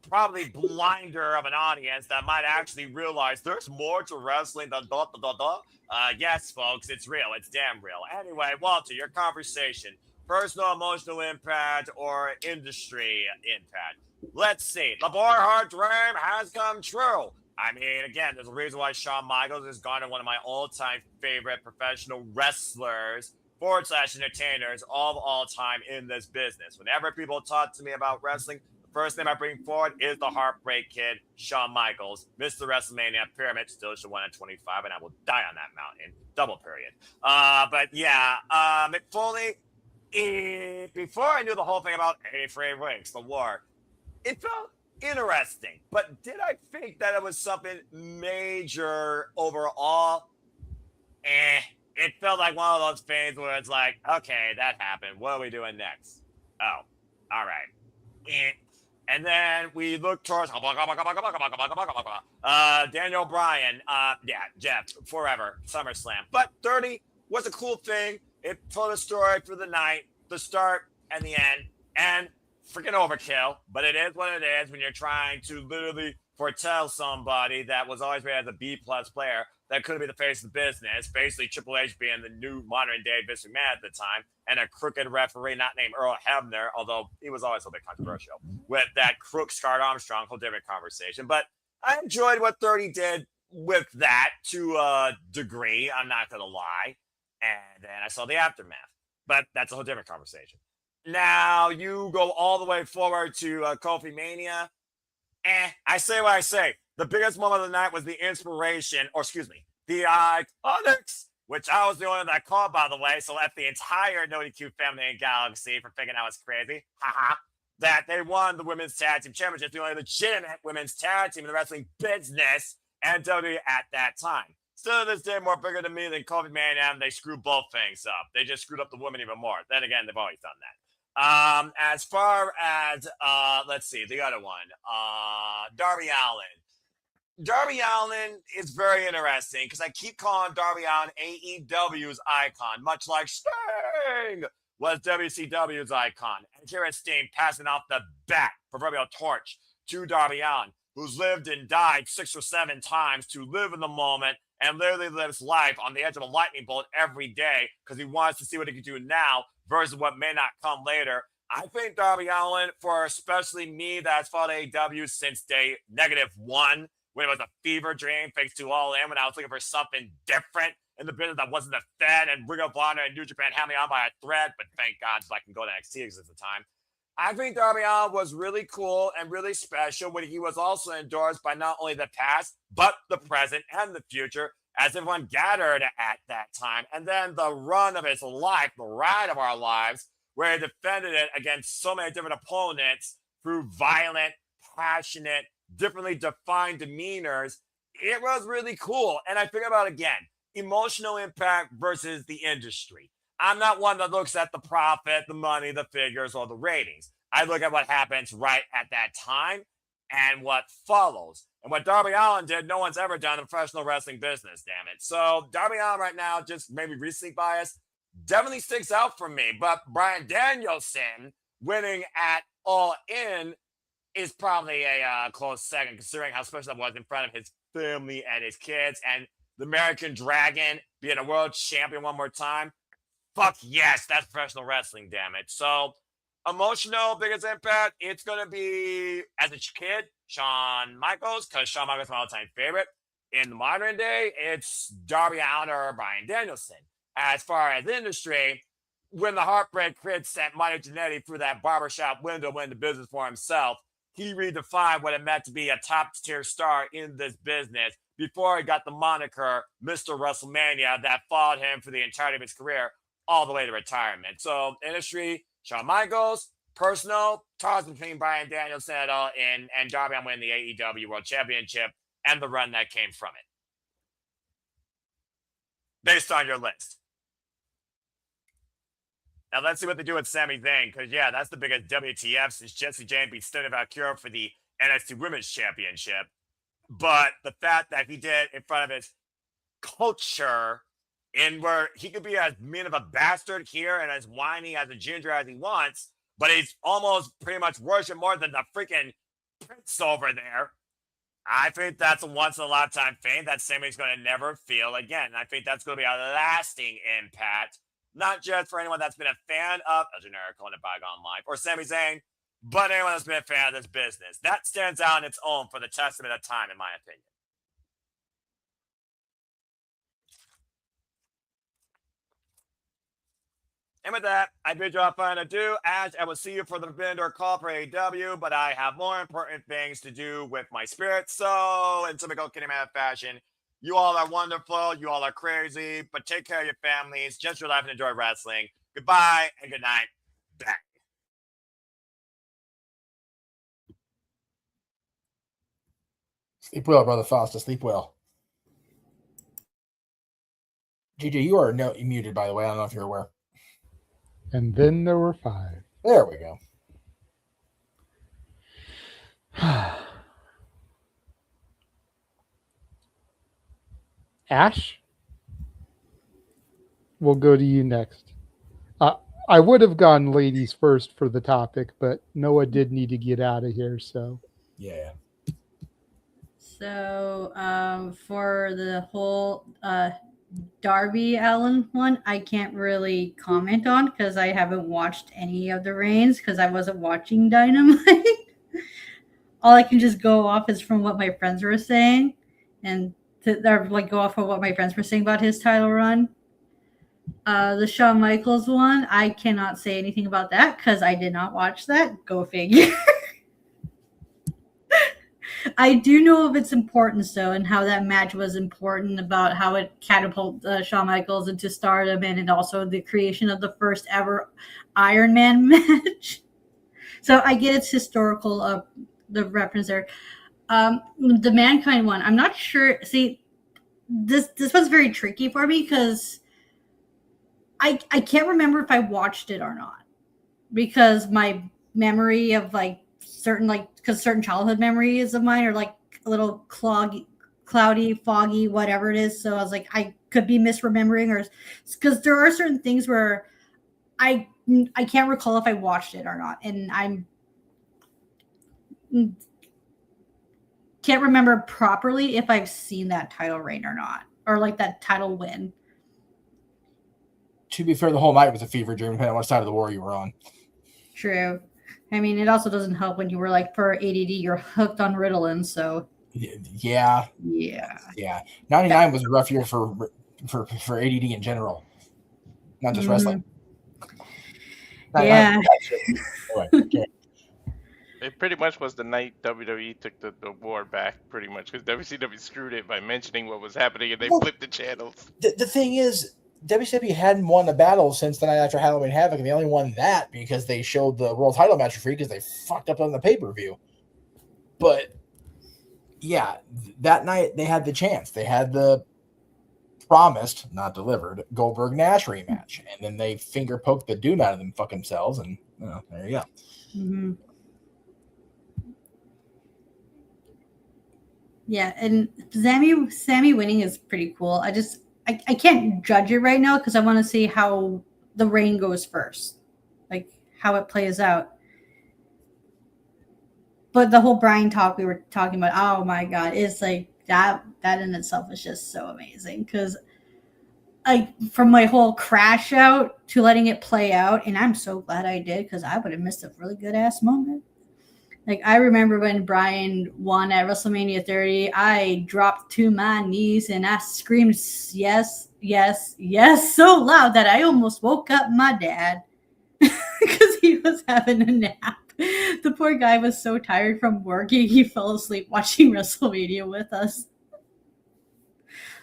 probably blinder of an audience that might actually realize there's more to wrestling than yes, folks, it's real. It's damn real. Anyway, Walter, your conversation. Personal emotional impact or industry impact. Let's see. The Boyhood dream has come true. I mean, again, there's a reason why Shawn Michaels is garnered one of my all-time favorite professional wrestlers / entertainers of all time in this business. Whenever people talk to me about wrestling, the First name I bring forward is the Heartbreak Kid, Shawn Michaels, Mr. WrestleMania Pyramid, still should win at 25, and I will die on that mountain. Double period. But yeah, Mick Foley, before I knew the whole thing about 83 weeks, the war, it felt interesting. But did I think that it was something major overall? It felt like one of those things where it's like, okay, that happened. What are we doing next? Oh, all right. And then we look towards Daniel Bryan. Yeah, Jeff, forever, SummerSlam. But 30 was a cool thing. It told a story through the night, the start and the end, and freaking overkill. But it is what it is when you're trying to literally foretell somebody that was always rated as a B-plus player that could be the face of the business, basically Triple H being the new modern-day Vince McMahon at the time, and a crooked referee not named Earl Hebner, although he was always a bit controversial, with that crook Scott Armstrong, whole different conversation. But I enjoyed what 30 did with that to a degree, I'm not going to lie. And then I saw the aftermath. But that's a whole different conversation. Now, you go all the way forward to Kofi Mania. I say what I say. The biggest moment of the night was the inspiration, or excuse me, the Iconics, which I was the only one that called, by the way, so left the entire No DQ family and galaxy for thinking I was crazy. Haha. That they won the Women's Tag Team Championship, the only legitimate women's tag team in the wrestling business and WWE at that time. Still to this day, more bigger to me than Kofi Mania, and they screwed both things up. They just screwed up the women even more. Then again, they've always done that. As far as, let's see, the other one, Darby Allin. Darby Allin is very interesting because I keep calling Darby Allin AEW's icon, much like Sting was WCW's icon. And here is Sting passing off the proverbial torch to Darby Allin, who's lived and died 6 or 7 times to live in the moment and literally lives life on the edge of a lightning bolt every day because he wants to see what he can do now versus what may not come later. I think Darby Allin, for especially me that's followed AEW since day -1, when it was a fever dream, thanks to All In, when I was looking for something different in the business that wasn't the Fed and Ring of Honor and New Japan had me on by a thread, but thank God so I can go to NXT at the time. I think Darby Allin was really cool and really special when he was also endorsed by not only the past, but the present and the future, as everyone gathered at that time. And then the run of his life, the ride of our lives, where he defended it against so many different opponents through violent, passionate, differently defined demeanors. It was really cool. And I think about, again, emotional impact versus the industry. I'm not one that looks at the profit, the money, the figures, or the ratings. I look at what happens right at that time and what follows. And what Darby Allin did, no one's ever done in the professional wrestling business, damn it. So Darby Allin right now, just maybe recently biased, definitely sticks out for me. But Bryan Danielson winning at All In is probably a close second, considering how special that was in front of his family and his kids. And the American Dragon being a world champion one more time. Fuck yes, that's professional wrestling, damn it. So, emotional, biggest impact, it's going to be, as a kid, Shawn Michaels, because Shawn Michaels is my all-time favorite. In the modern day, it's Darby Allin or Bryan Danielson. As far as industry, when the Heartbreak Kid sent Marty Jannetty through that barbershop window went into business for himself, he redefined what it meant to be a top-tier star in this business before he got the moniker Mr. WrestleMania that followed him for the entirety of his career, all the way to retirement. So, industry, Shawn Michaels. Personal, toss between Bryan Danielson et al. And Darby Allin winning the AEW World Championship and the run that came from it. Based on your list. Now, let's see what they do with Sami Zayn, because, yeah, that's the biggest WTF since Jesse James beat Stone Valkyrie for the NXT Women's Championship. But the fact that he did in front of his culture, in where he could be as mean of a bastard here and as whiny as a ginger as he wants, but he's almost pretty much worshipped more than the freaking prince over there. I think that's a once-in-a-lifetime thing that Sami's going to never feel again. And I think that's going to be a lasting impact, not just for anyone that's been a fan of a generic in a bygone life or Sami Zayn, but anyone that's been a fan of this business. That stands out on its own for the testament of time, in my opinion. And with that, I bid you all fun adieu, as I will see you for the vendor call for AEW, but I have more important things to do with my spirit. So, in typical Kitty Man fashion, you all are wonderful, you all are crazy, but take care of your families, just your life and enjoy wrestling. Goodbye and good night. Bye. Sleep well, brother Foster. Sleep well. GJ, you are muted, by the way. I don't know if you're aware. And then there were 5. There we go. Ash, we'll go to you next. I would have gone ladies first for the topic, but Noah did need to get out of here, so. Yeah. So for the whole Darby Allin one, I can't really comment on because I haven't watched any of the reigns because I wasn't watching Dynamite. All I can just go off is from what my friends were saying, and go off of what my friends were saying about his title run. The Shawn Michaels one, I cannot say anything about that because I did not watch that. Go figure. I do know of its importance, though, and how that match was important about how it catapulted Shawn Michaels into stardom and also the creation of the first ever Iron Man match. So I get its historical the reference there. The Mankind one, I'm not sure. See, this was very tricky for me because I can't remember if I watched it or not because my memory of because certain childhood memories of mine are like a little cloudy, foggy, whatever it is. So I was like, I could be misremembering, or because there are certain things where I can't recall if I watched it or not, and can't remember properly if I've seen that title reign or not, or like that title win. To be fair, the whole night was a fever dream, depending on what side of the war you were on. True. I mean, it also doesn't help when you were like, for ADD, you're hooked on Ritalin, so. Yeah. 99 was a rough year for ADD in general, not just wrestling. Yeah. Anyway, It pretty much was the night WWE took the award back, pretty much, because WCW screwed it by mentioning what was happening, and they flipped the channels. The thing is, WCW hadn't won a battle since the night after Halloween Havoc, and they only won that because they showed the world title match for free because they fucked up on the pay-per-view. But, yeah, that night they had the chance. They had the promised, not delivered, Goldberg-Nash rematch. And then they finger-poked the doom out of them fuck themselves, and there you go. Mm-hmm. Yeah, and Sammy winning is pretty cool. I can't judge it right now because I want to see how the reign goes first, like how it plays out. But the whole Brian talk we were talking about, oh my god, it's like that in itself is just so amazing because like from my whole crash out to letting it play out, and I'm so glad I did because I would have missed a really good ass moment. Like, I remember when Brian won at WrestleMania 30, I dropped to my knees and I screamed, yes, yes, yes, so loud that I almost woke up my dad because he was having a nap. The poor guy was so tired from working, he fell asleep watching WrestleMania with us.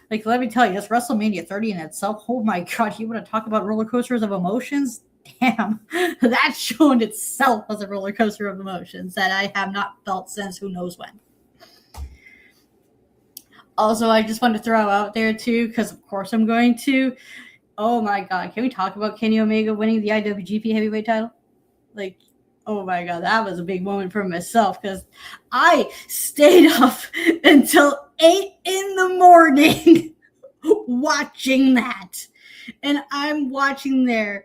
Like, let me tell you, this WrestleMania 30 in itself, oh my God, you want to talk about roller coasters of emotions? Damn, that show in itself was a roller coaster of emotions that I have not felt since who knows when. Also, I just want to throw out there too, because of course I'm going to. Oh my God, can we talk about Kenny Omega winning the IWGP Heavyweight title? Like, oh my God, that was a big moment for myself because I stayed up until 8 a.m. watching that, and I'm watching the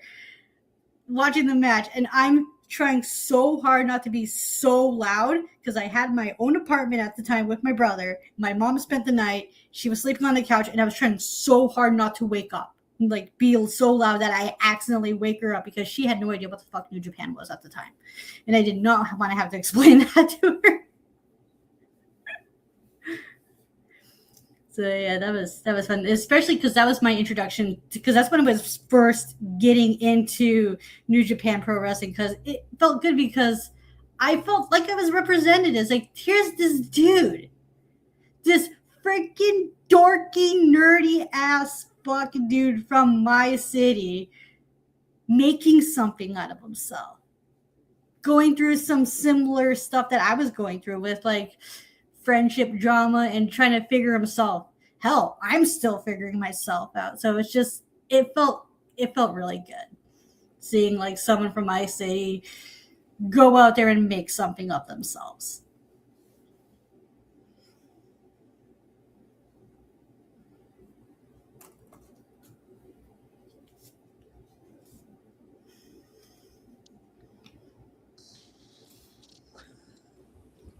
match, and I'm trying so hard not to be so loud because I had my own apartment at the time with my brother. My mom spent the night. She was sleeping on the couch, and I was trying so hard not to wake up, like be so loud that I accidentally wake her up because she had no idea what the fuck New Japan was at the time. And I did not want to have to explain that to her. So yeah, that was fun, especially because that was my introduction. Because that's when I was first getting into New Japan Pro Wrestling. Because it felt good because I felt like I was represented. It's like, here's this dude, this freaking dorky, nerdy ass fucking dude from my city, making something out of himself, going through some similar stuff that I was going through with like friendship drama and trying to figure himself. Hell, I'm still figuring myself out. So it's just it felt really good seeing like someone from my city go out there and make something of themselves.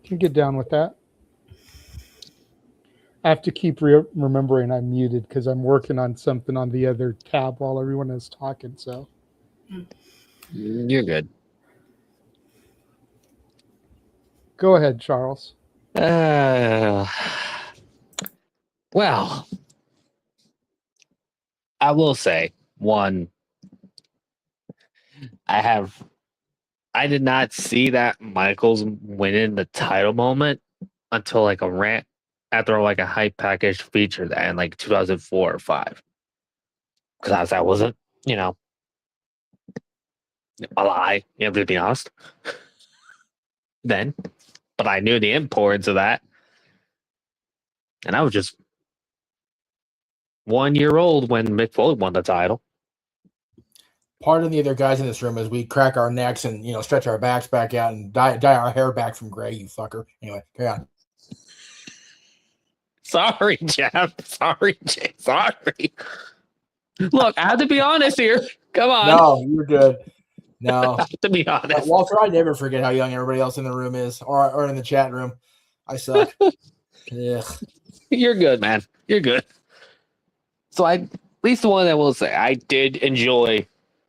Can get down with that. I have to keep remembering I'm muted because I'm working on something on the other tab while everyone is talking. So You're good. Go ahead, Charles. Well, I will say one. I did not see that Michaels winning the title moment until like a rant after like a hype package feature that in like 2004 or 5. Because I wasn't, a lie, to be honest. Then, but I knew the importance of that. And I was just 1 year old when Mick Foley won the title. Pardon the other guys in this room as we crack our necks and stretch our backs back out and dye our hair back from gray. You fucker. Anyway, carry on. Sorry, Jeff. Sorry, Jay. Sorry. Look, I have to be honest here. Come on. No, you're good. No, to be honest, Walter, I never forget how young everybody else in the room is, or in the chat room. I suck. Ugh. You're good, man. You're good. So at least the one I will say, I did enjoy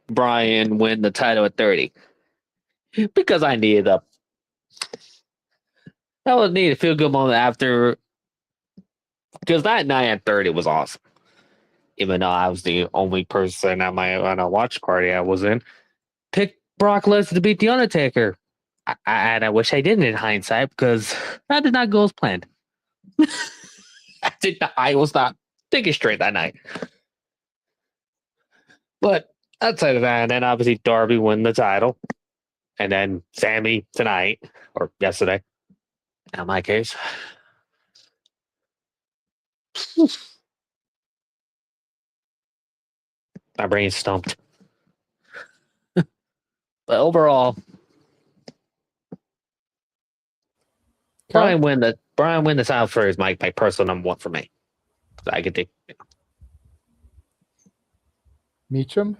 Brian win the title at 30 because I needed that was needed a feel good moment after, because that night at 30 was awesome. Even though I was the only person at on a watch party I was in, picked Brock Lesnar to beat The Undertaker. And I wish I didn't in hindsight because that did not go as planned. I was not thinking straight that night. But outside of that, and then obviously Darby won the title. And then Sammy tonight, or yesterday, in my case. My brain's stumped. But overall, Brian win the title for is my personal number one for me. So I could take. Meacham.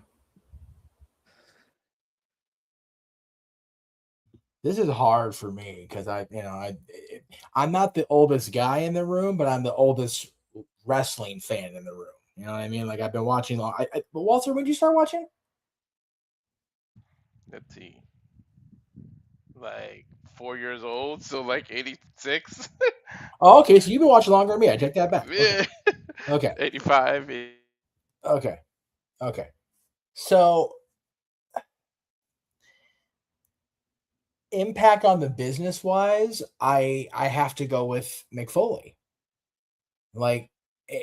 This is hard for me because I'm not the oldest guy in the room, but I'm the oldest wrestling fan in the room. You know what I mean? Like I've been watching long. But Walter, when did you start watching? Let's see. Like 4 years old, so like 86. Oh, okay. So you've been watching longer than me. I take that back. Yeah. Okay. 85. Okay. Okay. So impact on the business wise, I have to go with Mick Foley. Like,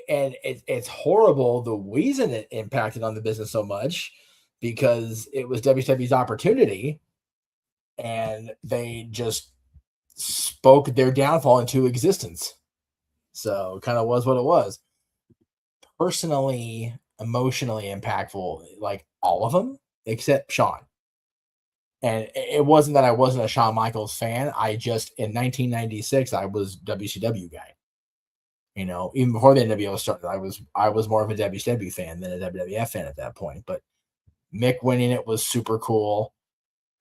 and it's horrible the reason it impacted on the business so much because it was WWE's opportunity and they just spoke their downfall into existence. So it kind of was what it was. Personally, emotionally impactful, like all of them except Shawn. And it wasn't that I wasn't a Shawn Michaels fan. I just, in 1996, I was WCW guy. Even before the NWO started, I was more of a WCW fan than a WWF fan at that point. But Mick winning it was super cool.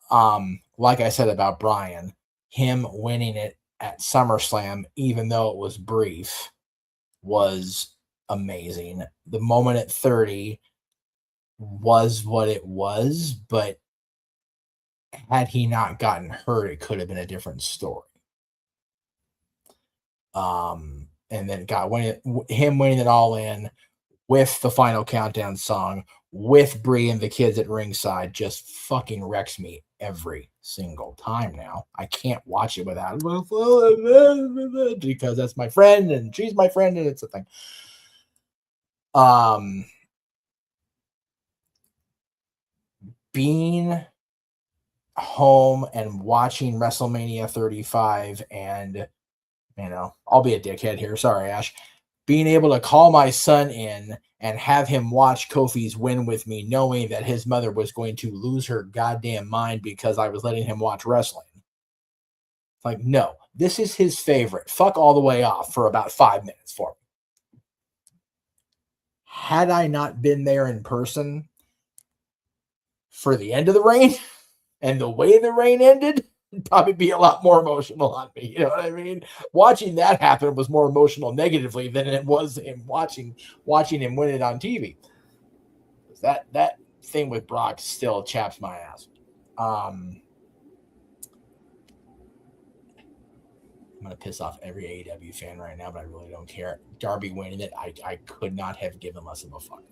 Like I said about Brian, him winning it at SummerSlam, even though it was brief, was amazing. The moment at 30 was what it was, but had he not gotten hurt, it could have been a different story. and then him winning it all in with the Final Countdown song, with Brie and the kids at ringside, just fucking wrecks me every single time now. I can't watch it without because that's my friend and she's my friend and it's a thing. Being home and watching WrestleMania 35 and, I'll be a dickhead here. Sorry, Ash. Being able to call my son in and have him watch Kofi's win with me, knowing that his mother was going to lose her goddamn mind because I was letting him watch wrestling. Like, no, this is his favorite. Fuck all the way off for about 5 minutes for me. Had I not been there in person for the end of the reign and the way the reign ended, it'd probably be a lot more emotional on me. You know what I mean? Watching that happen was more emotional negatively than it was in watching him win it on TV. That thing with Brock still chaps my ass. I'm going to piss off every AEW fan right now, but I really don't care. Darby winning it, I could not have given less of a fuck.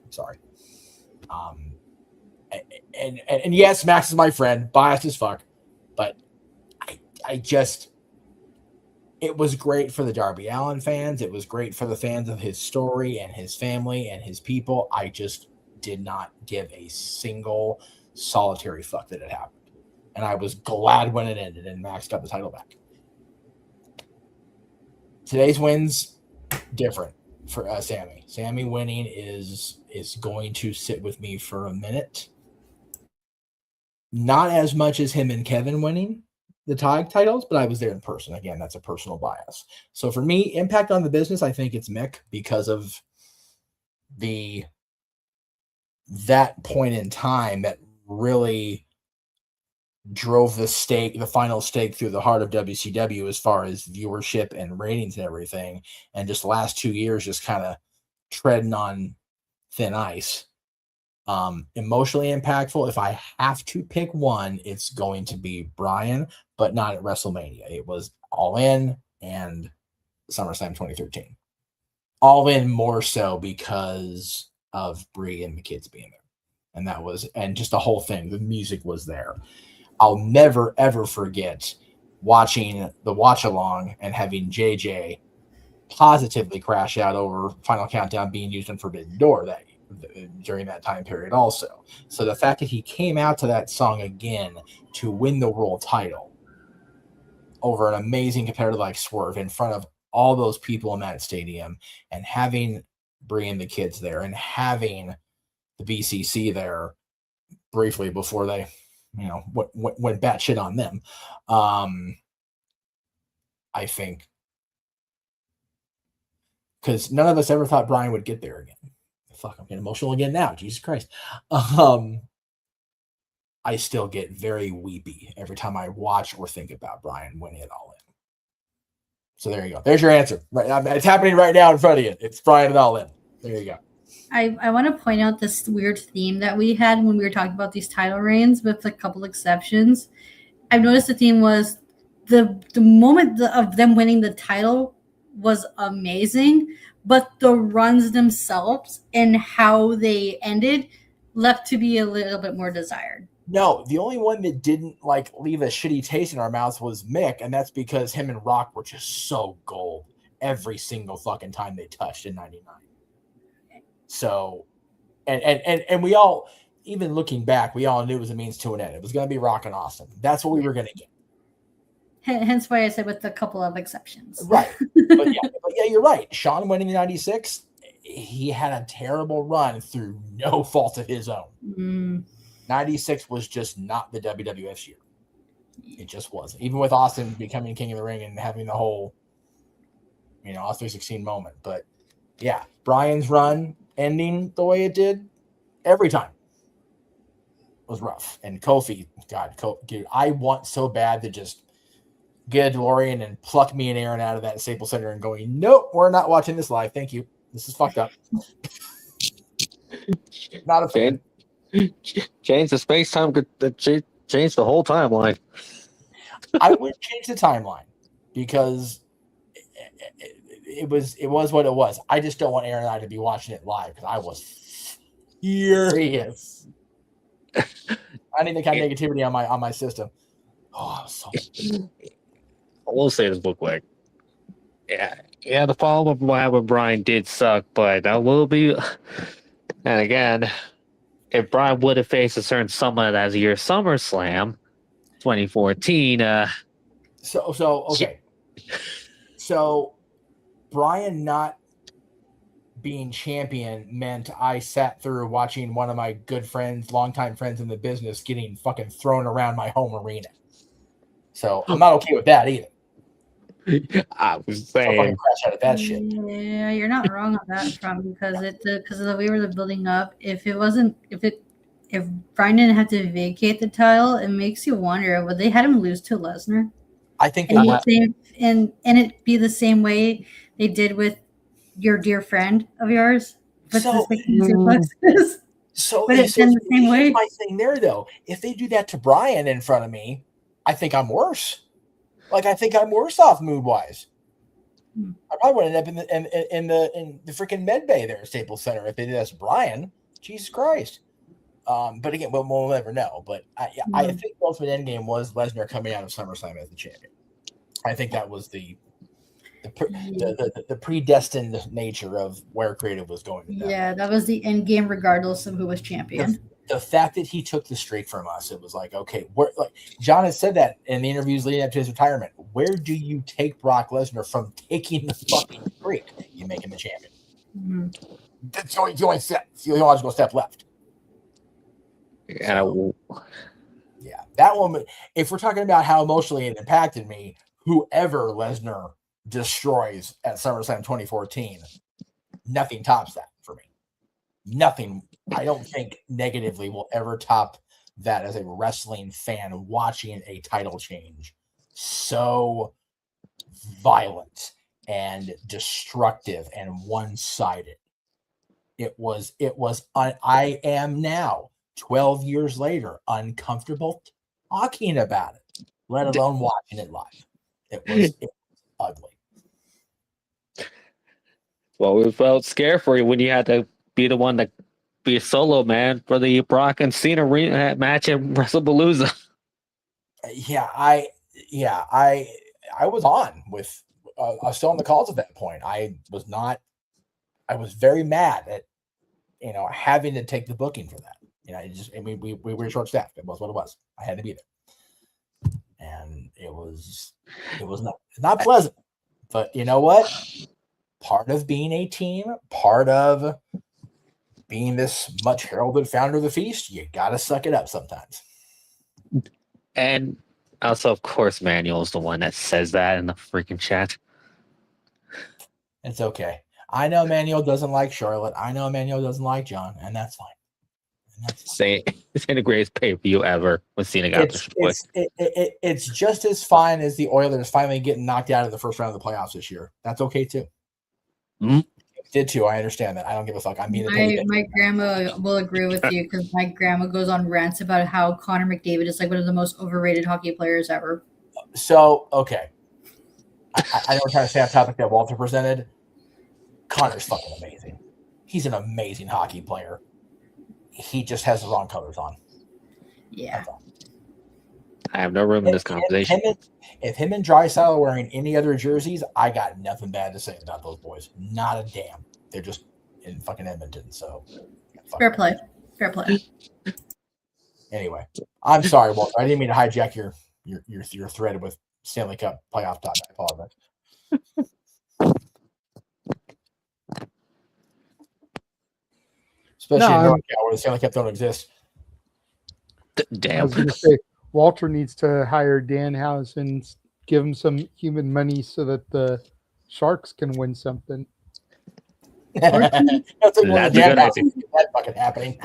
I'm sorry. And yes, Max is my friend, biased as fuck, but I just, it was great for the Darby Allin fans. It was great for the fans of his story and his family and his people. I just did not give a single solitary fuck that it happened. And I was glad when it ended and Max got the title back. Today's win's different for Sammy. Sammy winning is going to sit with me for a minute. Not as much as him and Kevin winning the tag titles, but I was there in person. Again, that's a personal bias. So for me, impact on the business, I think it's Mick because of that point in time that really drove the final stake through the heart of WCW as far as viewership and ratings and everything. And just the last 2 years, just kind of treading on thin ice. Emotionally impactful. If I have to pick one, it's going to be Bryan, but not at WrestleMania. It was All In and SummerSlam 2013. All In more so because of Brie and the kids being there. And just the whole thing, the music was there. I'll never, ever forget watching the watch along and having JJ positively crash out over Final Countdown being used in Forbidden Door during that time period also. So the fact that he came out to that song again to win the world title over an amazing competitor like Swerve in front of all those people in that stadium and having Brie and the kids there and having the BCC there briefly before they went batshit on them. I think because none of us ever thought Bryan would get there again. Fuck, I'm getting emotional again now. Jesus Christ. I still get very weepy every time I watch or think about Bryan winning it all in. So there you go. There's your answer. Right, it's happening right now in front of you. It's Bryan it all in. There you go. I want to point out this weird theme that we had when we were talking about these title reigns, with a couple exceptions. I've noticed the theme was the moment of them winning the title was amazing, but the runs themselves and how they ended left to be a little bit more desired. No, the only one that didn't leave a shitty taste in our mouths was Mick, and that's because him and Rock were just so gold every single fucking time they touched in '99. So, and we all, even looking back, we all knew it was a means to an end. It was going to be Rock and Austin. That's what we were going to get. Hence why I said with a couple of exceptions. Right. But yeah, you're right. Shawn winning in '96, he had a terrible run through no fault of his own. 96 was just not the WWF year. It just wasn't. Even with Austin becoming King of the Ring and having the whole, Austin 316 moment. But yeah, Bryan's run ending the way it did every time was rough. And Kofi, dude, I want so bad to just get a DeLorean and pluck me and Aaron out of that Staples Center and going, nope, we're not watching this live. Thank you. This is fucked up. Not a fan. Change the space time. Change the whole timeline. I would change the timeline because it was what it was. I just don't want Aaron and I to be watching it live because I was furious. I need the kind of negativity on my system. Oh, so. I will say this real quick. Yeah, the follow-up with Brian did suck, but that will be. And again, if Brian would have faced a certain someone as year SummerSlam 2014, okay. So Brian not being champion meant I sat through watching one of my good friends, longtime friends in the business, getting fucking thrown around my home arena. So I'm not okay with that either. I was saying, crash out of that shit. Yeah, you're not wrong on that front because of the way we're building up. If Brian didn't have to vacate the title, it makes you wonder would they had him lose to Lesnar? I think and it be the same way they did with your dear friend of yours. But So but it's been the same way. My thing there though, if they do that to Brian in front of me, I think I'm worse. Like I think I'm worse off mood wise. I probably would end up in the freaking med bay there at Staples Center if they did that to Brian. Jesus Christ. But again, we'll never know. But I think the ultimate endgame was Lesnar coming out of SummerSlam as the champion. I think that was the predestined nature of where creative was going. Yeah, that was the end game, regardless of who was champion. The fact that he took the streak from us, it was like, okay, like John has said that in the interviews leading up to his retirement. Where do you take Brock Lesnar from taking the fucking streak? You make him the champion. Mm-hmm. That's the only step. It's the only logical step left. Yeah, that one. If we're talking about how emotionally it impacted me, whoever Lesnar destroys at SummerSlam 2014, nothing tops that for me. Nothing. I don't think negatively will ever top that as a wrestling fan watching a title change. So violent and destructive and one-sided. It was I am now 12 years later uncomfortable talking about it, let alone watching it live. It was ugly. well, we felt scared for you when you had to be the one to be a solo man for the Brock and Cena match at WrestlePalooza. Yeah, I was on with I was still on the calls at that point. I was very mad at having to take the booking for that. We were short staffed. It was what it was. I had to be there, and it was not pleasant. But you know what? Part of being a team, part of being this much heralded founder of the feast, you gotta suck it up sometimes. And also, of course, Manuel is the one that says that in the freaking chat. It's okay. I know Manuel doesn't like Charlotte. I know Manuel doesn't like John, and that's fine. Say it's in the greatest pay-per-view ever when Cena got it's just as fine as the Oilers finally getting knocked out of the first round of the playoffs this year. That's okay too. Mm-hmm. Did too. I understand that. I don't give a fuck. I'm being my grandma will agree with you because my grandma goes on rants about how Connor McDavid is like one of the most overrated hockey players ever. So okay, I know we're trying to stay on topic that Walter presented. Connor's fucking amazing. He's an amazing hockey player. He just has the wrong colors on. Yeah. I have no room in this conversation. If him and Draisaitl are wearing any other jerseys, I got nothing bad to say about those boys. Not a damn. They're just in fucking Edmonton. So fair play. Fair play. Anyway, I'm sorry, Walter. I didn't mean to hijack your thread with Stanley Cup playoff talk. I apologize. Especially in North Carolina where the Stanley Cup don't exist. Damn. I was going to say, Walter needs to hire Danhausen and give him some human money so that the Sharks can win something. That's a good idea. That fucking happening.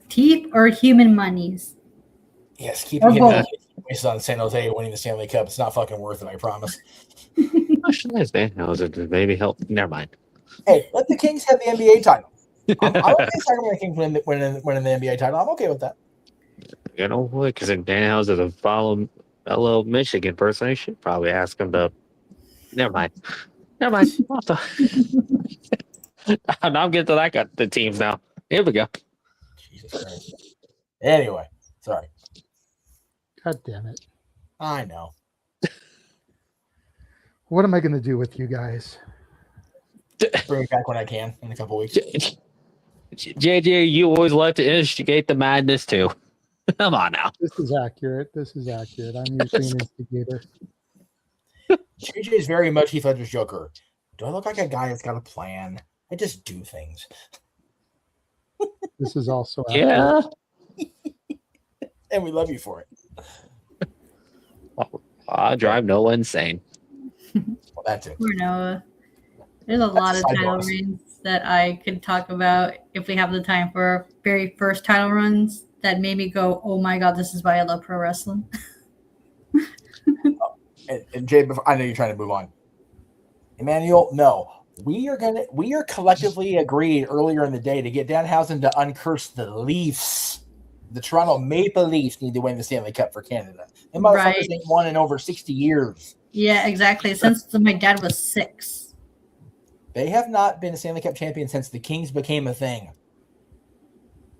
Teeth or human monies? Yes, keeping him based on San Jose winning the Stanley Cup. It's not fucking worth it, I promise. Maybe help. Never mind. Hey, let the Kings have the NBA title. I'm okay with the Kings winning the NBA title. I'm okay with that. You know what? Because Danhausen is a fellow Michigan person. I should probably ask him to. Never mind. Never mind. What the? Now I'm getting to that. Got the teams now. Here we go. Jesus Christ. Anyway, sorry. God damn it. I know. What am I going to do with you guys? Bring it back when I can in a couple weeks. JJ, you always like to instigate the madness too. Come on now. This is accurate. I'm usually an instigator. JJ is very much Heath Ledger's Joker. Do I look like a guy that's got a plan? I just do things. This is also Yeah. And we love you for it. I drive Noah insane. Well, that's it. Poor Noah. There's a lot of side title bonus. reigns that I could talk about if we have the time for our very first title runs that made me go, oh my God, this is why I love pro wrestling. And Jay, I know you're trying to move on. Emmanuel, no. We are collectively agreed earlier in the day to get Danhausen to uncurse the Leafs. The Toronto Maple Leafs need to win the Stanley Cup for Canada. Them motherfuckers Right. ain't won in over 60 years. Yeah, exactly. Since my dad was 6. They have not been a Stanley Cup champion since the Kings became a thing.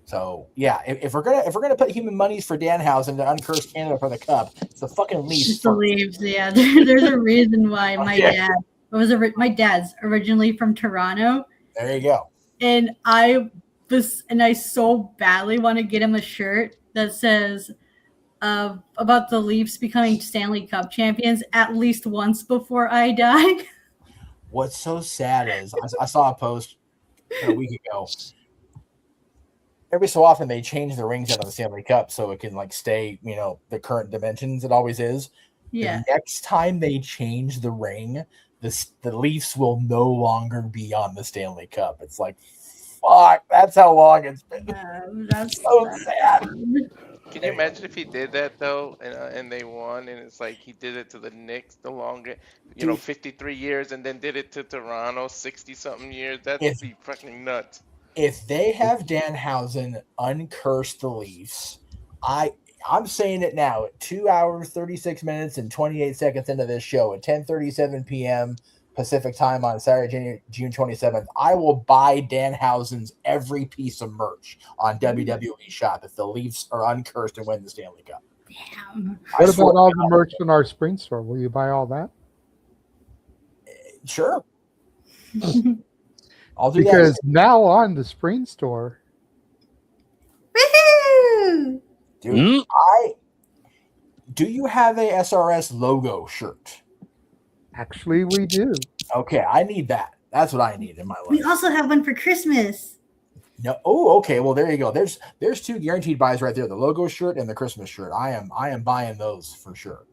So yeah, if we're gonna put human monies for Danhausen to uncurse Canada for the cup, it's the fucking Leafs. Just the Leafs, yeah. There's a reason why my Yeah. dad my dad's originally from Toronto, There you go. and I so badly want to get him a shirt that says about the Leafs becoming Stanley Cup champions at least once before I die. What's so sad is I saw a post a week ago. Every so often they change the rings out of the Stanley Cup so it can like stay, the current dimensions it always is. Yeah. The next time they change the ring, the Leafs will no longer be on the Stanley Cup. It's like, fuck, that's how long it's been. That's so sad. Can you imagine if he did that though, and they won, and it's like he did it to the Knicks the longer, 53 years, and then did it to Toronto 60 something years? That'd be fucking nuts. If they have Danhausen uncurse the Leafs, I'm saying it now at 2 hours, 36 minutes, and 28 seconds into this show at 10:37 p.m. Pacific time on Saturday, June 27th, I will buy Danhausen's every piece of merch on WWE Shop if the Leafs are uncursed and win the Stanley Cup. Damn. What about all the merch in our spring store? Will you buy all that? Sure. I'll do because that. now on the spring store. Dude, do you have a SRS logo shirt? Actually, we do. Okay, I need that. That's what I need in my life. We also have one for Christmas. No, oh, okay. Well, there you go. There's 2 guaranteed buys right there: the logo shirt and the Christmas shirt. I am buying those for sure.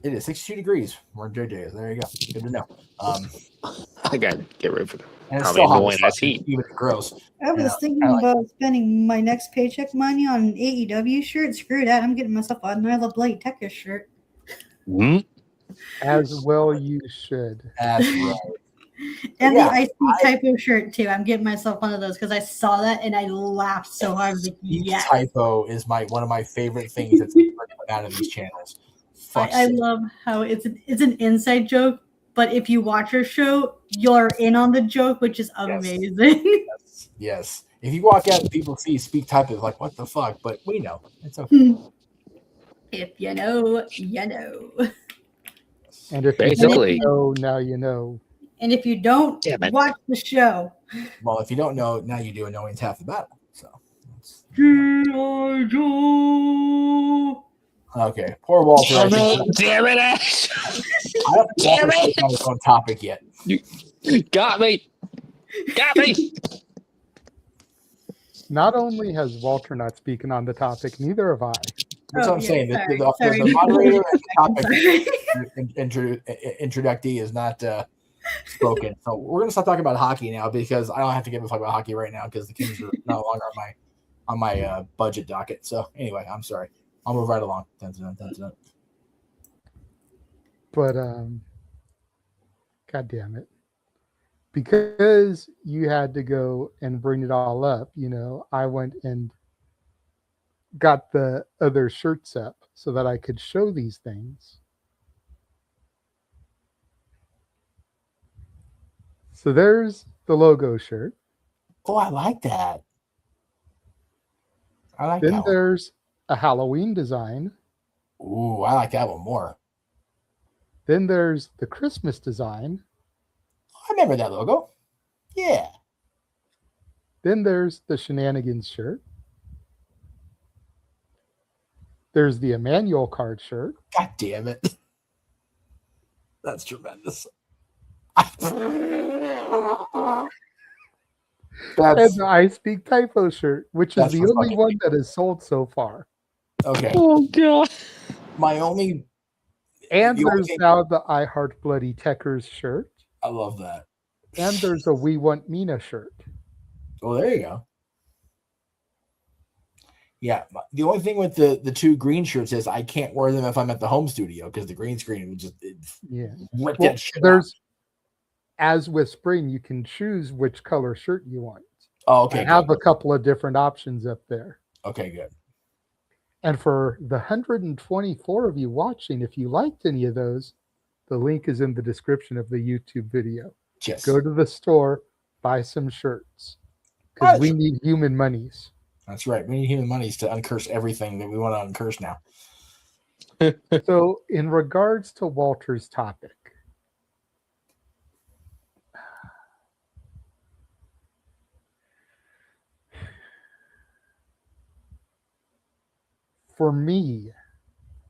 It is 62 degrees. We're in JJ's. There you go. Good to know. I got to get rid of it. And it's Probably still hot annoying as as fuck, heat. even gross. I was thinking about spending my next paycheck money on an AEW shirt. Screw that. I'm getting myself another Blade Tekka shirt. As well you should. That's right. And Yeah, the IC typo shirt too. I'm getting myself one of those because I saw that and I laughed so hard. I was like, yes. Typo is one of my favorite things that's put out of these channels. I love how it's an inside joke, but if you watch our show, you're in on the joke, which is amazing. Yes. If you walk out and people see speak typo, it's like, what the fuck? But we know. It's okay. If you know, you know. And if Basically. you don't know, now you know. And if you don't, watch the show. Well, if you don't know, now you do, and knowing's half the battle. So G.I. Joe. okay. Poor Walter. Oh, no. Damn it, Ash. I don't Damn Walter's it. on his own topic yet. You got me. Got me. Not only has Walter not spoken on the topic, neither have I. That's what I'm saying. sorry, The sorry. moderator and the topic introducee is not spoken. So we're going to stop talking about hockey now because I don't have to give a fuck about hockey right now because the Kings are no longer on my budget docket. So anyway, I'm sorry. I'll move right along. But God damn it. Because you had to go and bring it all up, I went and got the other shirts up so that I could show these things. So there's the logo shirt. Oh, I like that. I like Then that one. there's a Halloween design. Ooh, I like that one more. Then there's the Christmas design. I remember that logo. Yeah. Then there's the Shenanigans shirt. There's the Emmanuel card shirt. God damn it. That's tremendous. And the I Speak Typo shirt, which is That's the for only fucking- one that is sold so far. Okay. Oh god. My only And The only there's thing- now the I Heart Bloody Techers shirt. I love that. And there's a We Want Mina shirt. Oh, there you go. Yeah, the only thing with the two green shirts is I can't wear them if I'm at the home studio because the green screen would just Yeah. rip Well, that shit out. there's, as with spring, you can choose which color shirt you want. Oh, okay. I have good. a couple of different options up there. Okay, good. And for the 124 of you watching, if you liked any of those, the link is in the description of the YouTube video. Yes. Go to the store, buy some shirts. Because we need human monies. That's right. We need human monies to uncurse everything that we want to uncurse now. So, in regards to Walter's topic, for me,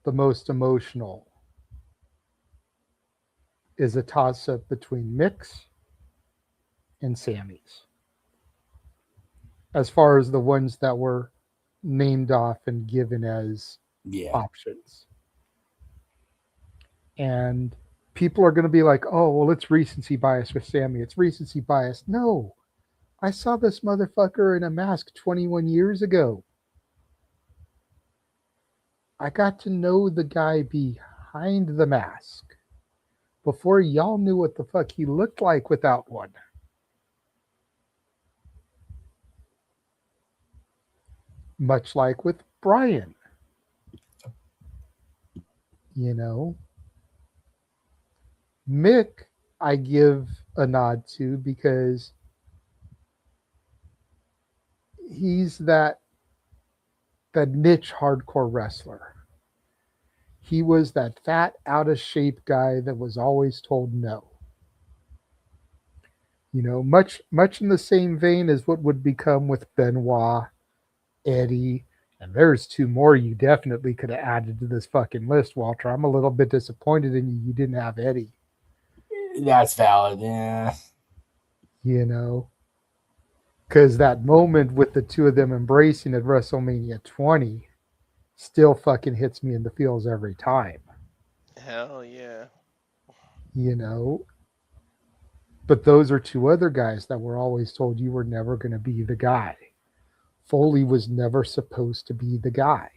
the most emotional is a toss-up between Mick's and Sammy's. As far as the ones that were named off and given as options. And people are going to be like, oh, well, it's recency bias with Sammy. It's recency bias. No, I saw this motherfucker in a mask 21 years ago. I got to know the guy behind the mask before y'all knew what the fuck he looked like without one. Much like with Brian. You know, Mick, I give a nod to because he's that niche hardcore wrestler. He was that fat, out of shape guy that was always told no. You know, much in the same vein as what would become with Benoit, Eddie, and there's two more you definitely could have added to this fucking list, Walter. I'm a little bit disappointed in you. You didn't have Eddie. That's valid, yeah. You know, because that moment with the two of them embracing at WrestleMania 20 still fucking hits me in the feels every time. Hell yeah. You know, but those are two other guys that were always told you were never going to be the guy. Foley was never supposed to be the guy.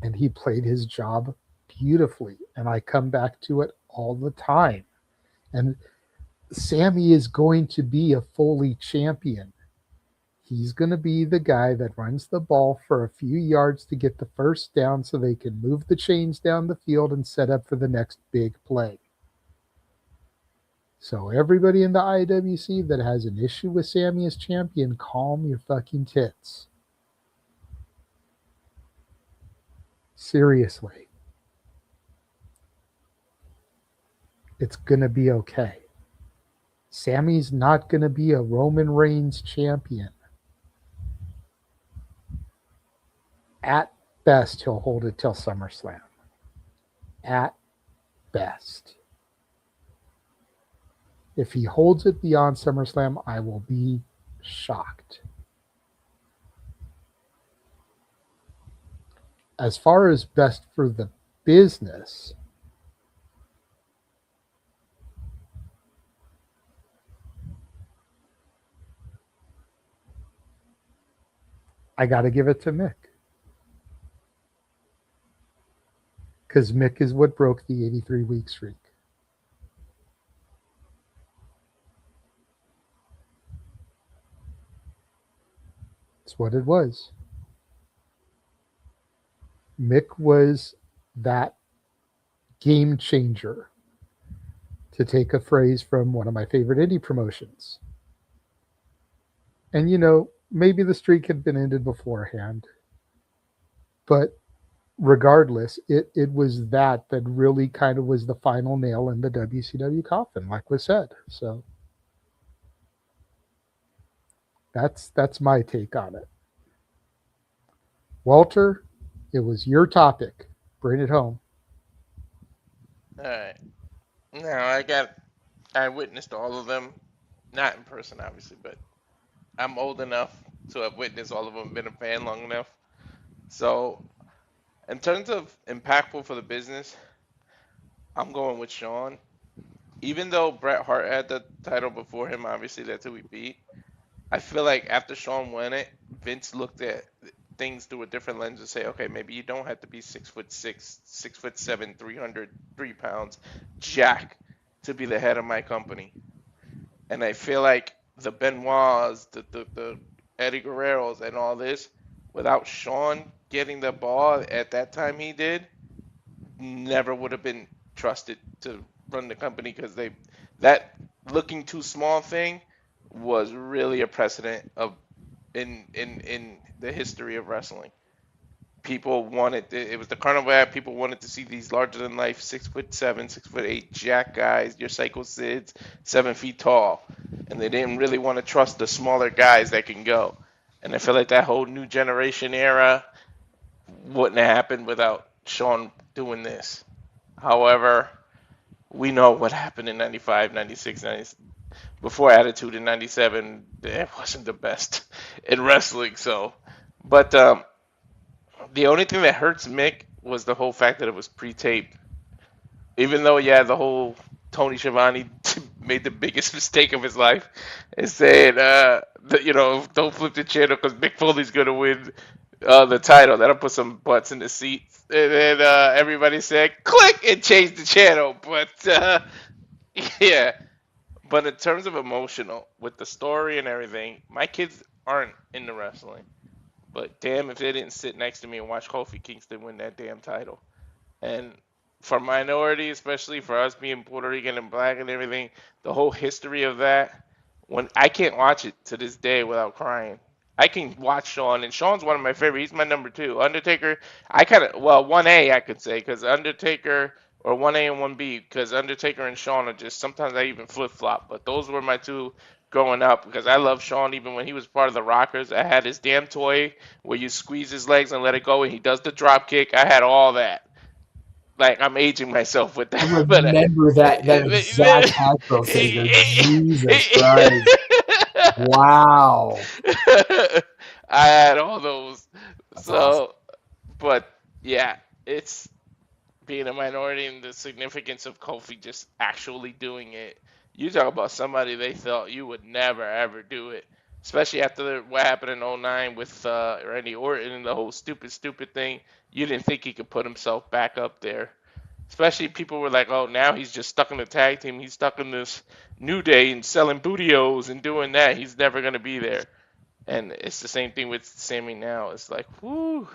And he played his job beautifully. And I come back to it all the time. And Sammy is going to be a Foley champion. He's going to be the guy that runs the ball for a few yards to get the first down so they can move the chains down the field and set up for the next big play. So everybody in the IWC that has an issue with Sammy as champion, calm your fucking tits. Seriously. It's going to be okay. Sammy's not going to be a Roman Reigns champion. At best, he'll hold it till SummerSlam. At best. If he holds it beyond SummerSlam, I will be shocked. As far as best for the business, I got to give it to Mick. Because Mick is what broke the 83-week streak. It's what it was. Mick was that game changer, to take a phrase from one of my favorite indie promotions. And maybe the streak had been ended beforehand, but regardless, it was that really kind of was the final nail in the WCW coffin, like was said. So that's my take on it. Walter, it was your topic. Bring it home. All right. Now I witnessed all of them, not in person obviously, but I'm old enough to have witnessed all of them, been a fan long enough. So in terms of impactful for the business, I'm going with Shawn. Even though Bret Hart had the title before him, obviously that's who he beat. I feel like after Shawn won it, Vince looked at things through a different lens and say, okay, maybe you don't have to be 6'6", 6'7", 303 pounds, Jack, to be the head of my company. And I feel like the Benoits, the Eddie Guerreros, and all this, without Shawn getting the ball at that time he did, never would have been trusted to run the company, because that looking too small thing was really a precedent of in the history of wrestling. People wanted it was the carnival act. People wanted to see these larger than life 6'7", 6'8" Jack guys, your Psycho Sids, 7 feet tall, and they didn't really want to trust the smaller guys that can go. And I feel like that whole new generation era wouldn't have happened without Shawn doing this. However, we know what happened in 95, 96, 97. Before Attitude in 97, it wasn't the best in wrestling. So, but the only thing that hurts Mick was the whole fact that it was pre-taped. Even though, yeah, the whole Tony Schiavone made the biggest mistake of his life and saying, don't flip the channel because Mick Foley's going to win the title. That'll put some butts in the seats. And then everybody said, click, and change the channel. But, yeah. But in terms of emotional, with the story and everything, my kids aren't into wrestling. But damn if they didn't sit next to me and watch Kofi Kingston win that damn title. And for minority, especially for us being Puerto Rican and black and everything, the whole history of that, when I can't watch it to this day without crying. I can watch Shawn, and Shawn's one of my favorite. He's my number 2. Undertaker, 1A I could say, because Undertaker, or 1A and 1B, because Undertaker and Shawn are just, sometimes I even flip-flop, but those were my 2 growing up, because I love Shawn even when he was part of the Rockers. I had his damn toy where you squeeze his legs and let it go, and he does the drop kick. I had all that. Like, I'm aging myself with that. I remember that exact Hasbro figure. Jesus Christ. Wow. I had all those. That's awesome. But yeah, it's being a minority and the significance of Kofi just actually doing it. You talk about somebody they thought you would never ever do it, especially after what happened in 2009 with Randy Orton and the whole stupid thing. You didn't think he could put himself back up there. Especially people were like, oh, now he's just stuck in the tag team. He's stuck in this New Day and selling bootios and doing that. He's never going to be there. And it's the same thing with Sammy now. It's like, whoo.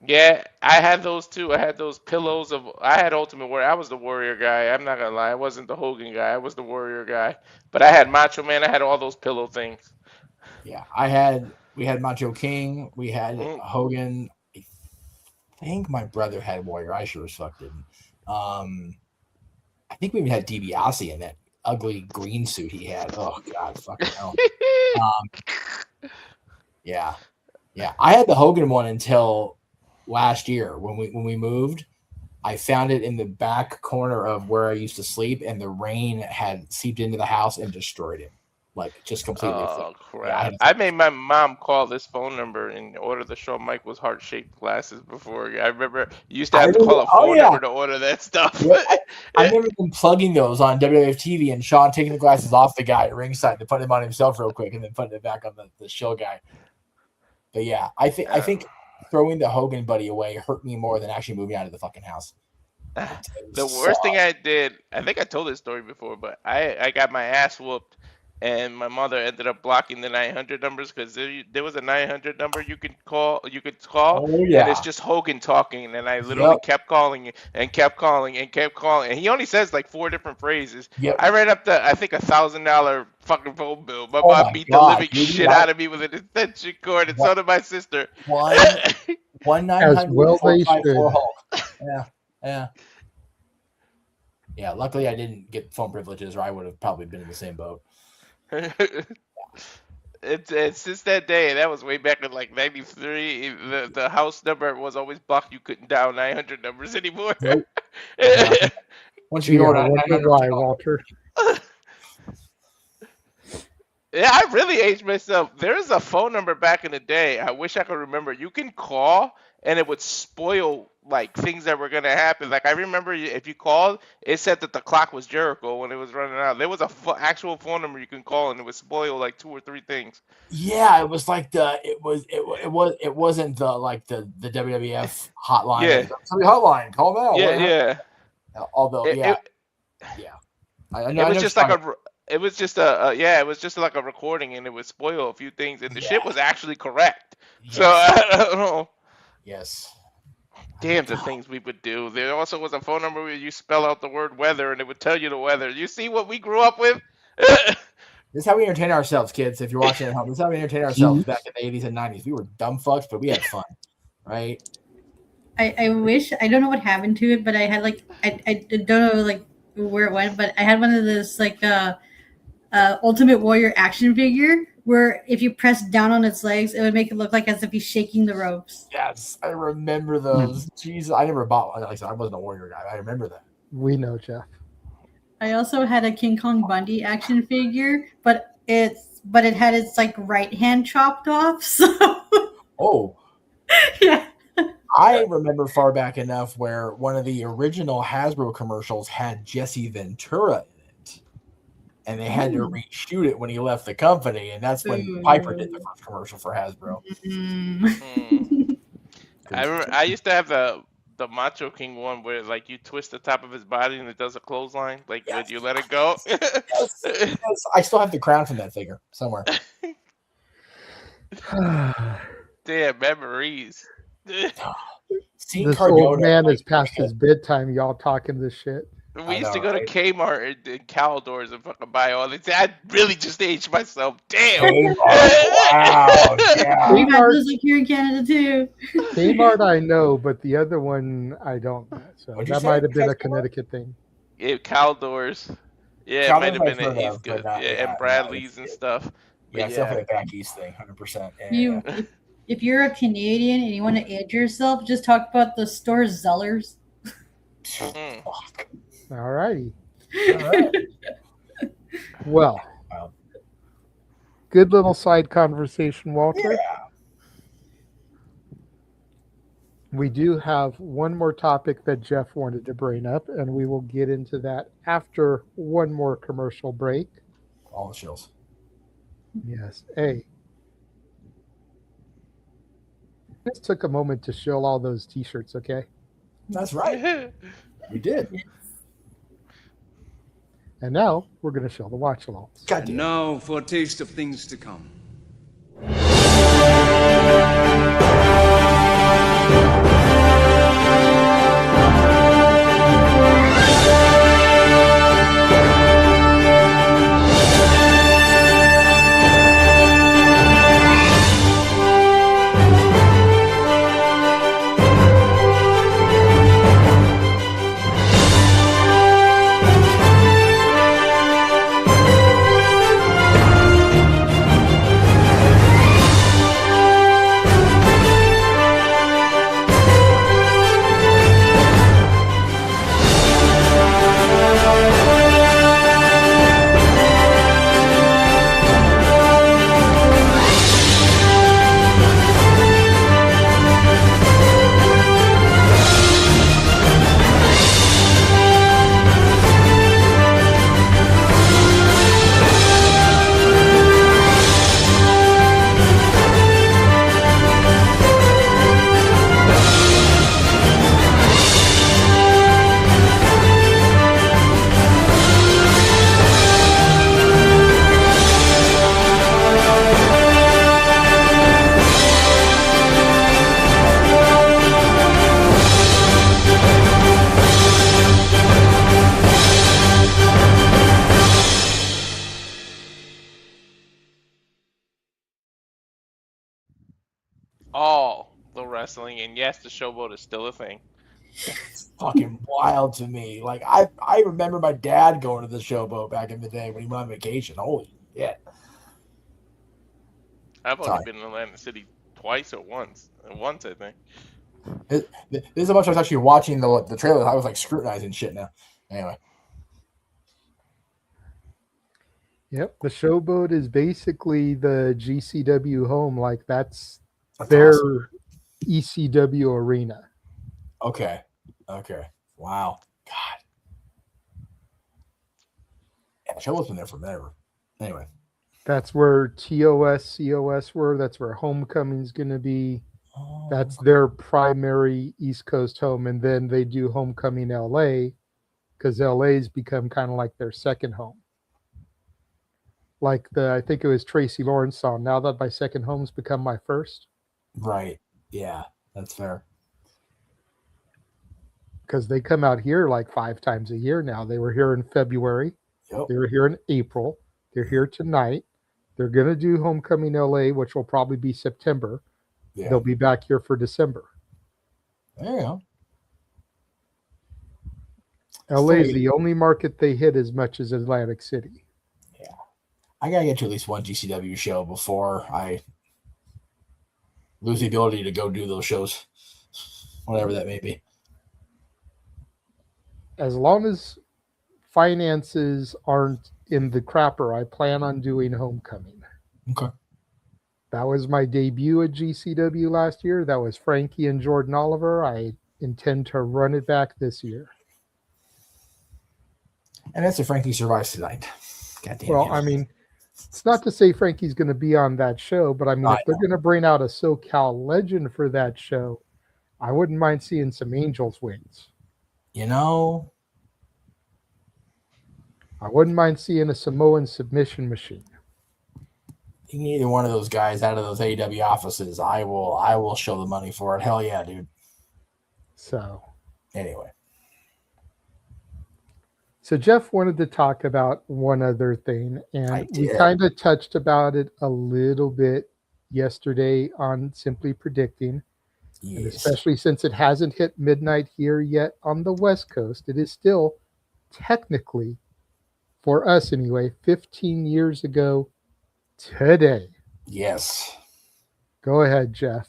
Yeah, I had those too. I had those pillows I had Ultimate Warrior. I was the Warrior guy. I'm not going to lie. I wasn't the Hogan guy. I was the Warrior guy. But I had Macho Man. I had all those pillow things. Yeah, we had Macho King. We had Hogan. I think my brother had Warrior. I sure as fuck didn't. I think we even had DiBiase in that ugly green suit he had. Oh God, fucking hell. Yeah. I had the Hogan one until last year when we moved. I found it in the back corner of where I used to sleep, and the rain had seeped into the house and destroyed it. Like, just completely. Oh, crap. I made my mom call this phone number and order the Shawn Michaels heart-shaped glasses before. I remember you used to have to call a phone number to order that stuff. Yeah, I remember them plugging those on WWF TV and Shawn taking the glasses off the guy at ringside to put them on himself real quick and then putting it back on the show guy. But yeah, I think throwing the Hogan buddy away hurt me more than actually moving out of the fucking house. The worst thing I did, I think I told this story before, but I got my ass whooped. and my mother ended up blocking the 900 numbers because there was a 900 number you could call. Oh, And yeah. it's just Hogan talking, and I literally kept calling and kept calling and kept calling, and he only says like 4 different phrases. Yep. I ran up to I think $1,000 fucking phone bill. My Oh mom my beat God, the living dude, shit out of me with an extension cord, and so did my sister. 1-900 well they 454 should. Hulk. Yeah. Yeah, luckily I didn't get phone privileges, or I would have probably been in the same boat. It's since that day, and that was way back in like '93. The house number was always blocked. You couldn't dial 900 numbers anymore. Nope. Once Gee, you I go to wonder 900, why, Walter. Yeah, I really aged myself. There is a phone number back in the day. I wish I could remember. You can call, and it would spoil like things that were gonna happen. Like I remember, if you called, it said that the clock was Jericho when it was running out. There was a actual phone number you can call, and it would spoil like 2 or 3 things. Yeah, it was like it wasn't the WWF hotline. Yeah. It was somebody hotline. Call now. Yeah. Although, It was just like it was just like a recording, and it would spoil a few things, and the shit was actually correct. Yes. So I don't know. Yes. Damn, the things we would do. There also was a phone number where you spell out the word weather, and it would tell you the weather. You see what we grew up with? This is how we entertain ourselves, kids. If you're watching at home, this is how we entertain ourselves back in the 80s and 90s. We were dumb fucks, but we had fun, right? I wish, I don't know what happened to it, but I had like I don't know like where it went, but I had one of those like Ultimate Warrior action figure where if you press down on its legs, it would make it look like as if he's shaking the ropes. Yes, I remember those. Jesus, I never bought one. Like I said, I wasn't a Warrior guy. I remember that. We know, Jeff. I also had a King Kong Bundy action figure, but it had its like right hand chopped off. So Oh. Yeah. I remember far back enough where one of the original Hasbro commercials had Jesse Ventura in it, and they had to reshoot it when he left the company, and that's when Piper did the first commercial for Hasbro. I used to have the Macho King one where like you twist the top of his body and it does a clothesline, like when you let it go. Yes, I still have the crown from that figure somewhere. Damn memories. This old man is past his bedtime. Y'all talking this shit. We used to go to Kmart and Caldors and fucking buy all this. I really just aged myself. Damn. Wow. Yeah. We had those like here in Canada too. Kmart I know, but the other one I don't know. So that might have been a Connecticut thing. Yeah, Caldors. Yeah, Caldors it might have been I've heard an of, East good. but Yeah, and Bradley's and stuff. Yeah, But it's definitely a back east thing, 100%. You, if you're a Canadian and you want to age yourself, just talk about the store Zellers. All righty. Well, good little side conversation, Walter. Yeah. We do have one more topic that Jeff wanted to bring up, and we will get into that after one more commercial break. All the chills. Yes. Hey. Just took a moment to shill all those t-shirts, okay? That's right. We did. And now we're going to shill the watch-alongs. And now for a taste of things to come. all the wrestling, and yes, the showboat is still a thing. It's fucking wild to me. Like I remember my dad going to the showboat back in the day when he went on vacation. Holy shit. I've only Sorry. been in Atlantic City twice or once. Once, I think. This is how much I was actually watching the trailer. I was like scrutinizing shit now. Anyway. Yep, the showboat is basically the GCW home. Like that's their awesome. ECW arena. Okay. Wow. God. Yeah, the showboat's been there forever. Anyway. That's where TOS, COS were. That's where Homecoming's going to be. That's their primary East Coast home. And then they do Homecoming LA because LA's become kind of like their second home. Like I think it was Tracy Lawrence song, now that my second home's become my first. Right. Yeah, that's fair. Because they come out here like 5 times a year now. They were here in February. Yep. They were here in April. They're here tonight. They're going to do Homecoming LA, which will probably be September. Yeah. They'll be back here for December. There you go. LA is the only market they hit as much as Atlantic City. Yeah. I got to get to at least one GCW show before I lose the ability to go do those shows, whatever that may be. As long as finances aren't in the crapper, I plan on doing Homecoming. Okay. That was my debut at GCW last year. That was Frankie and Jordan Oliver. I intend to run it back this year. And that's if Frankie survives tonight. Goddamn. Well, I mean, it's not to say Frankie's going to be on that show, but I mean, if they're going to bring out a SoCal legend for that show, I wouldn't mind seeing some Angels wings. You know, I wouldn't mind seeing a Samoan submission machine. You need either one of those guys out of those AEW offices. I will show the money for it. Hell yeah, dude. So anyway. So Jeff wanted to talk about one other thing, and we kind of touched about it a little bit yesterday on Simply Predicting. Yes. And especially since it hasn't hit midnight here yet on the West Coast. It is still technically, for us anyway, 15 years ago today. Yes. Go ahead, Jeff.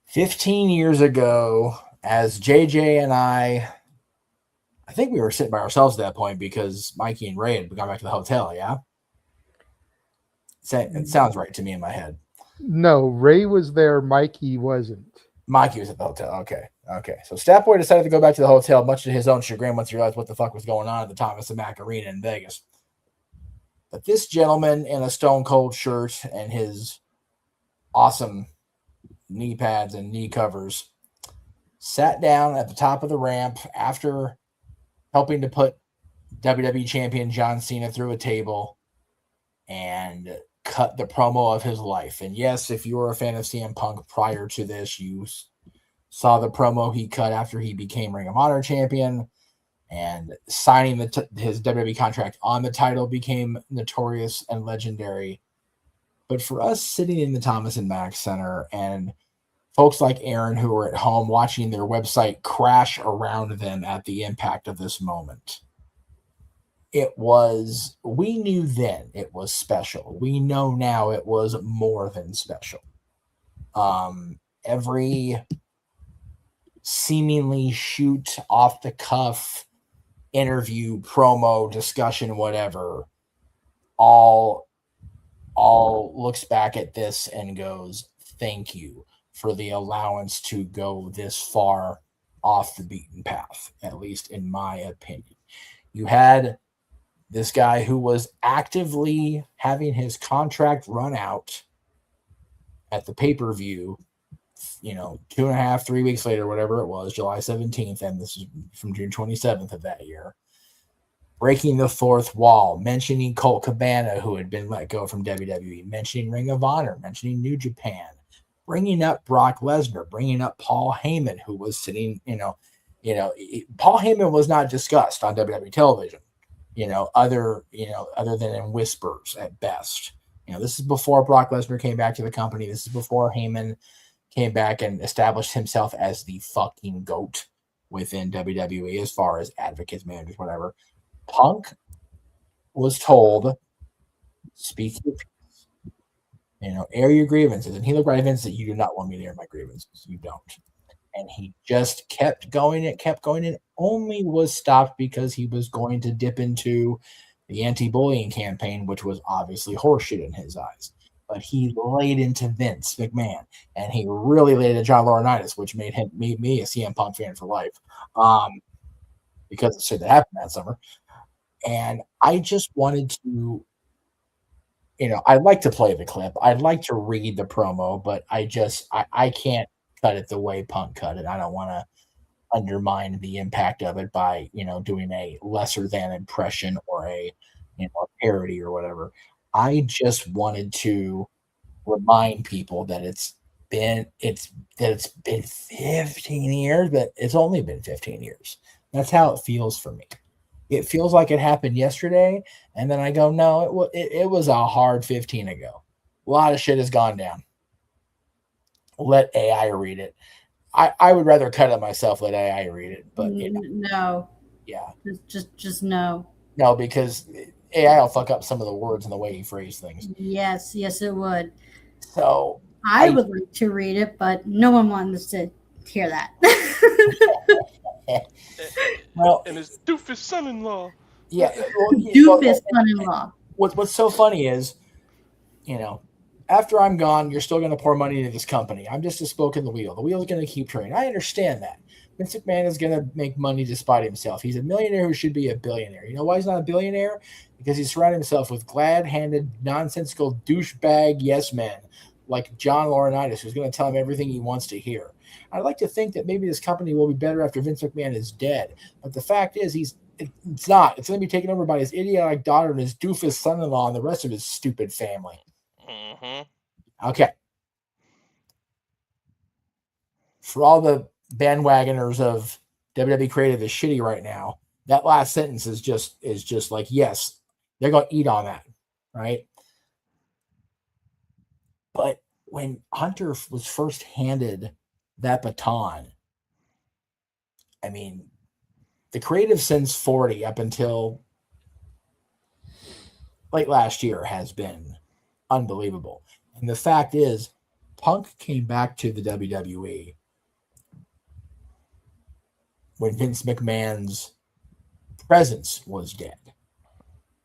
15 years ago, as JJ and I think we were sitting by ourselves at that point because Mikey and Ray had gone back to the hotel, yeah? It sounds right to me in my head. No, Ray was there. Mikey wasn't. Mikey was at the hotel. Okay. So Statboy decided to go back to the hotel, much to his own chagrin, once he realized what the fuck was going on at the Thomas and Mack Arena in Vegas. But this gentleman in a Stone Cold shirt and his awesome knee pads and knee covers sat down at the top of the ramp after helping to put WWE champion John Cena through a table and cut the promo of his life. And yes, if you were a fan of CM Punk prior to this, you saw the promo he cut after he became Ring of Honor champion, and signing his WWE contract on the title became notorious and legendary. But for us sitting in the Thomas and Mack Center and folks like Aaron who were at home watching their website crash around them at the impact of this moment, we knew then it was special. We know now it was more than special. Every seemingly shoot off the cuff interview, promo, discussion, whatever, all looks back at this and goes, thank you for the allowance to go this far off the beaten path, at least in my opinion. You had this guy who was actively having his contract run out at the pay-per-view, 2.5, 3 weeks later, whatever it was, July 17th, and this is from June 27th of that year, breaking the fourth wall, mentioning Colt Cabana, who had been let go from WWE, mentioning Ring of Honor, mentioning New Japan, bringing up Brock Lesnar, bringing up Paul Heyman, who was sitting, Paul Heyman was not discussed on WWE television, other than in whispers at best. This is before Brock Lesnar came back to the company. This is before Heyman came back and established himself as the fucking GOAT within WWE as far as advocates, managers, whatever. Punk was told, speak your piece. Air your grievances. And he looked right at Vince that you do not want me to air my grievances. You don't. And he just kept going and only was stopped because he was going to dip into the anti-bullying campaign, which was obviously horseshit in his eyes. But he laid into Vince McMahon, and he really laid into John Laurinaitis, which made me a CM Punk fan for life, because of shit that happened that summer. And I just wanted to, I'd like to play the clip. I'd like to read the promo, but I can't cut it the way Punk cut it. I don't want to undermine the impact of it by, doing a lesser than impression or a parody or whatever. I just wanted to remind people that it's been 15 years, but it's only been 15 years. That's how it feels for me. It feels like it happened yesterday, and then I go, no, it was a hard 15 ago. A lot of shit has gone down. Let AI read it. I would rather cut it myself, let AI read it, but no. Yeah. Just no. No, because AI will fuck up some of the words and the way you phrase things. Yes, it would. So I would like to read it, but no one wants to hear that. Well, and his doofus son-in-law. Yeah, doofus son-in-law. What's so funny is, after I'm gone, you're still going to pour money into this company. I'm just a spoke in the wheel. The wheel's going to keep turning. I understand that. Vince McMahon is going to make money despite himself. He's a millionaire who should be a billionaire. You know why he's not a billionaire? Because he's surrounded himself with glad-handed, nonsensical douchebag yes men like John Laurinaitis, who's going to tell him everything he wants to hear. I'd like to think that maybe this company will be better after Vince McMahon is dead. But the fact is, it's not. It's going to be taken over by his idiotic daughter and his doofus son-in-law and the rest of his stupid family. Mm-hmm. Okay. For all the bandwagoners of WWE Creative is shitty right now, that last sentence is just like, yes, they're going to eat on that, right? But when Hunter was first handed that baton, I mean, the creative since 40 up until late last year has been unbelievable. And the fact is, Punk came back to the WWE when Vince McMahon's presence was dead.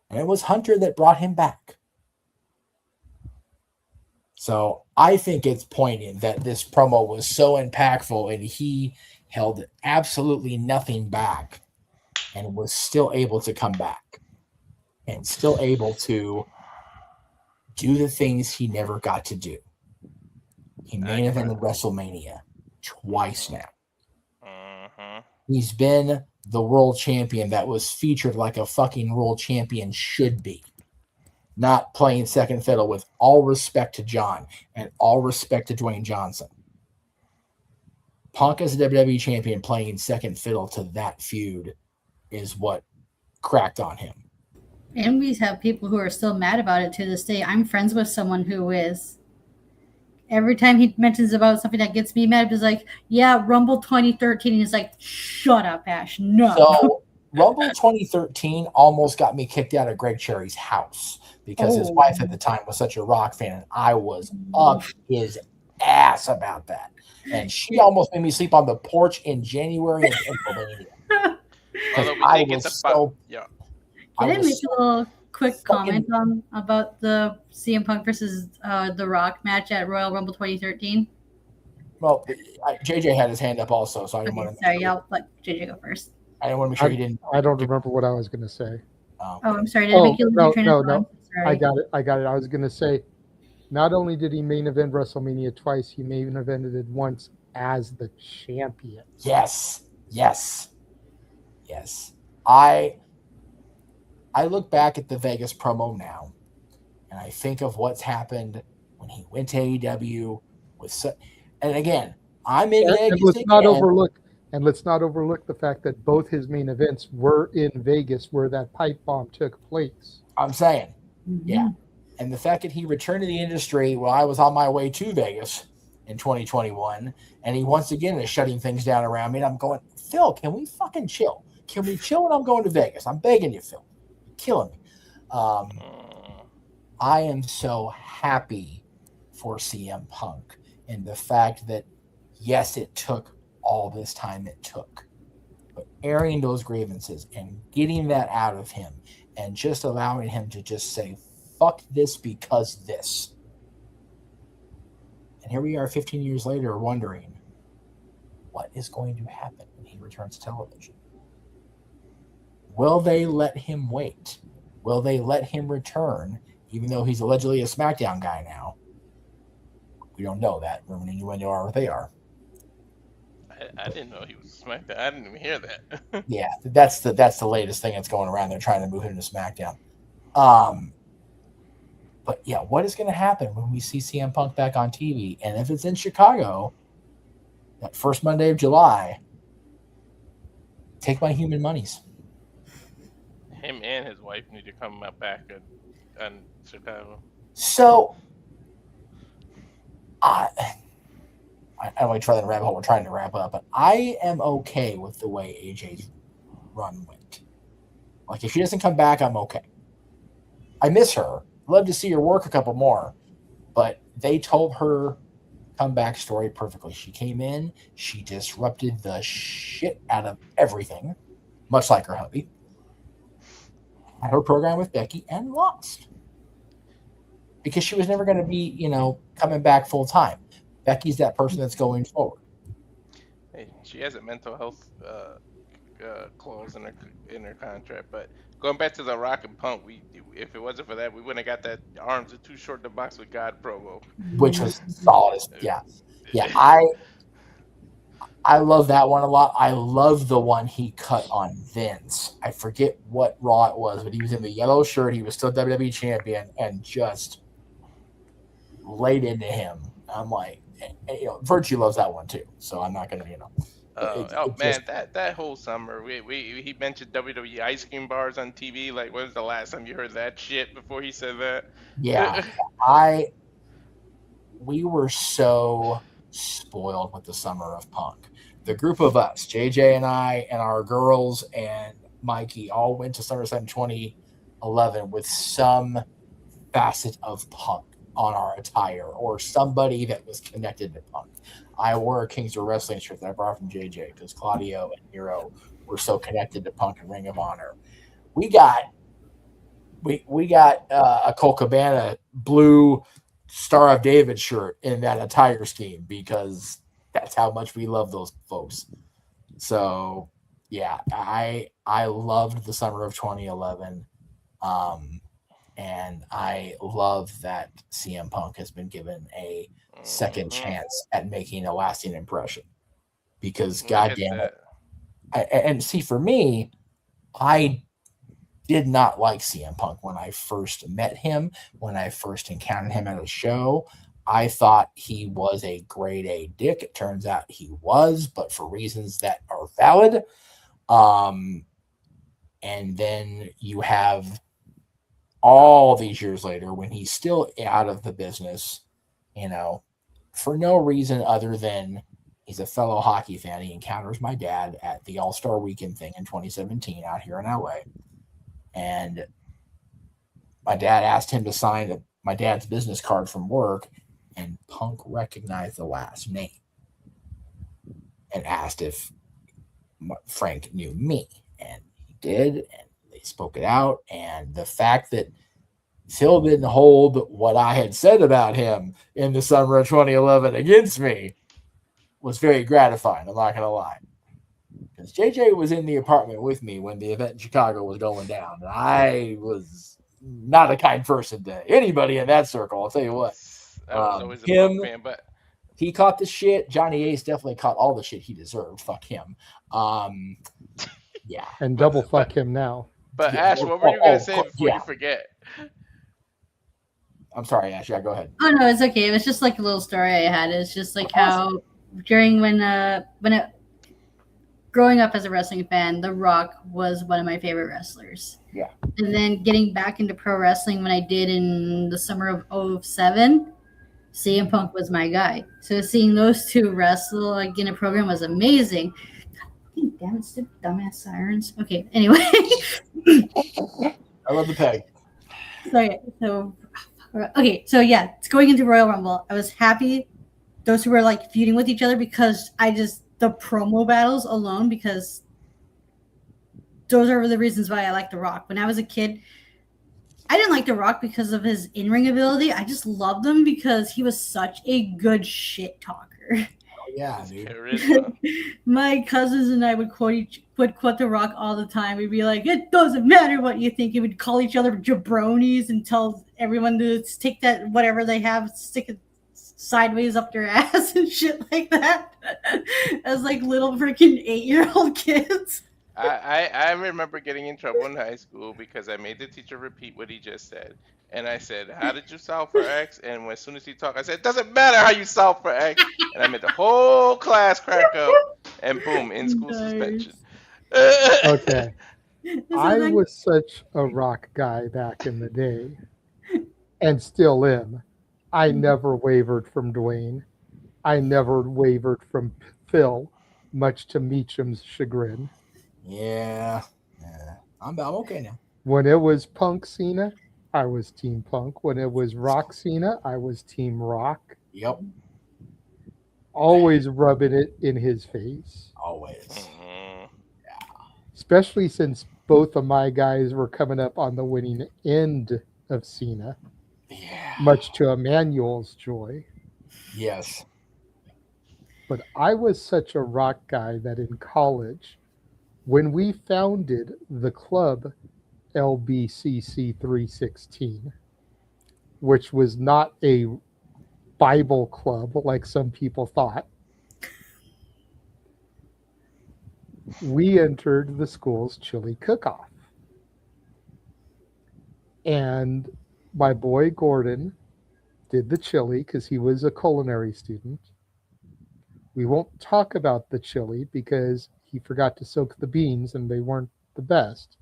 And it was Hunter that brought him back. So I think it's poignant that this promo was so impactful and he held absolutely nothing back and was still able to come back and still able to do the things he never got to do. He main evented WrestleMania twice now. He's been the world champion that was featured like a fucking world champion should be. Not playing second fiddle, with all respect to John and all respect to Dwayne Johnson. Punk as a WWE champion playing second fiddle to that feud is what cracked on him. And we have people who are still mad about it to this day. I'm friends with someone who is. Every time he mentions about something that gets me mad, he's like, yeah, Rumble 2013. And he's like, shut up, Ash. No. So Rumble 2013 almost got me kicked out of Greg Cherry's house because his wife at the time was such a Rock fan, and I was up his ass about that. And she almost made me sleep on the porch in January in Pennsylvania. Although I we did get was the so yeah. Can I make a little quick comment about the CM Punk versus The Rock match at Royal Rumble 2013? Well, JJ had his hand up also, so I didn't want to. Sorry, I'll let JJ go first. I didn't want to make sure he didn't. I don't remember what I was going to say. Oh, I'm sorry. Did I make you lose your train of thought? I got it. I was going to say, not only did he main event WrestleMania twice, he main evented it once as the champion. Yes. I look back at the Vegas promo now, and I think of what's happened when he went to AEW and again, I'm in Vegas. And let's not overlook the fact that both his main events were in Vegas, where that pipe bomb took place. I'm saying, yeah. And the fact that he returned to the industry while I was on my way to Vegas in 2021, and he once again is shutting things down around me, and I'm going, Phil, can we fucking chill? Can we chill when I'm going to Vegas? I'm begging you, Phil. You're killing me. I am so happy for CM Punk and the fact that, yes, it took all this time it took, but airing those grievances and getting that out of him and just allowing him to just say, fuck this because this. And here we are 15 years later wondering what is going to happen when he returns to television. Will they let him wait? Will they let him return, even though he's allegedly a SmackDown guy now? We don't know that. Rumor and innuendo are what they are. I didn't know he was SmackDown. I didn't even hear that. Yeah, that's the latest thing that's going around. They're trying to move him to SmackDown. But yeah, what is going to happen when we see CM Punk back on TV? And if it's in Chicago, that first Monday of July, take my human monies. Him and his wife need to come back in Chicago. So, I don't want to try that rabbit hole. We're trying to wrap up, but I am okay with the way AJ's run went. Like, if she doesn't come back, I'm okay. I miss her. Love to see her work a couple more, but they told her comeback story perfectly. She came in, she disrupted the shit out of everything, much like her hubby. Had her program with Becky and lost because she was never going to be, coming back full time. Becky's that person that's going forward. Hey, she has a mental health clause in her contract, but going back to the Rock and Punk, if it wasn't for that, we wouldn't have got that arms are too short to box with God promo, which was solid. Yeah. I love that one a lot. I love the one he cut on Vince. I forget what Raw it was, but he was in the yellow shirt. He was still WWE champion and just laid into him. I'm like, Virtue loves that one too. So I'm not going to, that whole summer, he mentioned WWE ice cream bars on TV. Like, when was the last time you heard that shit before he said that? Yeah, we were so spoiled with the summer of Punk. The group of us, JJ and I and our girls and Mikey, all went to SummerSlam 2011 with some facet of Punk on our attire or somebody that was connected to Punk. I wore a Kings of Wrestling shirt that I brought from JJ because Claudio and Nero were so connected to Punk and Ring of Honor. We got a Colt Cabana blue Star of David shirt in that attire scheme because that's how much we love those folks. So yeah, I loved the summer of 2011. And I love that CM Punk has been given a second chance at making a lasting impression because goddamn it. And see, for me, I did not like CM Punk when I first met him, when I first encountered him at a show. I thought he was a grade A dick. It turns out he was, but for reasons that are valid. And then you have all these years later when he's still out of the business, for no reason other than he's a fellow hockey fan. He encounters my dad at the All-Star Weekend thing in 2017 out here in LA. And my dad asked him to sign my dad's business card from work, and Punk recognized the last name and asked if Frank knew me. And he did, and they spoke it out. And the fact that Phil didn't hold what I had said about him in the summer of 2011 against me was very gratifying. I'm not going to lie. Because JJ was in the apartment with me when the event in Chicago was going down. And I was not a kind person to anybody in that circle. I'll tell you what. I was always a Punk fan, but he caught the shit. Johnny Ace definitely caught all the shit he deserved. Fuck him. Yeah. And double fuck him now. But Ash, what were you going to say before you forget? I'm sorry, Ash. Yeah, go ahead. Oh no, it's okay. It was just like a little story I had. It's just like how during when growing up as a wrestling fan, The Rock was one of my favorite wrestlers. Yeah. And then getting back into pro wrestling when I did in the summer of 2007, CM Punk was my guy. So seeing those two wrestle like in a program was amazing. Damn it, stupid dumbass sirens. Okay, anyway. I love the peg. So yeah, it's going into Royal Rumble. I was happy those who were like feuding with each other because the promo battles alone, because those are the reasons why I like The Rock. When I was a kid, I didn't like The Rock because of his in-ring ability. I just loved him because he was such a good shit talker. Yeah, dude. My cousins and I would quote The Rock all the time. We'd be like, "It doesn't matter what you think." He would call each other jabronis and tell everyone to take that whatever they have, stick it sideways up their ass and shit like that. As like little freaking 8-year-old kids. I remember getting in trouble in high school because I made the teacher repeat what he just said. And I said, "How did you solve for X?" And as soon as he talked, I said, "It doesn't matter how you solve for X." And I made the whole class crack up. And boom, in school suspension. Okay. I was such a Rock guy back in the day, and still am. I never wavered from Dwayne. I never wavered from Phil, much to Meacham's chagrin. Yeah. I'm okay now. When it was Punk Cena, I was Team Punk. When it was Rock Cena, I was Team Rock. Yep. Always rubbing it in his face. Always. Yeah. Especially since both of my guys were coming up on the winning end of Cena. Yeah. Much to Emmanuel's joy. Yes. But I was such a Rock guy that in college, when we founded the club LBCC 316, which was not a Bible club like some people thought, we entered the school's chili cook-off. And my boy Gordon did the chili because he was a culinary student. We won't talk about the chili because he forgot to soak the beans and they weren't the best.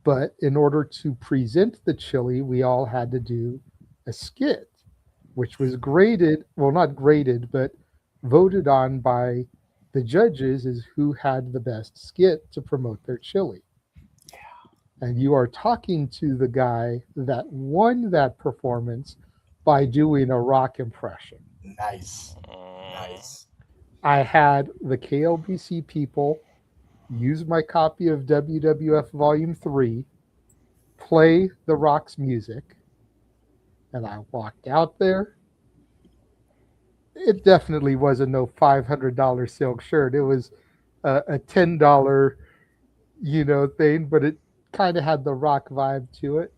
But in order to present the chili, we all had to do a skit, which was graded, well, not graded, but voted on by the judges as who had the best skit to promote their chili. And you are talking to the guy that won that performance by doing a Rock impression. Nice. Nice. I had the KLBC people use my copy of WWF Volume 3, play the Rock's music, and I walked out there. It definitely wasn't no $500 silk shirt. It was a $10, thing, but it kind of had the Rock vibe to it.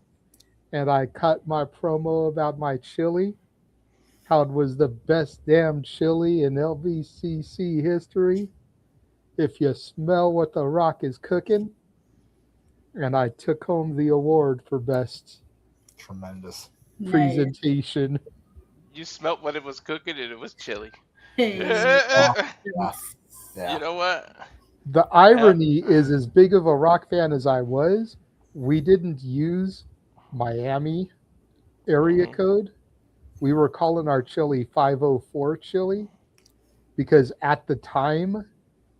And I cut my promo about my chili, how it was the best damn chili in LBCC history. If you smell what the Rock is cooking. And I took home the award for best tremendous presentation. You smelt what it was cooking and it was chili. Hey. You know what? The irony is, as big of a Rock fan as I was, we didn't use Miami area code. We were calling our chili 504 chili because at the time,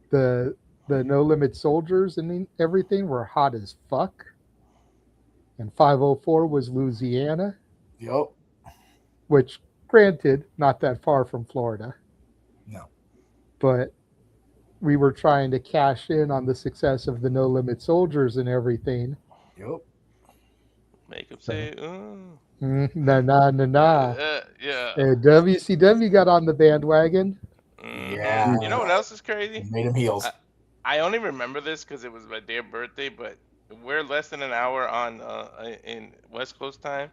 the No Limit Soldiers and everything were hot as fuck. And 504 was Louisiana. Yep. Which, granted, not that far from Florida. No. But we were trying to cash in on the success of the No Limit Soldiers and everything. Yep. Make them say, Nah. yeah. And WCW got on the bandwagon. Yeah. You know what else is crazy? Made him heels. I only remember this because it was my damn birthday, but we're less than an hour on in West Coast time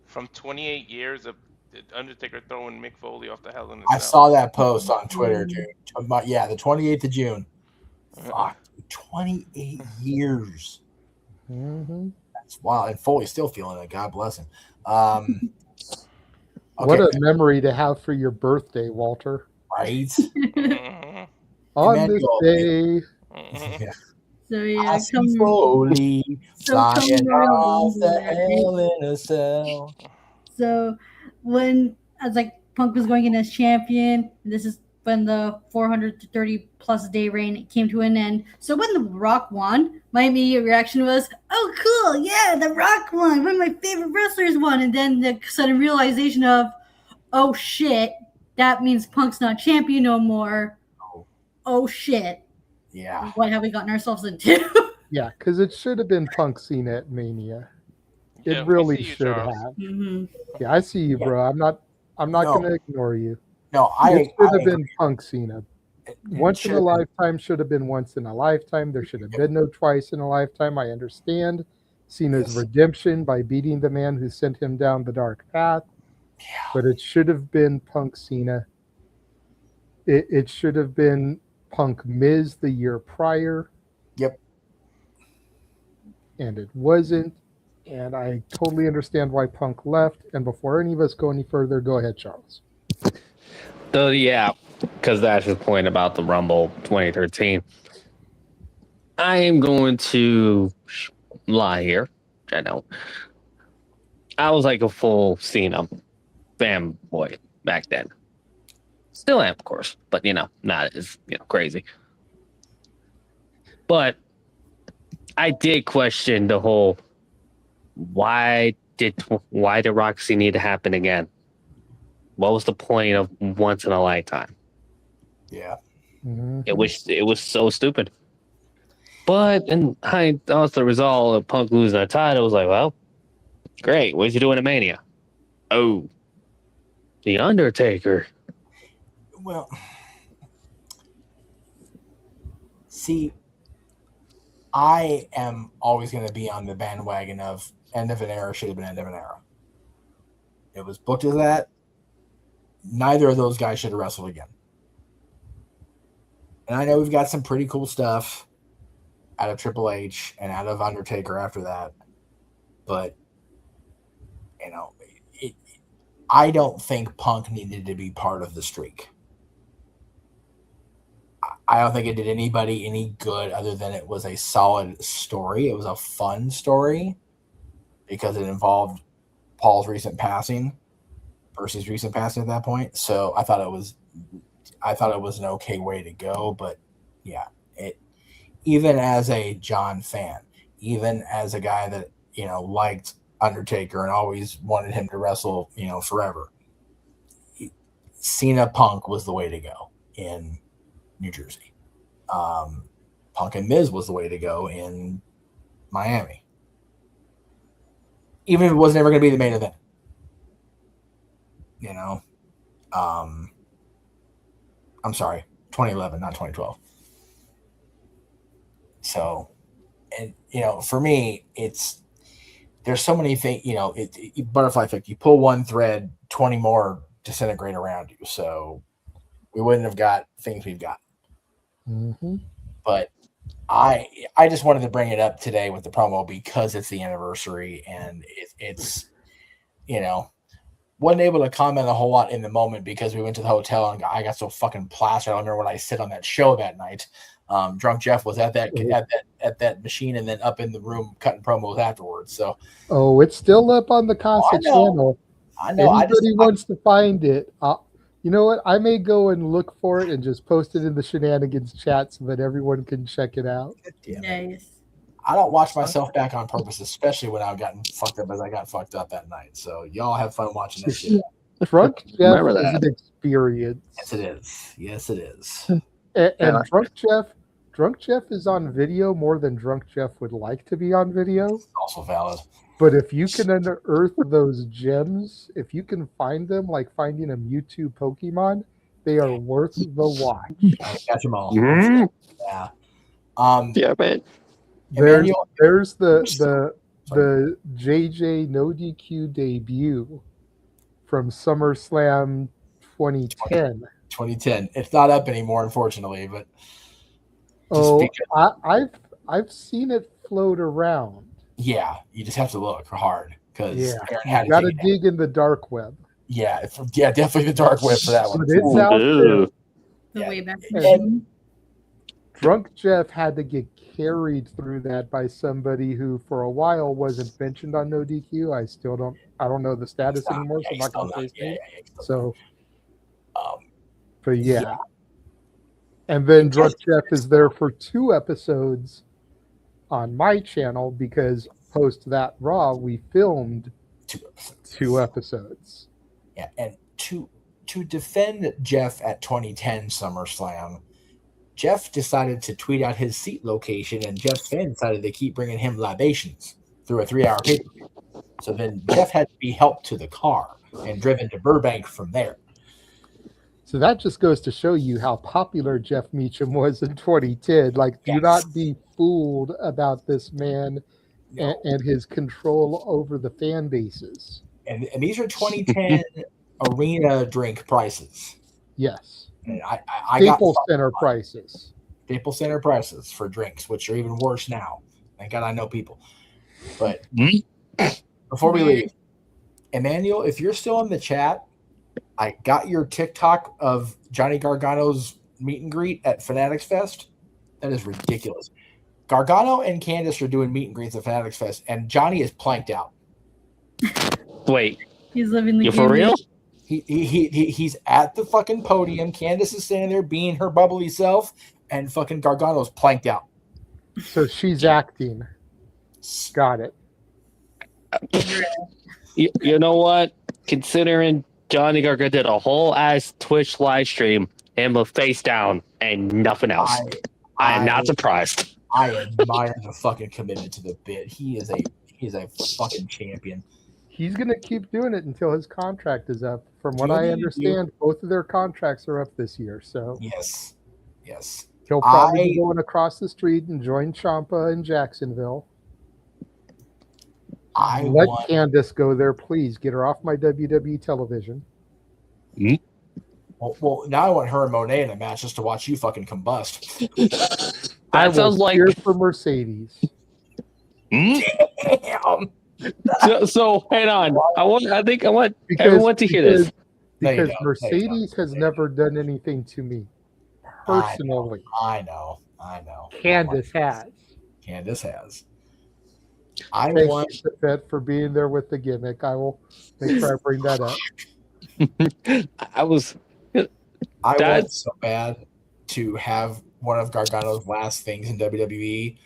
from 28 years of Undertaker throwing Mick Foley off the Hell in a Cell. I saw that post on Twitter, dude. Yeah, the 28th of June. Fuck, 28 years. Mm-hmm. That's wild. And Foley's still feeling it. God bless him. What a memory to have for your birthday, Walter. Right? On this day. Yeah. So yeah, I see Foley flying off the Hell in a Cell. So when I was like Punk was going in as champion, this is when the 430 plus day reign came to an end. So when The Rock won, my immediate reaction was, "Oh, cool! Yeah, The Rock won. One of my favorite wrestlers won." And then the sudden realization of, "Oh shit, that means Punk's not champion no more." Oh shit! Yeah. What have we gotten ourselves into? Yeah, because it should have been Punk Cena at Mania. It Yeah, we really see you, should Charles. have. Mhm. Yeah, I see you, bro. I'm not No. gonna ignore you. No, it should have been agree. Punk Cena. Once in a should- lifetime should have been once in a lifetime. There should have been no twice in a lifetime. I understand Cena's redemption by beating the man who sent him down the dark path. But it should have been Punk Cena. It should have been Punk Miz the year prior. Yep. And it wasn't. And I totally understand why Punk left. And before any of us go any further, go ahead, Charles. So yeah, because that's the point about the Rumble 2013. I am going to lie here. I know. I was like a full Cena fanboy back then. Still am, of course, but not as crazy. But I did question the whole why did Roxy need to happen again? What was the point of once in a lifetime? Yeah. It was so stupid. But and I thought the result of Punk losing the title was like, well, great. What'd you do in a Mania? Oh, The Undertaker. Well, see, I am always going to be on the bandwagon of end of an era should have been end of an era. It was booked as that. Neither of those guys should have wrestled again. And I know we've got some pretty cool stuff out of Triple H and out of Undertaker after that. But, I don't think Punk needed to be part of the streak. I don't think it did anybody any good other than it was a solid story. It was a fun story because it involved Paul's recent passing versus recent passing at that point. So I thought it was an okay way to go. But yeah, even as a John fan, even as a guy that liked Undertaker and always wanted him to wrestle forever, Cena Punk was the way to go in New Jersey. Punk and Miz was the way to go in Miami. Even if it was never going to be the main event. I'm sorry, 2011, not 2012. So, and for me, there's so many things, butterfly effect. You pull one thread, 20 more disintegrate around you. So we wouldn't have got things we've got. Mm-hmm. But I just wanted to bring it up today with the promo because it's the anniversary and it's wasn't able to comment a whole lot in the moment because we went to the hotel and I got so fucking plastered. I remember when I sit on that show that night. Drunk Jeff was at that machine and then up in the room cutting promos afterwards. So it's still up on the Casa channel. I know. Anybody wants to find it, you know what? I may go and look for it and just post it in the Shenanigans chat so that everyone can check it out. Nice. I don't watch myself back on purpose, especially when I've gotten fucked up as I got fucked up that night. So y'all have fun watching this shit. Drunk Jeff is an experience. Yes, it is. Yes, it is. And Drunk Jeff is on video more than Drunk Jeff would like to be on video. It's also valid. But if you can unearth those gems, if you can find them like finding a Mewtwo Pokemon, they are worth the watch. I catch them all. Mm-hmm. Yeah. Yeah, man. There's the JJ No DQ debut from SummerSlam 2010. 2010. It's not up anymore, unfortunately, but I've seen it float around. Yeah, you just have to look hard because you got to dig in the dark web. Yeah, definitely the dark web for that one. But it's out there. The way back. Drunk Jeff had to get carried through that by somebody who, for a while, wasn't mentioned on No DQ. I don't know the status anymore, so I'm not going to say his name. So, but yeah. And then Drunk Jeff is there for 2 episodes on my channel because post that Raw, we filmed 2 episodes. Yeah, and to defend Jeff at 2010 SummerSlam, Jeff decided to tweet out his seat location, and Jeff Finn decided to keep bringing him libations through a 3-hour pay-per-view. So then Jeff had to be helped to the car and driven to Burbank from there. So that just goes to show you how popular Jeff Meacham was in 2010. Like, do not be fooled about this man and his control over the fan bases. And these are 2010 arena drink prices. Yes. And I Staples Center prices. Staples Center prices for drinks, which are even worse now. Thank God I know people. But before we leave, Emmanuel, if you're still in the chat, I got your TikTok of Johnny Gargano's meet and greet at Fanatics Fest. That is ridiculous. Gargano and Candice are doing meet and greets at Fanatics Fest, and Johnny is planked out. Wait. He's living the You game. for real? He's at the fucking podium. Candice is standing there being her bubbly self, and fucking Gargano's planked out. So she's acting. Got it. You know what? Considering Johnny Gargano did a whole ass Twitch live stream and with face down and nothing else, I am not surprised. I admire the fucking commitment to the bit. He's a fucking champion. He's going to keep doing it until his contract is up. From what I understand, both of their contracts are up this year. So yes. He'll probably be going across the street and join Ciampa in Jacksonville. Let Candice go there, please. Get her off my WWE television. Well, now I want her and Monet in a match just to watch you fucking combust. That sounds like here for Mercedes. Damn. So hang on. I want everyone to hear this. Because Mercedes has never done anything to me personally. I know. Candice has. I Thank want you, Fett, for being there with the gimmick. I will make sure I bring that up. I want so bad to have one of Gargano's last things in WWE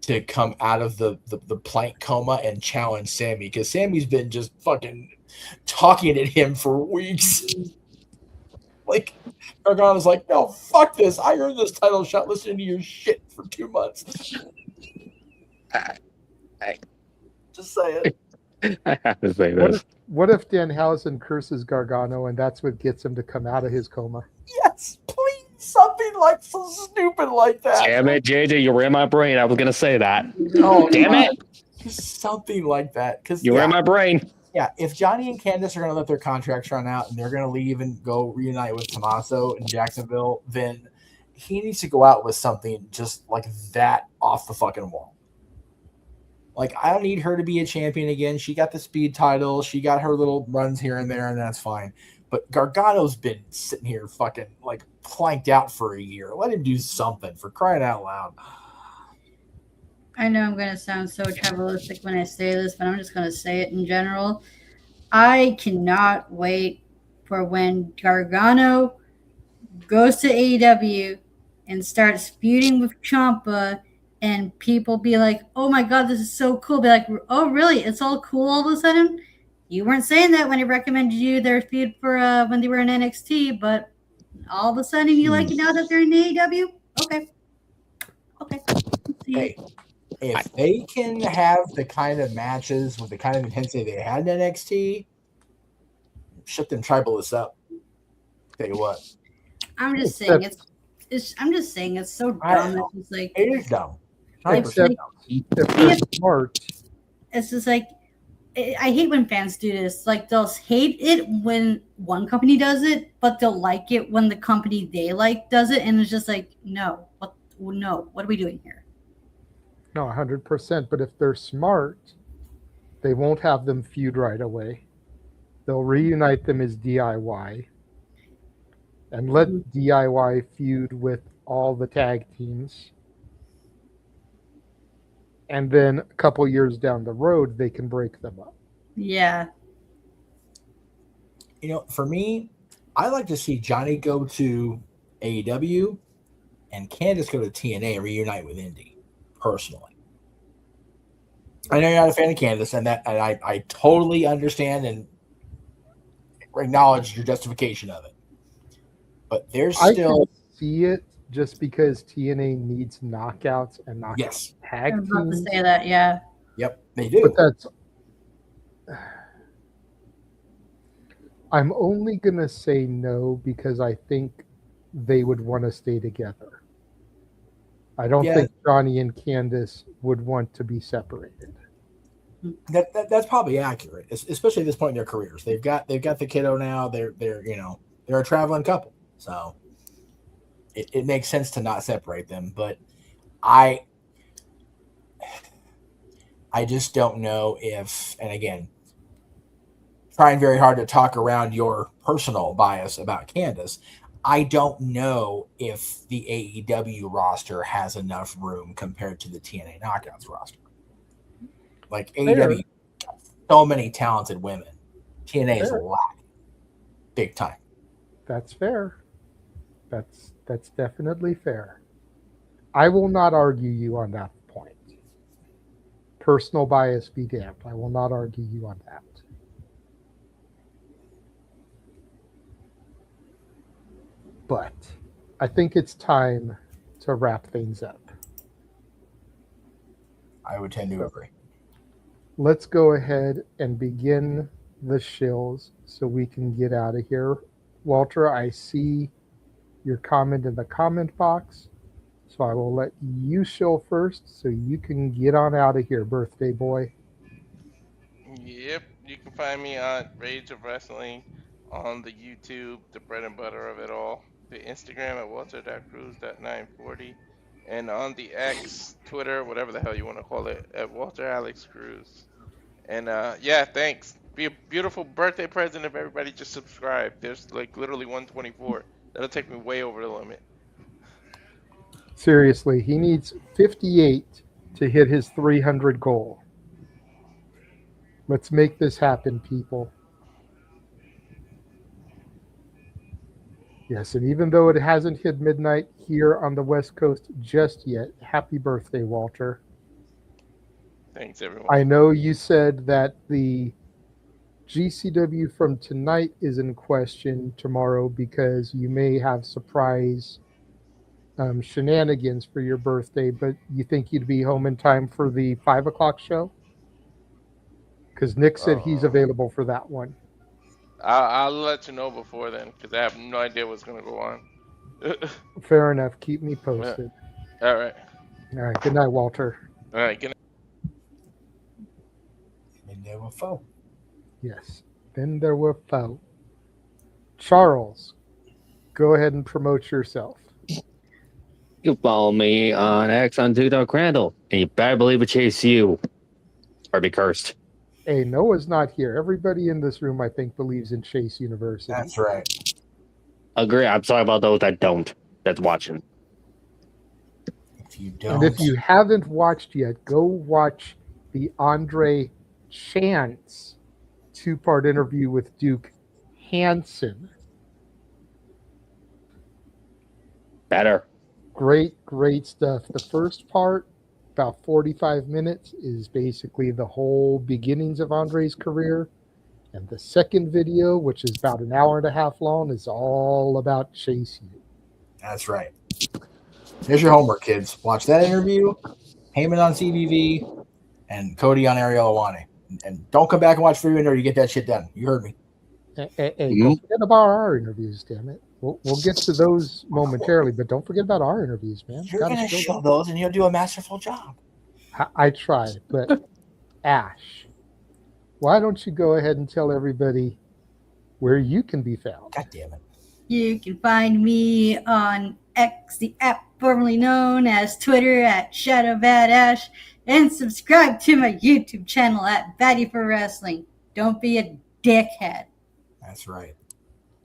to come out of the plank coma and challenge Sammy, because Sammy's been just fucking talking at him for weeks. Like, Gargano's like, no, fuck this. I earned this title shot listening to your shit for 2 months. Just say it. I have to say this. What if Danhausen curses Gargano and that's what gets him to come out of his coma? Yes, please. Something like so stupid like that. Damn it, JJ, you were in my brain. I was gonna say that. No, damn it. Just something like that. Because You were in my brain. Yeah, if Johnny and Candice are going to let their contracts run out and they're going to leave and go reunite with Tommaso in Jacksonville, then he needs to go out with something just like that off the fucking wall. Like, I don't need her to be a champion again. She got the speed title. She got her little runs here and there, and that's fine. But Gargano's been sitting here fucking, like, planked out for a year. Let him do something, for crying out loud. I know I'm going to sound so tribalistic when I say this, but I'm just going to say it in general. I cannot wait for when Gargano goes to AEW and starts feuding with Ciampa, and people be like, oh my God, this is so cool. Be like, oh, really? It's all cool all of a sudden? You weren't saying that when he recommended you their feud for when they were in NXT, but all of a sudden you like it now that they're in AEW? Okay. Hey, if they can have the kind of matches with the kind of intensity they had in NXT, shut them tribalists up. Tell you what. I'm just saying I'm just saying it's so dumb. It's just like, it is dumb. It's like, they're smart. It's just like, I hate when fans do this. Like, they'll hate it when one company does it, but they'll like it when the company they like does it. And it's just like, no, what are we doing here? No, 100%. But if they're smart, they won't have them feud right away. They'll reunite them as DIY and let DIY feud with all the tag teams. And then a couple years down the road, they can break them up. Yeah. You know, for me, I like to see Johnny go to AEW and Candice go to TNA and reunite with Indy, personally. I know you're not a fan of Candice, and I totally understand and acknowledge your justification of it. But there's still... I can see it just because TNA needs knockouts and knockout tag I was about to teams. say that, yeah. Yep, they do. But that's... I'm only going to say no because I think they would want to stay together. I don't think Johnny and Candice would want to be separated. That's probably accurate, especially at this point in their careers. They've got the kiddo now. They're a traveling couple, so it makes sense to not separate them. But I just don't know if, and again, trying very hard to talk around your personal bias about Candice, I don't know if the AEW roster has enough room compared to the TNA Knockouts roster. Like AEW, so many talented women. TNA is lacking big time. That's fair. That's definitely fair. I will not argue you on that point. Personal bias be damned. I will not argue you on that. But I think it's time to wrap things up. I would tend to agree. Let's go ahead and begin the shills so we can get out of here. Walter, I see your comment in the comment box, so I will let you shill first so you can get on out of here, birthday boy. Yep, you can find me on Rage of Wrestling, on the YouTube, the bread and butter of it all, the Instagram at walter.cruz.940, and on the X, Twitter, whatever the hell you want to call it, at Walter Alex Cruz. And yeah, thanks. Be a beautiful birthday present if everybody just subscribed. There's like literally 124. That'll take me way over the limit. Seriously, he needs 58 to hit his 300 goal. Let's make this happen, people. Yes, and even though it hasn't hit midnight here on the West Coast just yet, happy birthday, Walter. Thanks, everyone. I know you said that the GCW from tonight is in question tomorrow because you may have surprise shenanigans for your birthday, but you think you'd be home in time for the 5 o'clock show? Because Nick said he's available for that one. I'll let you know before then, because I have no idea what's going to go on. Fair enough. Keep me posted. All right. All right. Good night, Walter. All right. Good night. And there were foe. Yes. Then there were foe. Charles, go ahead and promote yourself. You can follow me on X on Crandall, and you better believe it chase you, or be cursed. Hey, Noah's not here. Everybody in this room, I think, believes in Chase University. That's right. Agree. I'm sorry about those that don't. That's watching. If you And don't, if you haven't watched yet, go watch the Andre Chance 2-part interview with Duke Hansen. Better. Great stuff. The first part, about 45 minutes, is basically the whole beginnings of Andre's career. And the second video, which is about an hour and a half long, is all about Chase U. That's right. Here's your homework, kids. Watch that interview, Heyman on CBV, and Cody on Ariel Awani. And don't come back and watch Free Window to get that shit done. You heard me. Hey, don't forget about our interviews, damn it. We'll get to those momentarily, but don't forget about our interviews, man. You're going to show those, and you'll do a masterful job. I try, but Ash, why don't you go ahead and tell everybody where you can be found? God damn it. You can find me on X, the app formerly known as Twitter, at ShadowBadAsh, and subscribe to my YouTube channel at Batty for Wrestling. Don't be a dickhead. That's right.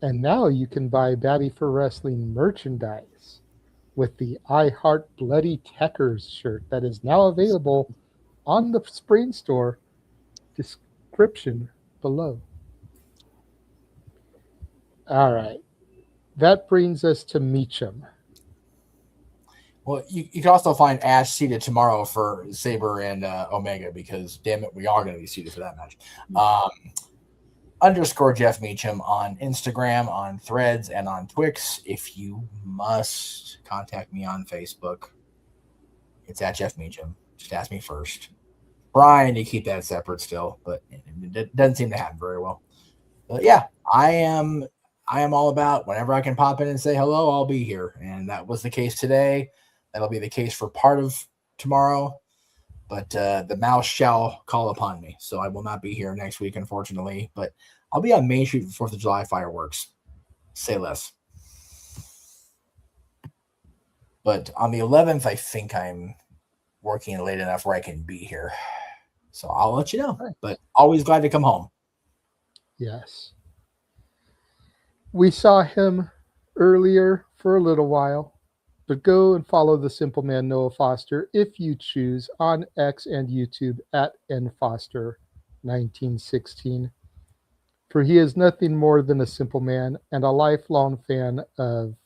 And now you can buy Batty for Wrestling merchandise. with the I Heart Bloody Techers shirt that is now available on the Spring Store. Description below. All right. That brings us to Meacham. Well, you can also find Ash seated tomorrow for Saber and Omega because, damn it, we are going to be seated for that match. Underscore Jeff Meacham on Instagram, on Threads, and on Twix. If you must contact me on Facebook, it's at Jeff Meacham. Just ask me first. Brian, you keep that separate still, but it doesn't seem to happen very well. But yeah, I am all about whenever I can pop in and say hello, I'll be here. And that was the case today. That'll be the case for part of tomorrow. But the mouse shall call upon me. So I will not be here next week, unfortunately. But I'll be on Main Street for 4th of July fireworks. Say less. But on the 11th, I think I'm working late enough where I can be here. So I'll let you know. But always glad to come home. Yes. We saw him earlier for a little while. But go and follow the Simple Man Noah Foster if you choose on X and YouTube at nfoster1916. For he is nothing more than a simple man and a lifelong fan of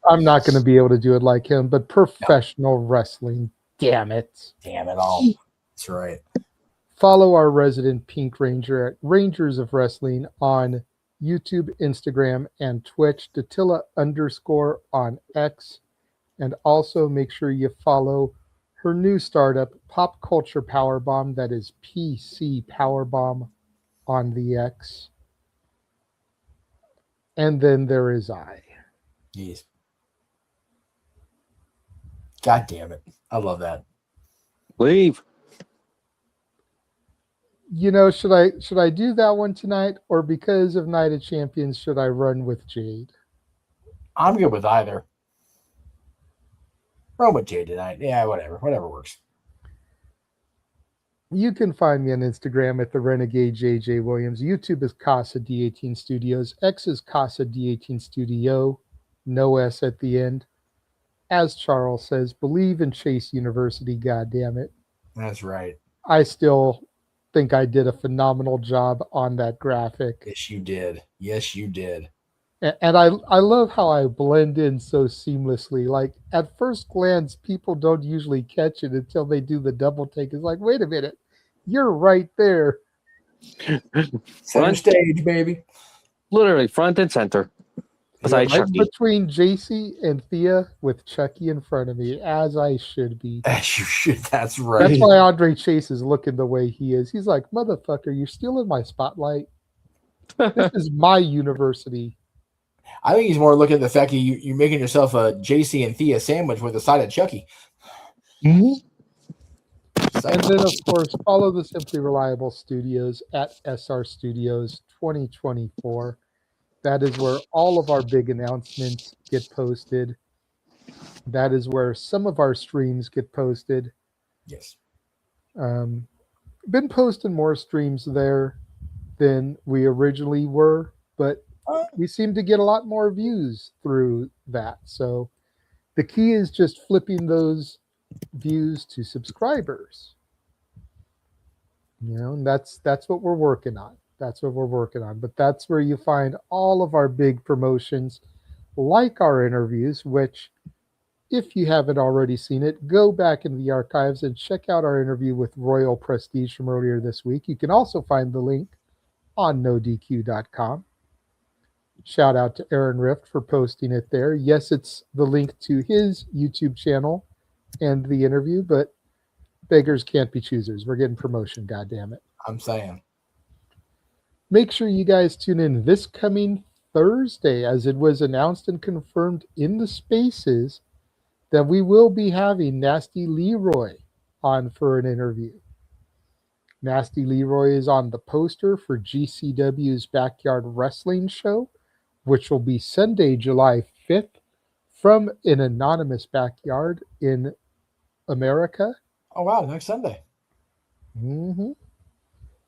I'm not going to be able to do it like him, but professional wrestling. Damn it. Damn it all. That's right. Follow our resident Pink Ranger at Rangers of Wrestling on YouTube, Instagram, and Twitch. Datilla _ on X. And also make sure you follow her new startup, Pop Culture Powerbomb. That is PC Powerbomb on the X. And then there is I. Yes. God damn it. I love that. Leave. You know, should I do that one tonight, or because of Night of Champions, should I run with Jade? I'm good with either. Run with Jade tonight. Yeah, whatever works. You can find me on Instagram at the Renegade JJ Williams. YouTube is Casa D18 Studios. X is Casa D18 Studio. No S at the end. As Charles says, believe in Chase University. God damn it. That's right. I still think I did a phenomenal job on that graphic. Yes, you did. Yes, you did. And I love how I blend in so seamlessly. Like, at first glance, people don't usually catch it until they do the double take. It's like, wait a minute, you're right there. Center stage, baby. Literally front and center. Right between JC and Thea with Chucky in front of me, as I should be. As you should. That's right. That's why Andre Chase is looking the way he is. He's like, motherfucker, you're still in my spotlight. This is my university. I think he's more looking at the fact that you're making yourself a JC and Thea sandwich with a side of Chucky. Mm-hmm. And then, of course, follow the Simply Reliable Studios at SR Studios 2024. That is where all of our big announcements get posted. That is where some of our streams get posted. Yes. Been posting more streams there than we originally were, but we seem to get a lot more views through that. So the key is just flipping those views to subscribers. You know, and that's what we're working on. That's what we're working on. But that's where you find all of our big promotions, like our interviews, which, if you haven't already seen it, go back in the archives and check out our interview with Royal Prestige from earlier this week. You can also find the link on nodq.com. Shout out to Aaron Rift for posting it there. Yes, it's the link to his YouTube channel and the interview, but beggars can't be choosers. We're getting promotion, goddammit. I'm saying. Make sure you guys tune in this coming Thursday, as it was announced and confirmed in the spaces that we will be having Nasty Leroy on for an interview. Nasty Leroy is on the poster for GCW's Backyard Wrestling Show, which will be Sunday, July 5th, from an anonymous backyard in America. Oh, wow, next Sunday. Mm-hmm.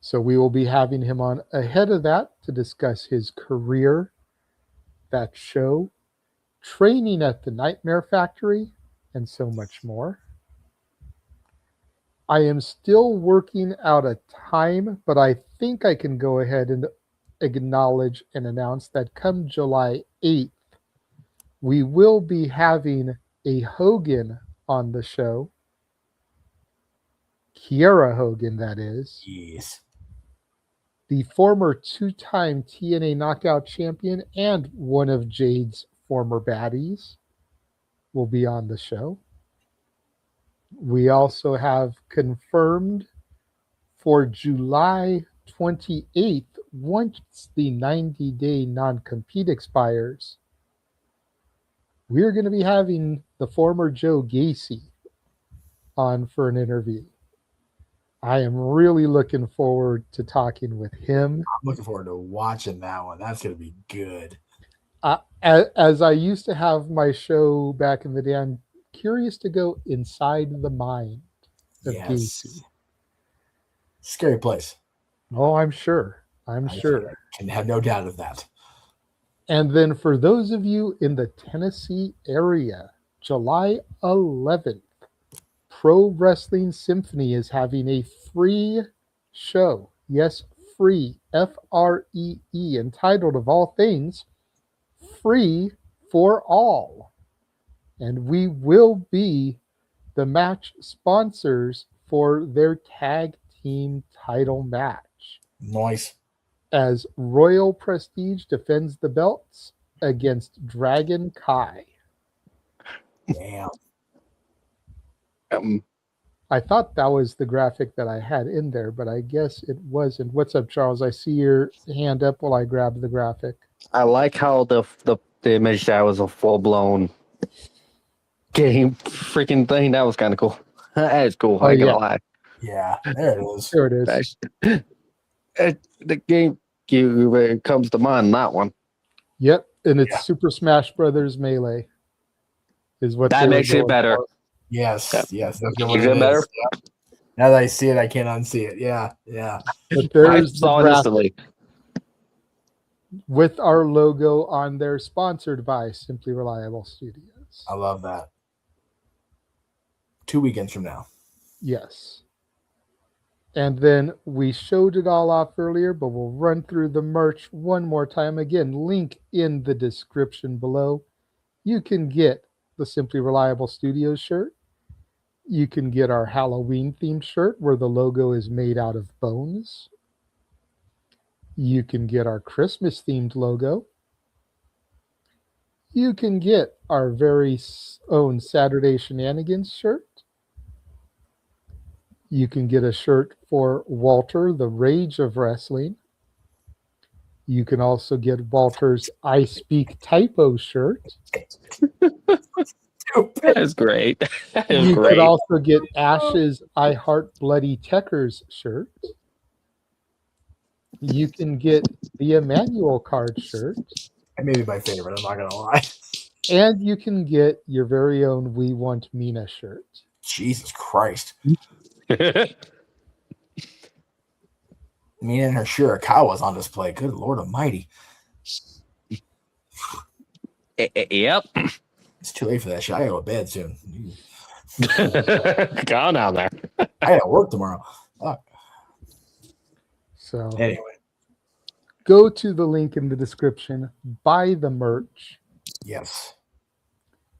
So we will be having him on ahead of that to discuss his career, that show, training at the Nightmare Factory, and so much more. I am still working out a time, but I think I can go ahead and acknowledge and announce that come July 8th, we will be having a Hogan on the show. Kiera Hogan, that is. Yes. The former two-time TNA Knockout champion and one of Jade's former baddies will be on the show. We also have confirmed for July 28th, once the 90-day non-compete expires, we're going to be having the former Joe Gacy on for an interview. I am really looking forward to talking with him. I'm looking forward to watching that one. That's going to be good. As I used to have my show back in the day, I'm curious to go inside the mind of Gacy. Scary place. Oh, I'm sure. I'm sure. I can have no doubt of that. And then for those of you in the Tennessee area, July 11th, Pro Wrestling Symphony is having a free show. Yes, free. F-R-E-E, entitled of all things, Free for All. And we will be the match sponsors for their tag team title match. Nice. As Royal Prestige defends the belts against Dragon Kai. Damn. I thought that was the graphic that I had in there, but I guess it wasn't. What's up, Charles? I see your hand up while I grab the graphic. I like how the image that was a full-blown game freaking thing. That was kind of cool. That is cool. I ain't gonna lie. Yeah, there it is. There it is. The game it comes to mind, that one. Yep, and it's Super Smash Brothers Melee. Is what that makes it better. Yes, yes. That's Makes it better. Yep. Now that I see it, I can't unsee it. Yeah, yeah. But there's I saw it instantly. With our logo on there, sponsored by Simply Reliable Studios. I love that. 2 weekends from now. Yes. And then we showed it all off earlier, but we'll run through the merch one more time. Again, link in the description below. You can get the Simply Reliable Studios shirt. You can get our Halloween themed shirt where the logo is made out of bones. You can get our Christmas themed logo. You can get our very own Saturday Shenanigans shirt. You can get a shirt for Walter, the Rage of Wrestling. You can also get Walter's I Speak Typo shirt. That's great. That is You great. could also get Ash's I Heart Bloody Techers shirt. You can get the Emmanuel card shirt. That may be my favorite, I'm not going to lie. And you can get your very own We Want Mina shirt. Jesus Christ. Mina and her Shirakawa's on display. Good Lord Almighty. Yep. It's too late for that shit. I gotta go to bed soon. Go on down there. I gotta work tomorrow. Fuck. So Anyway. go to the link in the description, buy the merch. Yes.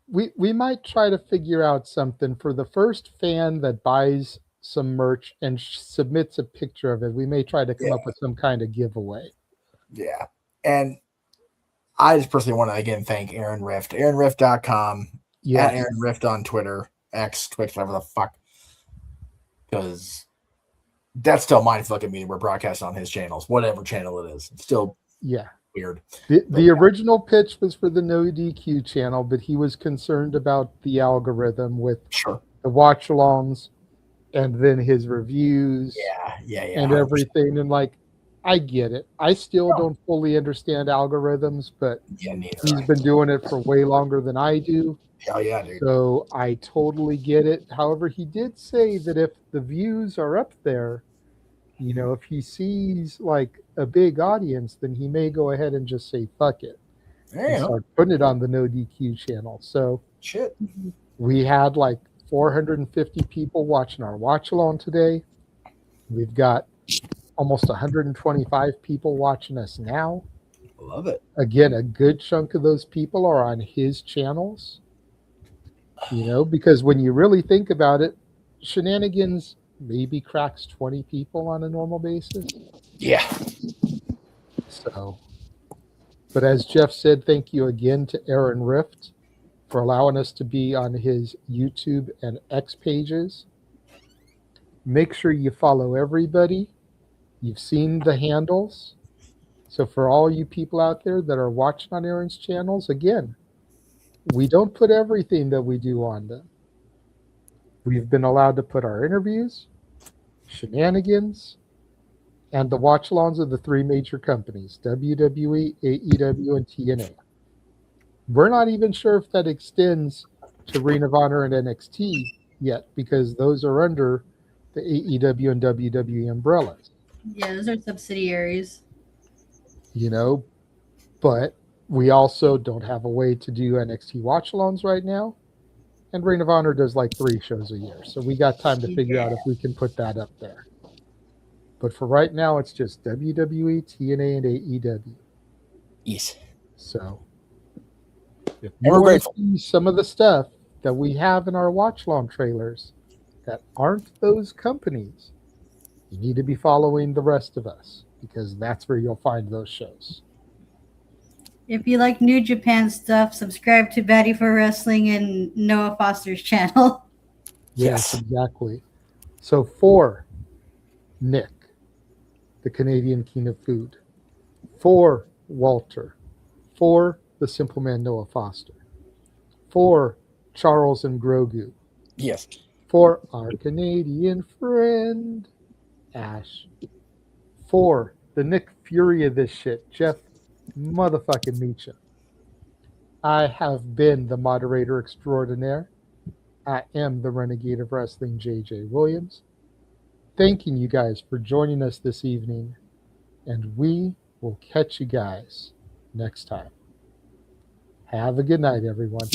We might try to figure out something for the first fan that buys some merch and submits a picture of it. We may try to come up with some kind of giveaway. Yeah. And I just personally want to again thank Aaron Rift. AaronRift.com. Yeah. At Aaron Rift on Twitter, X, Twitch, whatever the fuck. Because that's still my fucking media we're broadcasting on his channels, whatever channel it is. It's still weird. The original pitch was for the No DQ channel, but he was concerned about the algorithm with the watch alongs and then his reviews and 100%. everything. And like, I get it. I still don't fully understand algorithms, but he's been doing it for way longer than I do. Hell yeah, dude. So I totally get it. However, he did say that if the views are up there, You know, if he sees like a big audience, then he may go ahead and just say fuck it and Yeah. start putting it on the No DQ channel. So Shit. we had like 450 people watching our watch along today. We've got almost 125 people watching us now. Love it. Again, a good chunk of those people are on his channels. You know, because when you really think about it, Shenanigans maybe cracks 20 people on a normal basis. Yeah. So, but as Jeff said, thank you again to Aaron Rift for allowing us to be on his YouTube and X pages. Make sure you follow everybody. You've seen the handles. So for all you people out there that are watching on Aaron's channels, again, we don't put everything that we do on them. We've been allowed to put our interviews, Shenanigans, and the watch-alongs of the three major companies, WWE, AEW, and TNA. We're not even sure if that extends to Ring of Honor and NXT yet, because those are under the AEW and WWE umbrellas. Yeah, those are subsidiaries. You know, but we also don't have a way to do NXT watch-alongs right now, and Ring of Honor does like 3 shows a year, so we got time to figure out if we can put that up there. But for right now, it's just WWE, TNA, and AEW. Yes. So if And we're you want grateful. to see some of the stuff that we have in our watch-along trailers that aren't those companies, you need to be following the rest of us, because that's where you'll find those shows. If you like New Japan stuff, subscribe to Batty for Wrestling and Noah Foster's channel. Yes, exactly. So for Nick, the Canadian King of Food, for Walter, for the Simple Man Noah Foster, for Charles and Grogu, Yes. for our Canadian friend Ash, for the Nick Fury of this shit, Jeff motherfucking Meacha. I have been the moderator extraordinaire. I am the Renegade of Wrestling, JJ Williams. Thanking you guys for joining us this evening, and we will catch you guys next time. Have a good night, everyone.